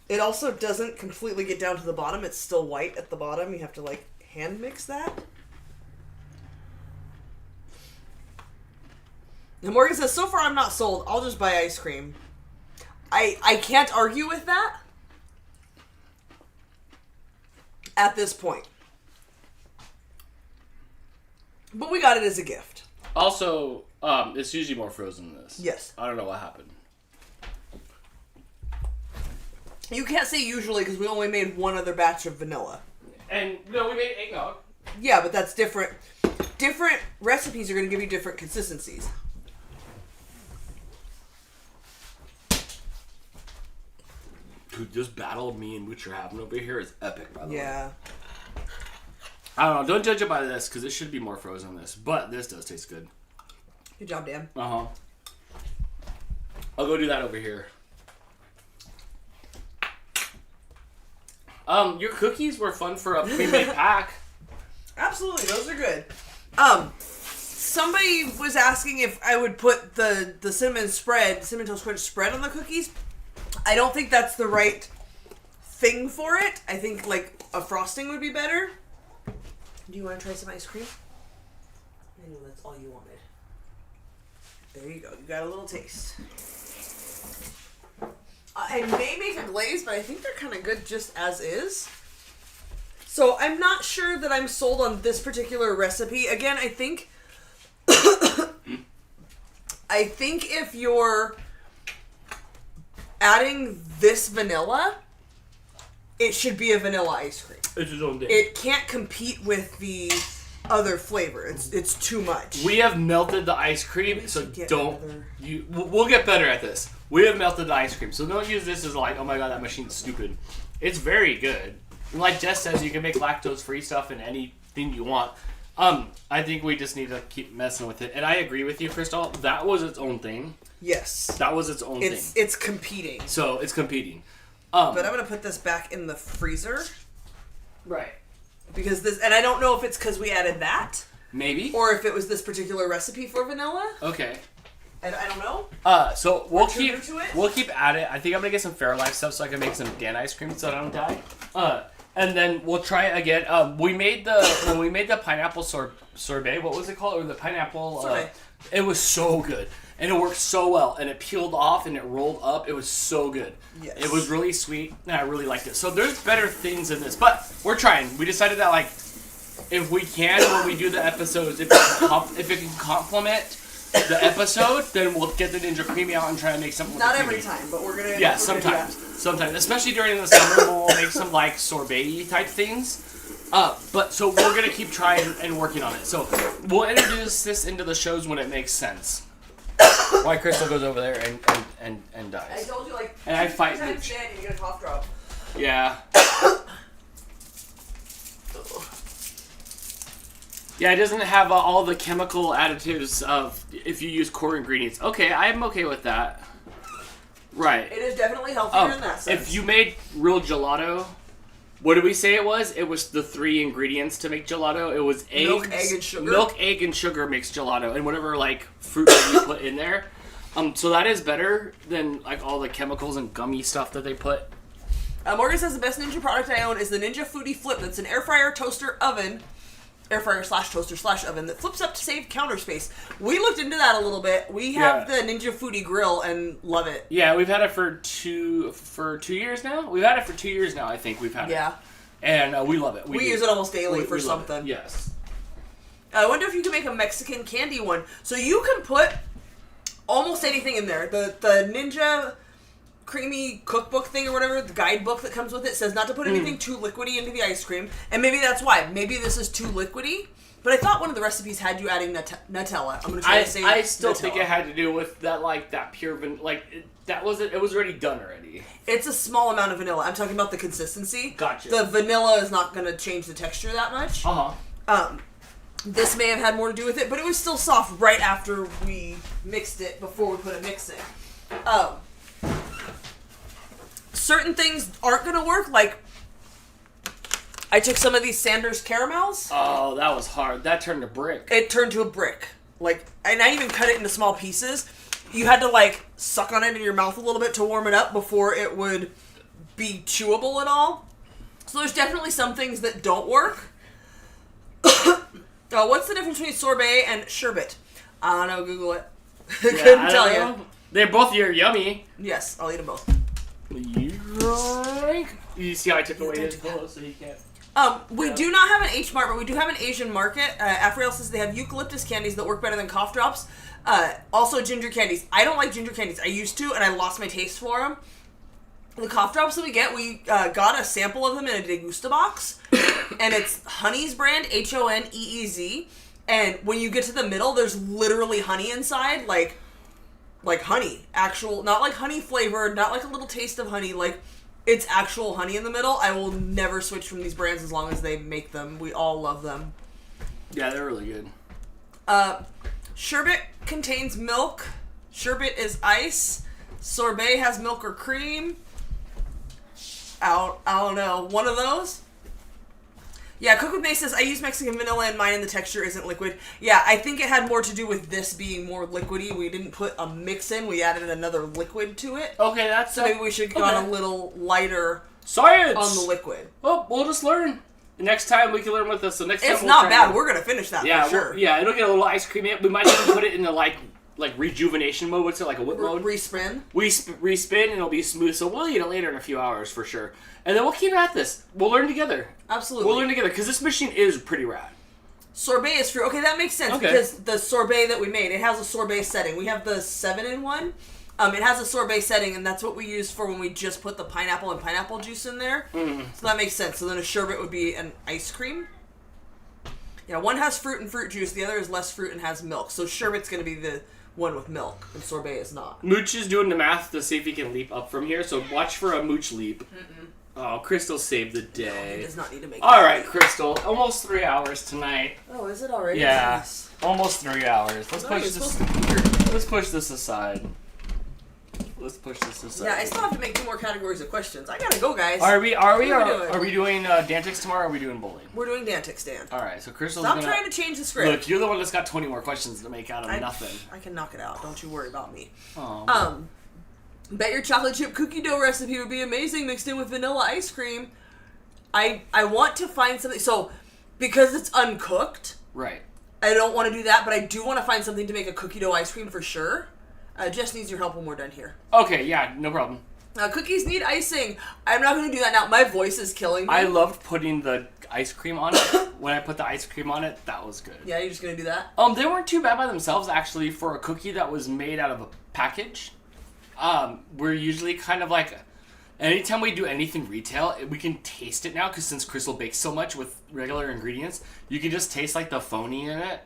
It also doesn't completely get down to the bottom. It's still white at the bottom. You have to, like, hand mix that. And Morgan says, so far I'm not sold. I'll just buy ice cream. I can't argue with that at this point. But we got it as a gift. Also, it's usually more frozen than this. Yes. I don't know what happened. You can't say usually because we only made one other batch of vanilla. And, no, we made eggnog. Yeah, but that's different. Different recipes are going to give you different consistencies. Dude, this battle me and Mooch are having over here is epic, by the way. Yeah. I don't know. Don't judge it by this, because it should be more frozen than this. But this does taste good. Good job, Dan. Uh-huh. I'll go do that over here. Your cookies were fun for a pre-made pack. Absolutely, those are good. Somebody was asking if I would put the cinnamon toast crunch spread on the cookies. I don't think that's the right thing for it. I think like a frosting would be better. Do you want to try some ice cream? I know that's all you wanted. There you go. You got a little taste. I may make a glaze, but I think they're kind of good just as is. So I'm not sure that I'm sold on this particular recipe. Again, I think if you're adding this vanilla, it should be a vanilla ice cream. It's its own thing. It can't compete with the other flavor. It's too much. We have melted the ice cream, so we'll get better at this. We have melted the ice cream, so don't use this as like, oh my god, that machine's stupid. It's very good. Like Jess says, you can make lactose-free stuff in anything you want. I think we just need to keep messing with it. And I agree with you, Crystal. That was its own thing. Yes. That was its own thing. It's competing. So, it's competing. But I'm going to put this back in the freezer. Right. Because this... And I don't know if it's because we added that. Maybe. Or if it was this particular recipe for vanilla. Okay. I don't know. So we'll keep at it. I think I'm going to get some Fairlife stuff so I can make some Dan ice cream so I don't die. And then we'll try it again. When we made the pineapple sorbet, what was it called? Or the pineapple sorbet. It was so good. And it worked so well. And it peeled off and it rolled up. It was so good. Yes. It was really sweet. And I really liked it. So there's better things in this. But we're trying. We decided that like if we can when we do the episodes, if it can complement the episode, then we'll get the Ninja Creami out and try to make something. Not every time, but we're gonna. Yeah, sometimes, especially during the summer, we'll make some like sorbet type things. But so we're gonna keep trying and working on it. So we'll introduce this into the shows when it makes sense. Why Crystal goes over there and dies. I told you like. And I fight you Mooch. get a cough drop. Yeah. Yeah, it doesn't have all the chemical additives of if you use core ingredients. Okay, I'm okay with that. Right. It is definitely healthier in that sense. If you made real gelato, what did we say it was? It was the 3 ingredients to make gelato. It was eggs, milk, egg, and sugar. Milk, egg, and sugar makes gelato, and whatever like fruit that you put in there. So that is better than like all the chemicals and gummy stuff that they put. Morgan says the best Ninja product I own is the Ninja Foodie Flip. That's an air fryer, toaster, oven. Air fryer / toaster / oven that flips up to save counter space. We looked into that a little bit. We have the Ninja Foodie grill and love it. Yeah, we've had it for 2 years now. We've had it for 2 years now. I think we've had it. Yeah, and we love it. We use it almost daily for something. Yes. I wonder if you can make a Mexican candy one. So you can put almost anything in there. The Ninja Creami cookbook thing or whatever, the guidebook that comes with it says not to put anything too liquidy into the ice cream, and maybe that's why. Maybe this is too liquidy, but I thought one of the recipes had you adding Nutella. I'm gonna try to say I still Nutella. think it had to do with that, like that pure that wasn't. It was already done already. It's a small amount of vanilla. I'm talking about the consistency. Gotcha. The vanilla is not gonna change the texture that much. This may have had more to do with it, but it was still soft right after we mixed it before we put a mix in. Certain things aren't going to work, like I took some of these Sanders caramels. Oh, that was hard. That turned to brick. It turned to a brick. Like, and I even cut it into small pieces. You had to, like, suck on it in your mouth a little bit to warm it up before it would be chewable at all. So there's definitely some things that don't work. What's the difference between sorbet and sherbet? I don't know, Google it. Couldn't tell you. They're both yummy. Yes, I'll eat them both. You see how I took away his pillow so he can't. We do not have an H Mart, but we do have an Asian market. Afriel says they have eucalyptus candies that work better than cough drops. Also ginger candies. I don't like ginger candies. I used to, and I lost my taste for them. The cough drops that we get, we got a sample of them in a Degusta box, and it's Honey's brand, HONEEZ. And when you get to the middle, there's literally honey inside, like honey, actual, not like honey flavored, not like a little taste of honey, like it's actual honey in the middle, I will never switch from these brands as long as they make them. We all love them. Yeah, they're really good. Sherbet contains milk. Sherbet is ice. Sorbet has milk or cream. I don't know. One of those? Yeah, Cook with May says, I use Mexican vanilla in mine and the texture isn't liquid. Yeah, I think it had more to do with this being more liquidy. We didn't put a mix in. We added another liquid to it. Okay, that's... So maybe we should go on a little lighter science on the liquid. Well, we'll just learn. Next time we can learn with this. So next time It's we'll not try bad. to- We're going to finish that yeah, for sure. Yeah, it'll get a little ice cream in it. We might even put it in the, like rejuvenation mode. What's it, like a whip mode? Respin. Respin, and it'll be smooth. So we'll eat it later in a few hours for sure. And then we'll keep at this. We'll learn together. Absolutely. We'll learn together, because this machine is pretty rad. Sorbet is fruit. Okay, that makes sense, because the sorbet that we made, it has a sorbet setting. We have the 7-in-1. It has a sorbet setting, and that's what we use for when we just put the pineapple and pineapple juice in there. Mm. So that makes sense. So then a sherbet would be an ice cream. Yeah, one has fruit and fruit juice. The other is less fruit and has milk. So sherbet's going to be the one with milk, and sorbet is not. Mooch is doing the math to see if he can leap up from here, so watch for a Mooch leap. Mm-mm. Oh, Crystal saved the day. No, he does not need to make All right, Crystal. Almost 3 hours tonight. Oh, is it already? Yeah, Nice. almost 3 hours. Let's No, push you're this. supposed to be here today. Let's push this aside. Let's push this aside. Yeah, I still have to make 2 more categories of questions. I gotta go, guys. Are we doing? doing Dantics tomorrow, or are we doing bowling? We're doing Dantic, Dan. All right, so Crystal's Stop gonna... trying to change the script. Look, you're the one that's got 20 more questions to make out of nothing. I can knock it out. Don't you worry about me. Oh. Bet your chocolate chip cookie dough recipe would be amazing mixed in with vanilla ice cream. I want to find something. So, because it's uncooked, Right. I don't want to do that, but I do want to find something to make a cookie dough ice cream for sure. Jess needs your help when we're done here. Okay, yeah, no problem. Cookies need icing. I'm not going to do that now. My voice is killing me. I loved putting the ice cream on it. When I put the ice cream on it, that was good. Yeah, you're just going to do that? They weren't too bad by themselves, actually, for a cookie that was made out of a package. We're usually kind of like... Anytime we do anything retail, we can taste it now, because since Crystal bakes so much with regular ingredients, you can just taste like the phony in it.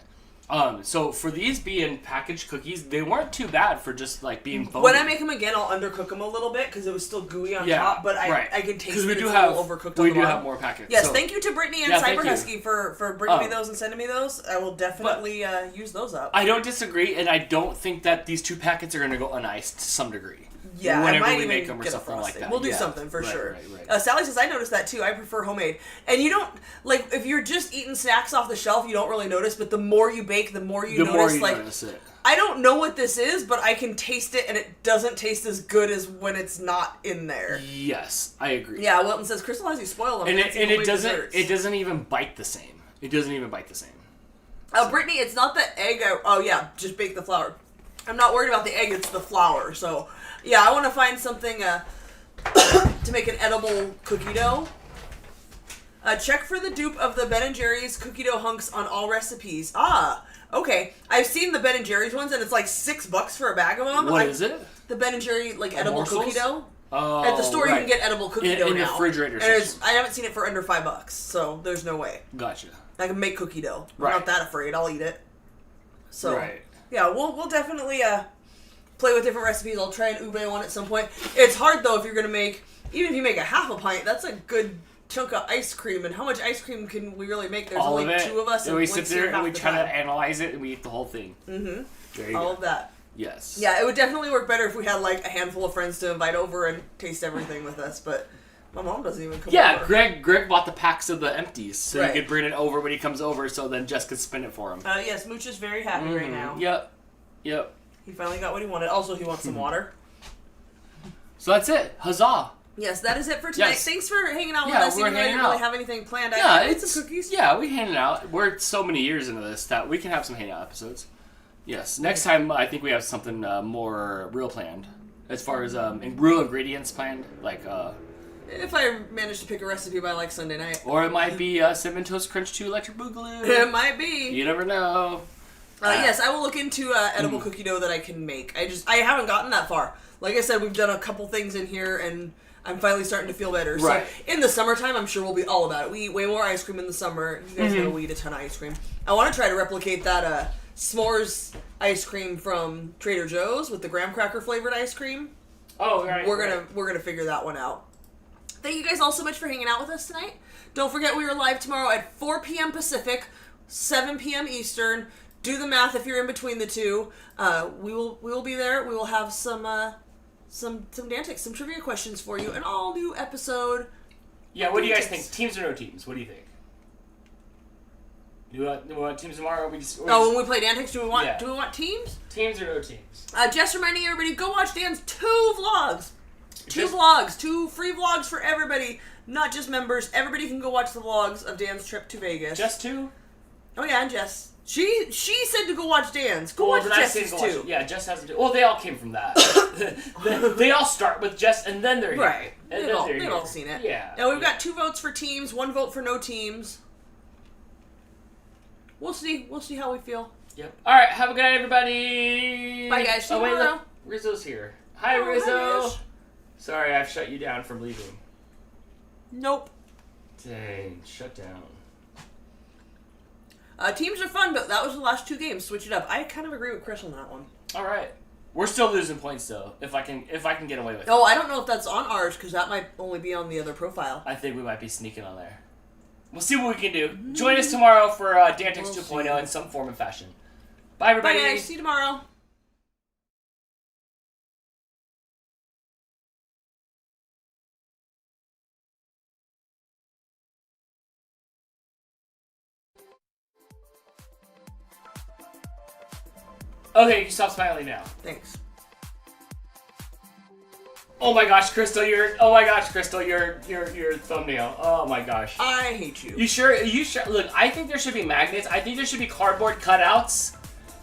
So for these being packaged cookies, they weren't too bad for just like being phony. When I make them again, I'll undercook them a little bit because it was still gooey on top, but I can taste it. We It's do a have little overcooked we on do the have bottom. more packets. Yes, so. thank you to Brittany and Yeah, Cyber thank you. Husky for bringing me those and sending me those. I will definitely use those up. I don't disagree, and I don't think that these 2 packets are going to go uniced to some degree. Yeah, whenever I might we even make them or get a something like frosting. that. We'll do Yeah. something for Right, sure. right. Sally says, I noticed that too. I prefer homemade. And you don't, like, if you're just eating snacks off the shelf, you don't really notice, but the more you bake, the more you notice it. I don't know what this is, but I can taste it, and it doesn't taste as good as when it's not in there. Yes, I agree. Yeah, Wilton says, Crystal has you spoiled them. And it doesn't even bite the same. It doesn't even bite the same. Brittany, it's not the egg. Oh, yeah, just bake the flour. I'm not worried about the egg, it's the flour. So, yeah, I want to find something to make an edible cookie dough. Check for the dupe of the Ben & Jerry's cookie dough hunks on all recipes. Ah, okay. I've seen the Ben & Jerry's ones, and it's like $6 for a bag of them. What is it? The Ben & Jerry, like, edible morsels? cookie dough. Oh, At the store, you can get edible cookie dough in the now. refrigerator And section. I haven't seen it for under $5, so there's no way. Gotcha. I can make cookie dough. Right. I'm not that afraid. I'll eat it. So, Right. yeah, we'll definitely play with different recipes. I'll try an ube one at some point. It's hard, though, if you're going to make... Even if you make a half a pint, that's a good chunk of ice cream. And how much ice cream can we really make? There's All only of it. 2 of us. And we Link's sit here there and half we the try to time. analyze it, and we eat the whole thing. Mm-hmm. There you All go. of that. Yes. Yeah, it would definitely work better if we had, like, a handful of friends to invite over and taste everything with us. But my mom doesn't even come Yeah, over. Greg bought the packs of the empties, so Right. he could bring it over when he comes over, so then Jess could spin it for him. Yes, Mooch is very happy right now. Yep. He finally got what he wanted. Also, he wants some water. So that's it. Huzzah. Yes, that is it for tonight. Yes. Thanks for hanging out with Yeah, us. we're Even though I hanging didn't really out. have anything planned. Yeah, I it's some cookies. Yeah, we hanging out. We're so many years into this that we can have some hangout episodes. Yes. Next time, I think we have something more real planned, as far as real ingredients planned, like. If I manage to pick a recipe by like Sunday night. Or it might be Cinnamon Toast Crunch 2 Electric Boogaloo. It might be. You never know. Yes, I will look into edible cookie dough that I can make. I haven't gotten that far. Like I said, we've done a couple things in here, and I'm finally starting to feel better. Right. So in the summertime, I'm sure we'll be all about it. We eat way more ice cream in the summer. You guys know we eat a ton of ice cream. I want to try to replicate that s'mores ice cream from Trader Joe's with the graham cracker flavored ice cream. Oh, right. We're gonna figure that one out. Thank you guys all so much for hanging out with us tonight. Don't forget we are live tomorrow at 4 p.m. Pacific, 7 p.m. Eastern. Do the math if you're in between the two. We will be there. We will have some Dantics, some trivia questions for you. An all new episode. Yeah, what do you guys think? Teams or no teams? What do you think? Do we want teams tomorrow? When we play Dantics, do we want teams? Teams or no teams? Just reminding everybody, go watch Dan's 2 vlogs. 2 free vlogs for everybody, not just members. Everybody can go watch the vlogs of Dan's trip to Vegas. Just 2? Oh yeah, and Jess. She said to go watch Dan's. Go watch Jess's too. Yeah, Jess has to do. Well, they all came from that. they all start with Jess, and then they're here. Right. And They've all seen it. Yeah. Now we've got 2 votes for teams, 1 vote for no teams. We'll see. We'll see how we feel. Yep. All right. Have a good night, everybody. Bye, guys. See you tomorrow. Look, Rizzo's here. Hi, Rizzo. Hi, sorry, I've shut you down from leaving. Nope. Dang, shut down. Teams are fun, but that was the last 2 games. Switch it up. I kind of agree with Chris on that one. All right. We're still losing points though. If I can get away with it. Oh, I don't know if that's on ours because that might only be on the other profile. I think we might be sneaking on there. We'll see what we can do. Join us tomorrow for Dantics 2.0 in some form and fashion. Bye, everybody. Bye, guys. See you tomorrow. Okay, you can stop smiling now. Thanks. Oh my gosh, Crystal, your thumbnail. Oh my gosh. I hate you. You sure? Look, I think there should be magnets. I think there should be cardboard cutouts.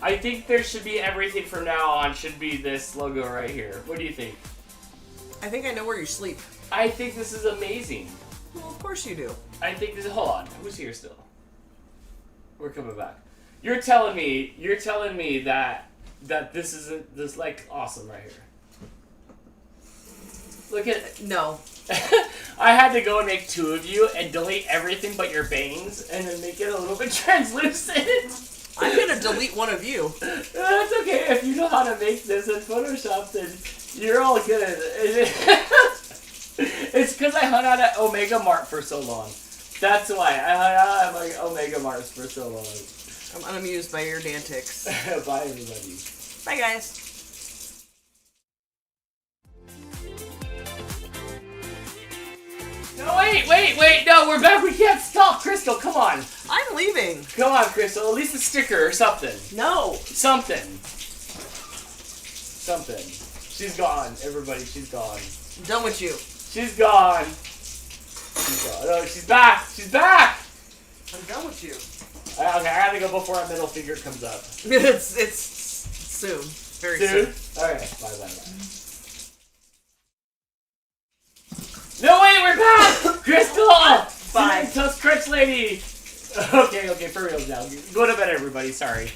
I think there should be everything from now on should be this logo right here. What do you think? I think I know where you sleep. I think this is amazing. Well, of course you do. I think this is, hold on, who's here still? We're coming back. You're telling me that this isn't this like awesome right here. Look at no. I had to go and make 2 of you and delete everything but your bangs and then make it a little bit translucent. I'm gonna delete one of you. That's okay. If you know how to make this in Photoshop, then you're all good. It's because I hung out at Omega Mart for so long. That's why I hung out at like Omega Marts for so long. I'm unamused by your Dantics. Bye, everybody. Bye, guys. No, wait, no, we're back. We can't stop. Crystal, come on. I'm leaving. Come on, Crystal. At least a sticker or something. No. Something. She's gone, everybody. She's gone. I'm done with you. She's gone. No, she's back. She's back. I'm done with you. Okay, I gotta go before our middle finger comes up. It's soon. Very soon. Alright, bye. No, wait, we're back! Crystal! Bye. Toast Crunch Lady! Okay, for real now. Go to bed, everybody. Sorry.